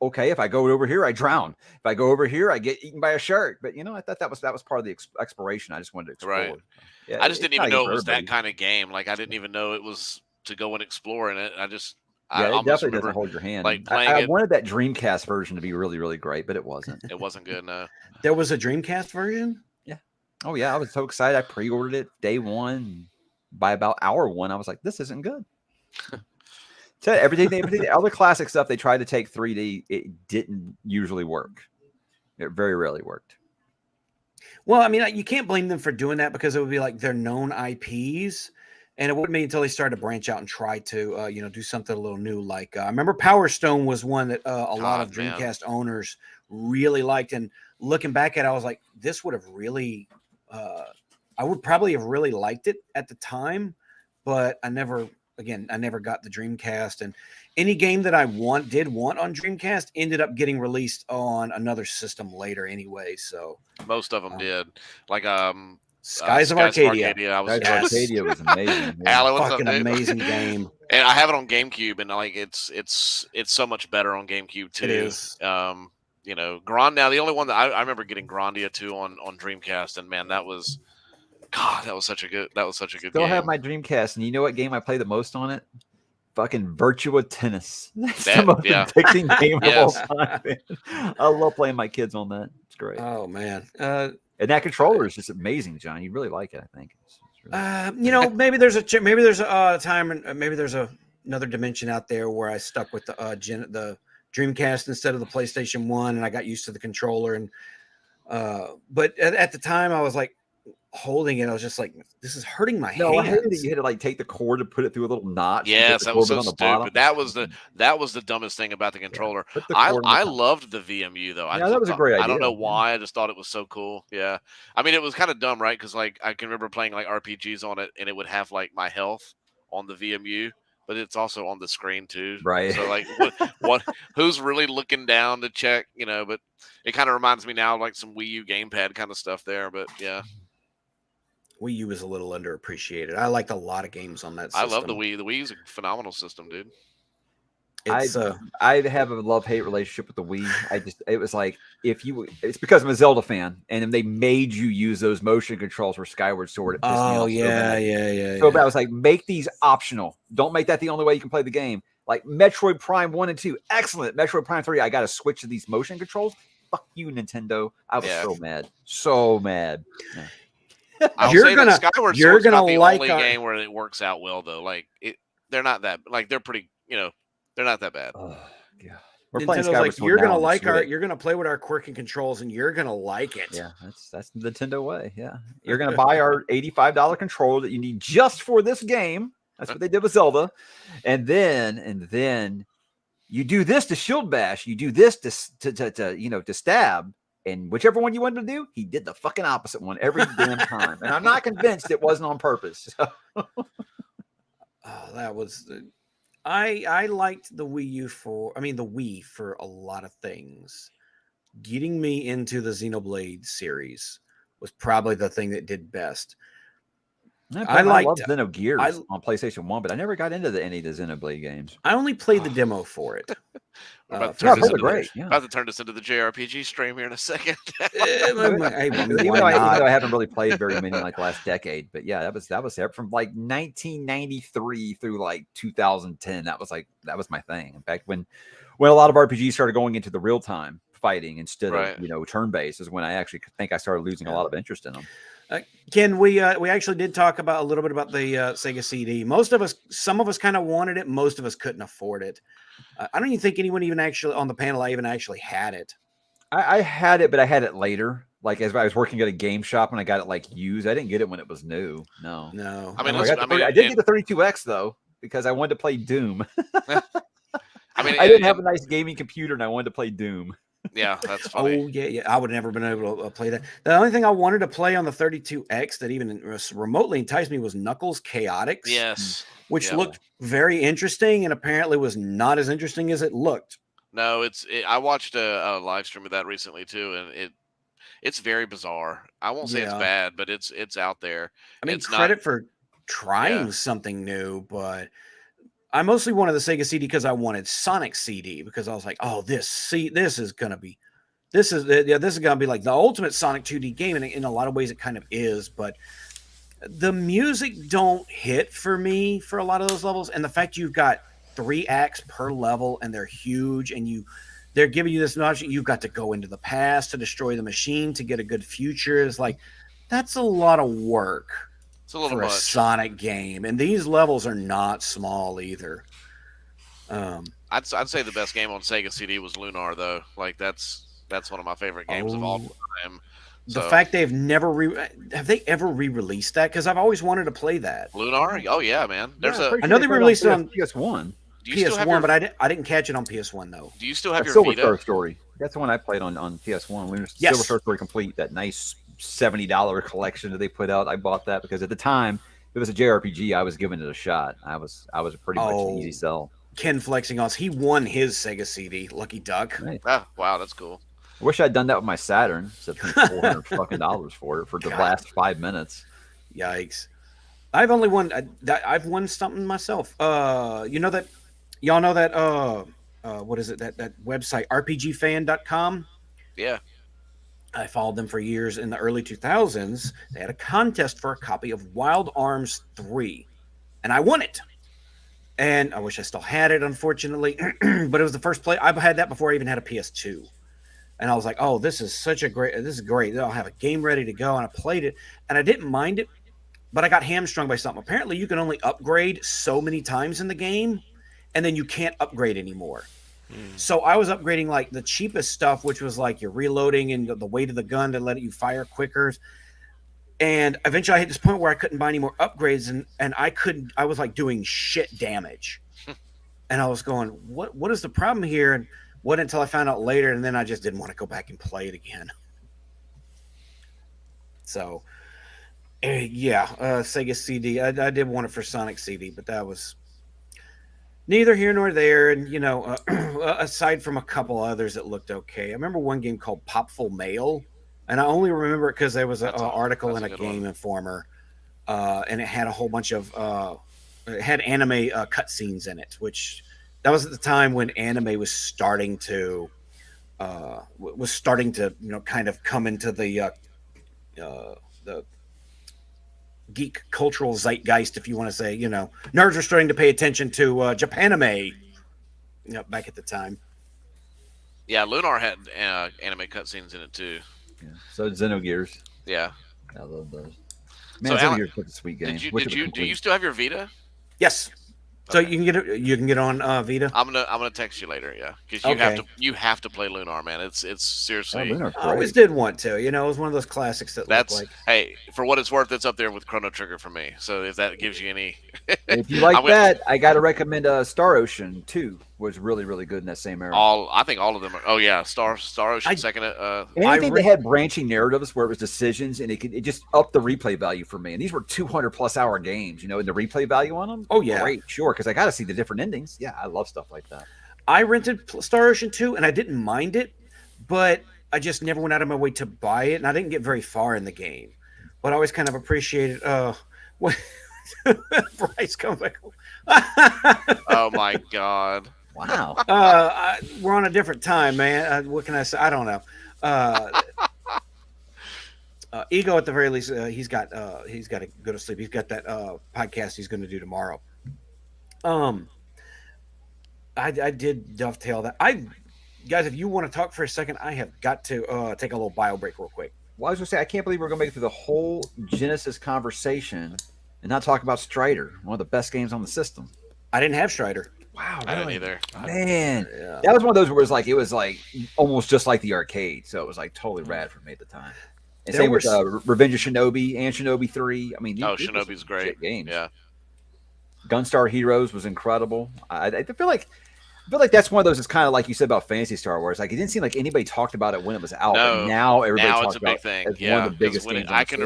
okay, if I go over here, I drown. If I go over here, I get eaten by a shark. But I thought that was part of the exploration. I just wanted to explore. Right. Yeah, I just didn't even know it was that kind of game. Like I didn't even know it was to go and explore in it. I it definitely doesn't hold your hand. Like I wanted that Dreamcast version to be really, really great, but it wasn't. It wasn't good. No. There was a Dreamcast version? Yeah. Oh yeah, I was so excited. I pre-ordered it day one. By about hour one, I was like, "This isn't good." So everything, all the classic stuff they tried to take 3D, it didn't usually work. It very rarely worked. Well, I mean, you can't blame them for doing that because it would be like their known IPs, and it wouldn't be until they started to branch out and try to, do something a little new. Like I remember Power Stone was one that a lot of Dreamcast owners really liked, and looking back at it, I was like, this would have really, I would probably have really liked it at the time, but I never got the Dreamcast, and any game that I did want on Dreamcast ended up getting released on another system later anyway. So most of them did. Like Skies of Arcadia. Arcadia was amazing. Fucking amazing game. And I have it on GameCube, and like it's so much better on GameCube too. It is. Now the only one that I remember getting Grandia 2 on Dreamcast, and man, that was such a good game. Still have my Dreamcast, and you know what game I play the most on it? Fucking Virtua Tennis. That's the most addicting game of all time. Man. I love playing my kids on that. It's great. Oh man. And that controller is just amazing, John. You really like it, I think. Really maybe there's a time, and maybe there's another dimension out there where I stuck with the Dreamcast instead of the PlayStation 1, and I got used to the controller. And but at the time, I was like holding it. I was just like, this is hurting my hands. I hated it. You had to like take the cord and put it through a little notch. Yes, that was so stupid. That was the dumbest thing about the controller. I loved the VMU though. That was a great idea. I don't know why. I just thought it was so cool. Yeah, I mean, it was kind of dumb, right? Because like I can remember playing like RPGs on it, and it would have like my health on the VMU, but it's also on the screen too. Right. So like, what? Who's really looking down to check? But it kind of reminds me now of like some Wii U gamepad kind of stuff there. But yeah. Wii U is a little underappreciated. I liked a lot of games on that system. I love the Wii. The Wii is a phenomenal system, dude. I have a love-hate relationship with the Wii. It was like it's because I'm a Zelda fan, and they made you use those motion controls for Skyward Sword. Oh yeah. So I was like, make these optional. Don't make that the only way you can play the game. Like Metroid Prime 1 and 2, excellent. Metroid Prime 3, I got to switch to these motion controls. Fuck you, Nintendo. I was so mad. Yeah. You're gonna like the only game where it works out well though. Like they're not that they're pretty. They're not that bad. Oh God. We're playing Nintendo's Skyward like, Sword you're now gonna on the like Switch. you're gonna play with our quirky controls, and you're gonna like it. Yeah, that's the Nintendo way. Yeah, you're gonna buy our $85 controller that you need just for this game. That's what they did with Zelda, and then you do this to shield bash. You do this to stab, and whichever one you wanted to do, he did the fucking opposite one every damn time. And I'm not convinced it wasn't on purpose. So. Oh, that was. I liked the Wii for a lot of things. Getting me into the Xenoblade series was probably the thing that did best. I love Xenogears on PlayStation 1, but I never got into any of the Xenoblade games. I only played the demo for it. We're about to turn this into the JRPG stream here in a second. Even though I haven't really played very many like the last decade, but yeah, that was from like 1993 through like 2010. That was my thing. In fact, when a lot of RPGs started going into the real time fighting instead of turn based is when I actually think I started losing a lot of interest in them. Ken, we actually did talk about a little bit about the Sega CD. Some of us kind of wanted it. Most of us couldn't afford it. I don't even think anyone even actually on the panel actually had it. I had it, but I had it later. Like as I was working at a game shop and I got it like used. I didn't get it when it was new. No. I did get the 32X though because I wanted to play Doom. I didn't have a nice gaming computer and I wanted to play Doom. Yeah, that's funny. Oh, yeah. I would have never been able to play that. The only thing I wanted to play on the 32X that even remotely enticed me was Knuckles Chaotix. Yes. Which looked very interesting and apparently was not as interesting as it looked. No, I watched a live stream of that recently too, and it's very bizarre. I won't say it's bad, but it's out there. I mean, credit for trying something new, but I mostly wanted the Sega CD because I wanted Sonic CD because I was like, oh, this is gonna be like the ultimate Sonic 2D game, and in a lot of ways it kind of is, but the music don't hit for me for a lot of those levels, and the fact you've got 3 acts per level and they're huge, and they're giving you this knowledge you've got to go into the past to destroy the machine to get a good future is like that's a lot of work. It's a little for much. A Sonic game, and these levels are not small either. I'd say the best game on Sega CD was Lunar, though. Like that's one of my favorite games of all time. The fact they've never have they ever re-released that? Because I've always wanted to play that. Lunar? Oh yeah, man. I know they re-released it on PS1. PS1, but I didn't catch it on PS1 though. Do you still have your Silver Vita? Star Story? That's the one I played on PS1. Silver Star Story Complete, that nice $70 collection that they put out. I bought that because at the time it was a JRPG. I was giving it a shot. I was pretty much an easy sell. Ken flexing us. He won his Sega CD. Lucky duck. Right. Oh, wow, that's cool. I wish I'd done that with my Saturn. Except $400 fucking for it for the last 5 minutes. Yikes! I've only won. I've won something myself. Y'all know that. What is it? That website RPGFan.com. Yeah. I followed them for years. In the early 2000s, they had a contest for a copy of Wild Arms 3, and I won it. And I wish I still had it, unfortunately, but it was the first play. I've had that before I even had a PS2. And I was like, oh, this is great. I'll have a game ready to go. And I played it, and I didn't mind it, but I got hamstrung by something. Apparently, you can only upgrade so many times in the game, and then you can't upgrade anymore. So I was upgrading like the cheapest stuff, which was like you're reloading and the weight of the gun to let you fire quicker. And eventually I hit this point where I couldn't buy any more upgrades, and I was like doing shit damage. And I was going, what is the problem here? And what until I found out later, and then I just didn't want to go back and play it again. So Sega CD. I did want it for Sonic CD, but that was neither here nor there. And, aside from a couple others that looked okay. I remember one game called Popful Mail, and I only remember it because there was an article in a Game Informer, and it had a whole bunch of it had anime cutscenes in it, which that was at the time when anime was starting to kind of come into the geek cultural zeitgeist, if you want to say, nerds are starting to pay attention to Japanime, back at the time. Yeah, Lunar had anime cutscenes in it too. Yeah. So did Xenogears. Yeah, I love those. Man, so Xenogears was a sweet game. Do you still have your Vita? Yes. So Okay. you can get on Vita. I'm gonna text you later, yeah, because Okay. you have to play Lunar, man. It's Oh, seriously Lunar's I always great. did want to. You know, it was one of those classics that looked that's like. hey, for what it's worth, it's up there with Chrono Trigger for me. So if that gives you any, If you like I'm gonna, that, I got to recommend Star Ocean 2 was really, really good in that same era. I think all of them are. Oh yeah, Star Ocean I- second. Anything re- that had branching narratives where it was decisions and it just upped the replay value for me. And these were 200+ hour games, you know, and the replay value on them. Oh, yeah. Great, sure, because I got to see the different endings. Yeah, I love stuff like that. I rented Star Ocean 2 and I didn't mind it, but I just never went out of my way to buy it, and I didn't get very far in the game. But I always kind of appreciated when Bryce comes back. Oh my god. Wow. We're on a different time, man. What can I say? I don't know. Ego, at the very least, he's got to go to sleep. He's got that podcast he's going to do tomorrow. I did dovetail that. Guys, if you want to talk for a second, I have got to take a little bio break real quick. Well, I was going to say, I can't believe we're going to make it through the whole Genesis conversation and not talk about Strider, one of the best games on the system. I didn't have Strider. Wow, I didn't really? either. Man, Yeah. that was one of those where it was like almost just like the arcade, so it was like totally rad for me at the time. And There same with were Revenge of Shinobi and Shinobi 3. I mean, Oh, these were some Shinobi's great. legit games. Yeah. Gunstar Heroes was incredible. I feel like that's one of those. It's kind of like you said about Fantasy Star Wars. Like it didn't seem like anybody talked about it when it was out, No, but now everybody now talks it's a about big thing. it as Yeah, one of the 'cause biggest when games. I can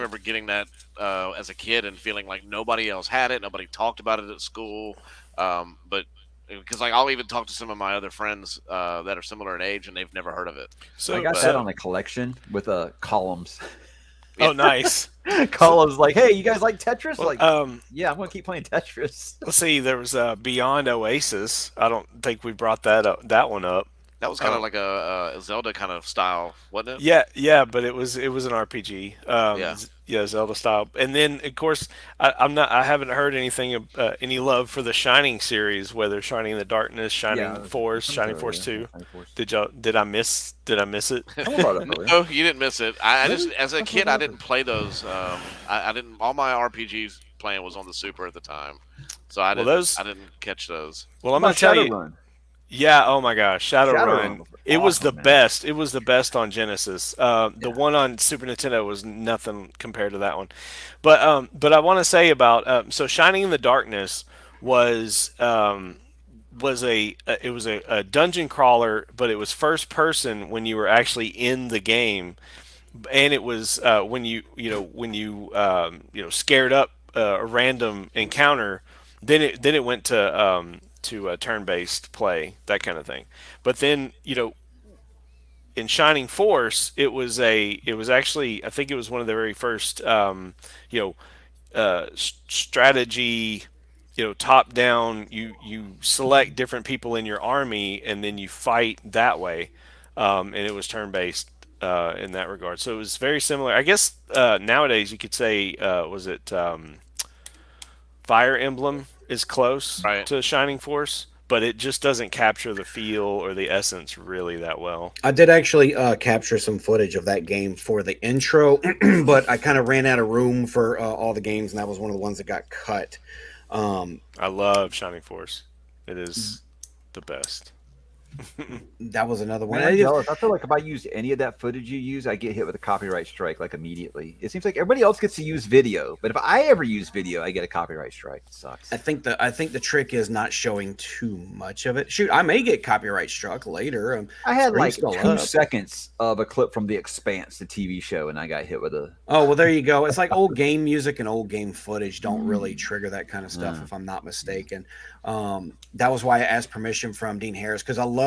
remember getting that as a kid and feeling like nobody else had it, nobody talked about it at school. But because like I'll even talk to some of my other friends that are similar in age and they've never heard of it. So I got but- that on a collection with columns. Oh, nice. Columns like, hey, you guys like Tetris? Well, Like, yeah, I'm gonna keep playing Tetris. let's see. There was Beyond Oasis. I don't think we brought that one up. That was kind of like a Zelda kind of style, wasn't it? Yeah, but it was an RPG. Yeah. Zelda style. And then of course I haven't heard anything of any love for the Shining series, whether Shining in the Darkness, Shining Force, Shining Force 2. Did I miss it? Someone brought it up earlier. No, you didn't miss it. I just, as a kid, I didn't play those. I didn't. All my RPGs playing was on the Super at the time, so I didn't catch those. Well, I'm How gonna about tell you. Shadowrun? Yeah. Oh my gosh, Shadowrun. was It was awesome, the man. best. It was the best on Genesis. The one on Super Nintendo was nothing compared to that one. But I want to say about so Shining in the Darkness was a dungeon crawler, but it was first person when you were actually in the game, and it was when you scared up a random encounter, then it went to turn-based play, that kind of thing. But then in Shining Force, it was actually, I think it was one of the very first strategy, top down. You select different people in your army and then you fight that way, and it was turn based in that regard. So it was very similar. I guess nowadays you could say was it Fire Emblem is close Right. to Shining Force, but it just doesn't capture the feel or the essence really that well. I did actually capture some footage of that game for the intro, but I kind of ran out of room for all the games, and that was one of the ones that got cut. I love Shining Force. It is the best. That was another one. Man, I'm jealous. I feel like if I use any of that footage you use, I get hit with a copyright strike like immediately. It seems like everybody else gets to use video, but if I ever use video, I get a copyright strike. It sucks. I think the trick is not showing too much of it. Shoot, I may get copyright struck later. I had like Screen's 2 still up. seconds of a clip from The Expanse, the TV show, and I got hit with a. Oh, well, there you go. It's like old game music and old game footage don't really trigger that kind of stuff, if I'm not mistaken. That was why I asked permission from Dean Harris, because I loved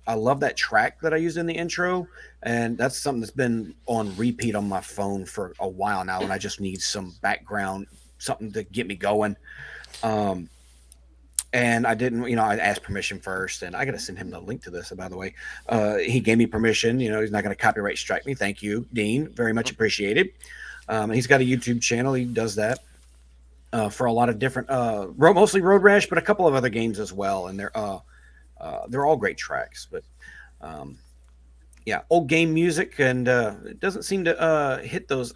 I love that track that I used in the intro, and that's something that's been on repeat on my phone for a while now, and I just need some background, something to get me going. And I didn't, I asked permission first, and I got to send him the link to this, by the way. He gave me permission. He's not going to copyright strike me. Thank you, Dean. Very much appreciated. He's got a YouTube channel. He does that for a lot of different, mostly Road Rash, but a couple of other games as well. And they're all great tracks. But old game music, and it doesn't seem to hit those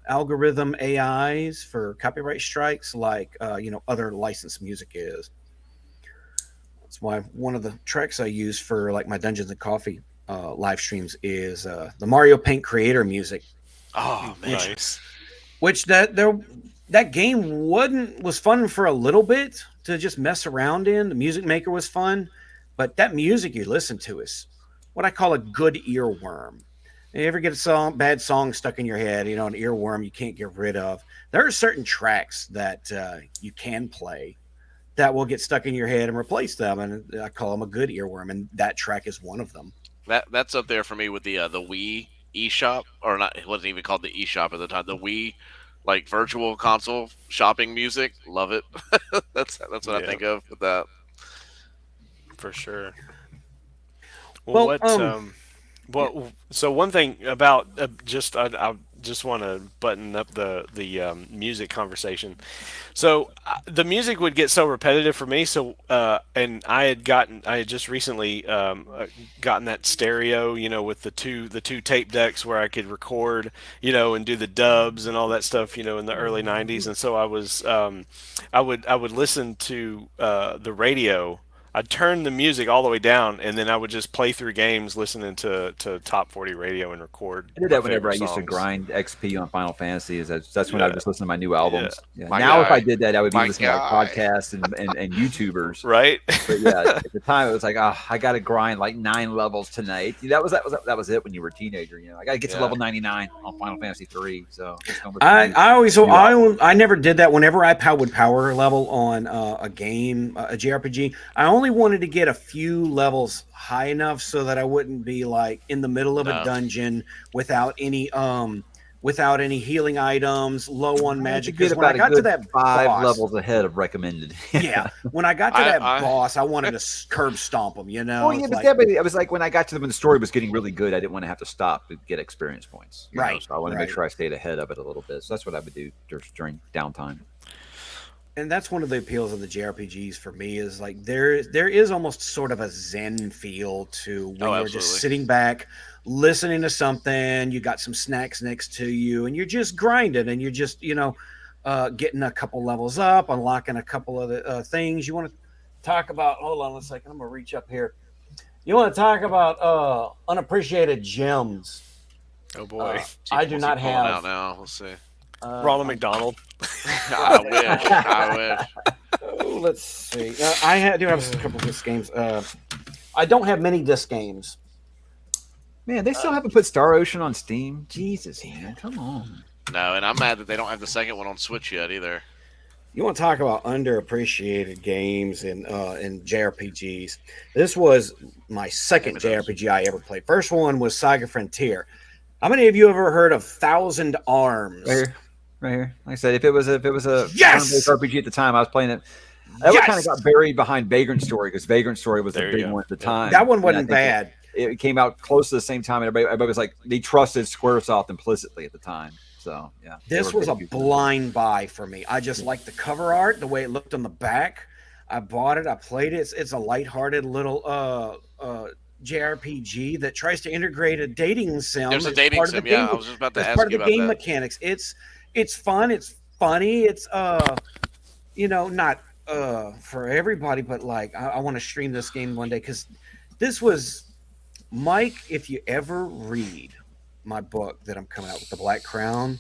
algorithm AIs for copyright strikes like other licensed music is. That's why one of the tracks I use for like my Dungeons and Coffee live streams is the Mario Paint creator music. Oh man, Nice. Which that game was fun for a little bit to just mess around in. The Music Maker was fun, but that music you listen to is what I call a good earworm. You ever get a bad song stuck in your head, an earworm you can't get rid of? There are certain tracks that you can play that will get stuck in your head and replace them, and I call them a good earworm, and that track is one of them. that's up there for me with the Wii eShop, or not? It wasn't even called the eShop at the time. The Wii, like virtual console shopping music, love it. That's what I think of with that. For sure. Well, So one thing about I just want to button up the music conversation. So the music would get so repetitive for me. So and I had just recently gotten that stereo, with the two tape decks where I could record, and do the dubs and all that stuff, in the early '90s. And so I was I would listen to the radio. I'd turn the music all the way down, and then I would just play through games listening to Top 40 radio and record. I did that whenever I used to grind XP on Final Fantasy. That's when I would just listen to my new albums. Yeah. Now, if I did that, I would be listening to like podcasts and YouTubers. Right. But yeah, at the time it was like, I got to grind like 9 levels tonight. That was it when you were a teenager. I got to get to level 99 on Final Fantasy 3. So I never did that. Whenever I would power level on a game, a JRPG, I only wanted to get a few levels high enough so that I wouldn't be like in the middle of a dungeon without any healing items, low on magic. Because when I got to that 5 levels ahead of recommended. Yeah, when I got to that boss, I wanted to curb stomp him. Oh yeah, but it was like when I got to them when the story was getting really good, I didn't want to have to stop to get experience points. Right. So I wanted to make sure I stayed ahead of it a little bit. So that's what I would do during downtime. And that's one of the appeals of the JRPGs for me is like there is almost sort of a zen feel to when you're just sitting back, listening to something, you got some snacks next to you, and you're just grinding, and you're just getting a couple levels up, unlocking a couple of things. You want to talk about? Hold on a second, I'm gonna reach up here. You want to talk about unappreciated gems? Oh boy, I do not have. Out now. Let's see. Ronald McDonald. I wish. Oh, let's see. I do have a couple of disc games. I don't have many disc games. Man, they still haven't put Star Ocean on Steam. Jesus, man, come on. No, and I'm mad that they don't have the second one on Switch yet either. You want to talk about underappreciated games in JRPGs? This was my second JRPG I ever played. First one was Saga Frontier. How many of you ever heard of Thousand Arms? Right here. Like I said, if it was a yes! RPG at the time, I was playing it. That one kind of got buried behind Vagrant Story because Vagrant Story was the big one at the time. That one wasn't bad. It came out close to the same time, and everybody was like, they trusted Squaresoft implicitly at the time. So yeah, this was a blind buy for me. I just liked the cover art, the way it looked on the back. I bought it. I played it. It's a lighthearted little JRPG that tries to integrate a dating sim. There's a dating sim. Yeah, I was just about to ask part you of the about game that. Mechanics. It's fun. It's funny. It's not for everybody, but like I want to stream this game one day because this was Mike. If you ever read my book that I'm coming out with, The Black Crown,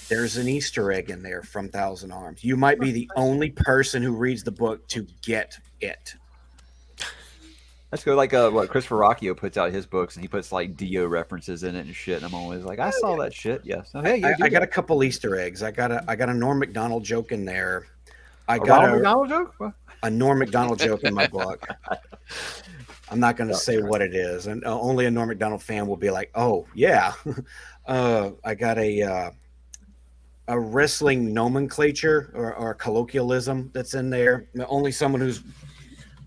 there's an Easter egg in there from Thousand Arms. You might be the only person who reads the book to get it. Let's go like what Christopher Rocchio puts out his books, and he puts like Dio references in it and shit. And I'm always like, I saw that shit. Yes. Oh, hey, I got a couple Easter eggs. I got a Norm Macdonald joke in there. I got a Macdonald joke. A Norm Macdonald joke in my book. I'm not going to say what it is, and only a Norm Macdonald fan will be like, "Oh yeah." I got a wrestling nomenclature or colloquialism that's in there. Only someone who's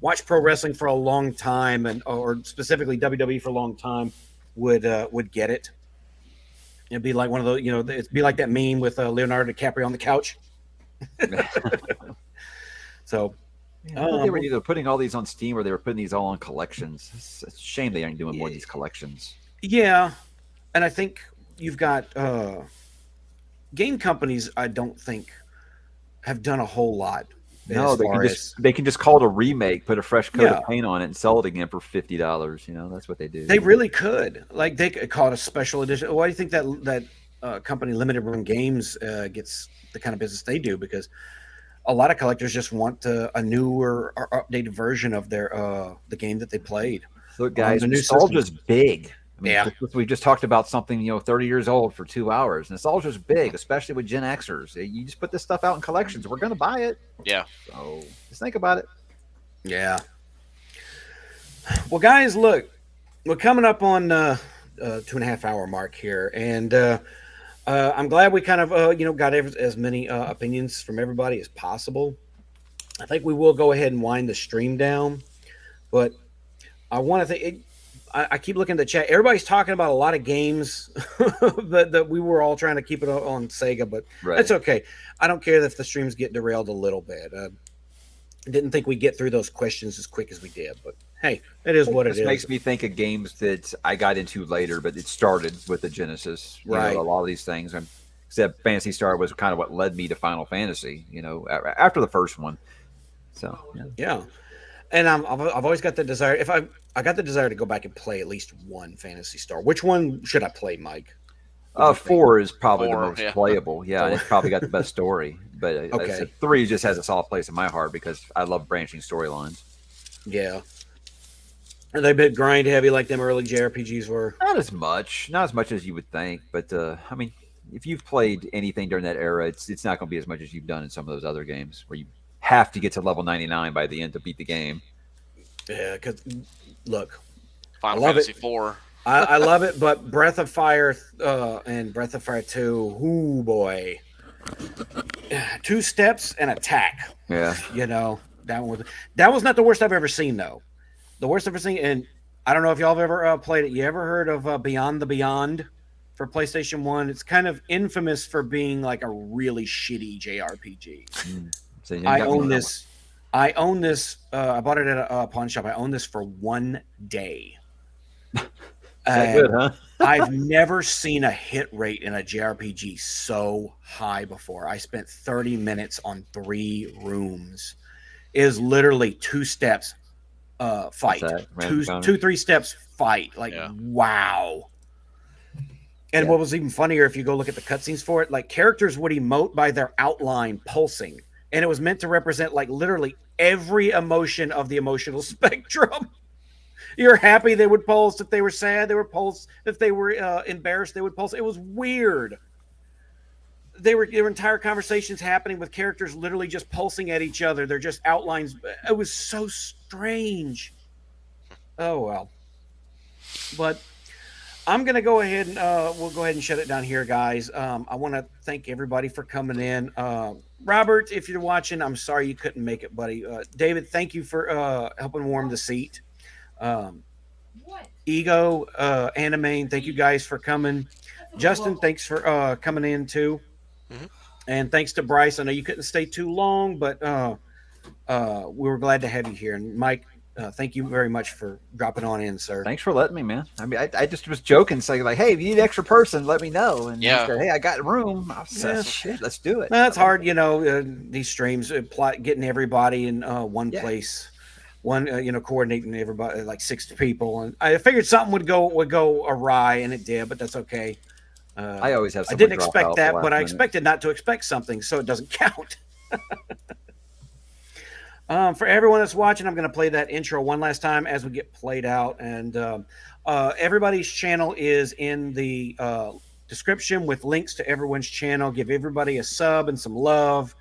watched pro wrestling for a long time or specifically WWE for a long time would get it. It'd be like one of those, it'd be like that meme with Leonardo DiCaprio on the couch. So. They were either putting all these on Steam or they were putting these all on collections. It's a shame they aren't doing more of these collections. Yeah, and I think you've got game companies, I don't think, have done a whole lot. No, as far as they can just call it a remake, put a fresh coat Yeah. of paint on it, and sell it again for $50. You know, that's what they do. they really could. Like they could call it a special edition. Why do you think that company Limited Run Games gets the kind of business they do? Because a lot of collectors just want a newer or updated version of their the game that they played. Look, guys, the new nostalgia's big. I mean, Yeah. we just talked about something, 30 years old for 2 hours. Nostalgia's big, especially with Gen Xers. You just put this stuff out in collections. We're going to buy it. Yeah. So just think about it. Yeah. Well, guys, look, we're coming up on 2.5 hour mark here, and I'm glad we kind of got as many opinions from everybody as possible. I think we will go ahead and wind the stream down, but I want to think. I keep looking at the chat. Everybody's talking about a lot of games that we were all trying to keep it on Sega, but that's okay. I don't care if the streams get derailed a little bit. I didn't think we'd get through those questions as quick as we did, but hey, it is what it is. This makes me think of games that I got into later, but it started with the Genesis. Right. A lot of these things. Except Phantasy Star was kind of what led me to Final Fantasy, after the first one. So, yeah. And I've always got the desire. If I got the desire to go back and play at least one Phantasy Star. Which one should I play, Mike? 4 is probably the 4, most yeah. playable. Yeah, and it's probably got the best story. But like I said, 3 just has a soft place in my heart because I love branching storylines. Yeah. Are they a bit grind heavy like them early JRPGs were? Not as much as you would think. But I mean, if you've played anything during that era, it's not going to be as much as you've done in some of those other games where you have to get to level 99 by the end to beat the game. Yeah, because look, Final Fantasy 4. I love it, but Breath of Fire and Breath of Fire 2, ooh boy, 2 steps and attack. Yeah, that was not the worst I've ever seen though. The worst I've ever seen, and I don't know if y'all have ever played it. You ever heard of Beyond the Beyond for PlayStation 1? It's kind of infamous for being like a really shitty JRPG. So I own this. I bought it at a pawn shop. I own this for 1 day. Is that good, huh? I've never seen a hit rate in a JRPG so high before. I spent 30 minutes on 3 rooms. It is literally 2 steps fight. 2-3 steps fight. Like, wow. And what was even funnier, if you go look at the cutscenes for it, like characters would emote by their outline pulsing. And it was meant to represent like literally every emotion of the emotional spectrum. You're happy, they would pulse. If they were sad, they would pulse. If they were embarrassed, they would pulse. It was weird. There were entire conversations happening with characters literally just pulsing at each other. They're just outlines. It was so strange. Oh, well. But I'm going to go ahead and we'll go ahead and shut it down here, guys. I want to thank everybody for coming in. Robert, if you're watching, I'm sorry you couldn't make it, buddy. David, thank you for helping warm the seat. Ego, Anime, thank you guys for coming. Justin, thanks for coming in too. Mm-hmm. And thanks to Bryce. I know you couldn't stay too long, but we were glad to have you here. And Mike, thank you very much for dropping on in, sir. Thanks for letting me, man. I mean, I just was joking, saying like, "Hey, if you need an extra person, let me know." And yeah, he said, "Hey, I got room." I said, "Shit, let's do it." No, it's hard, these streams, getting everybody in one place, coordinating everybody, like 6 people, and I figured something would go awry, and it did, but that's okay. I always have. I didn't expect that, but I expected not to expect something, so it doesn't count. For everyone that's watching, I'm going to play that intro one last time as we get played out. And everybody's channel is in the description with links to everyone's channel. Give everybody a sub and some love.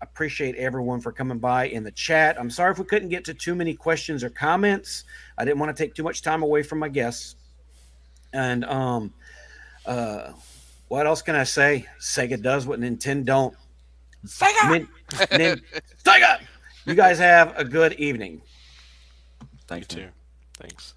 Appreciate everyone for coming by in the chat. I'm sorry if we couldn't get to too many questions or comments. I didn't want to take too much time away from my guests. And what else can I say? Sega does what Nintendo don't. Sega! Sega! You guys have a good evening. Thanks, you too. Thanks.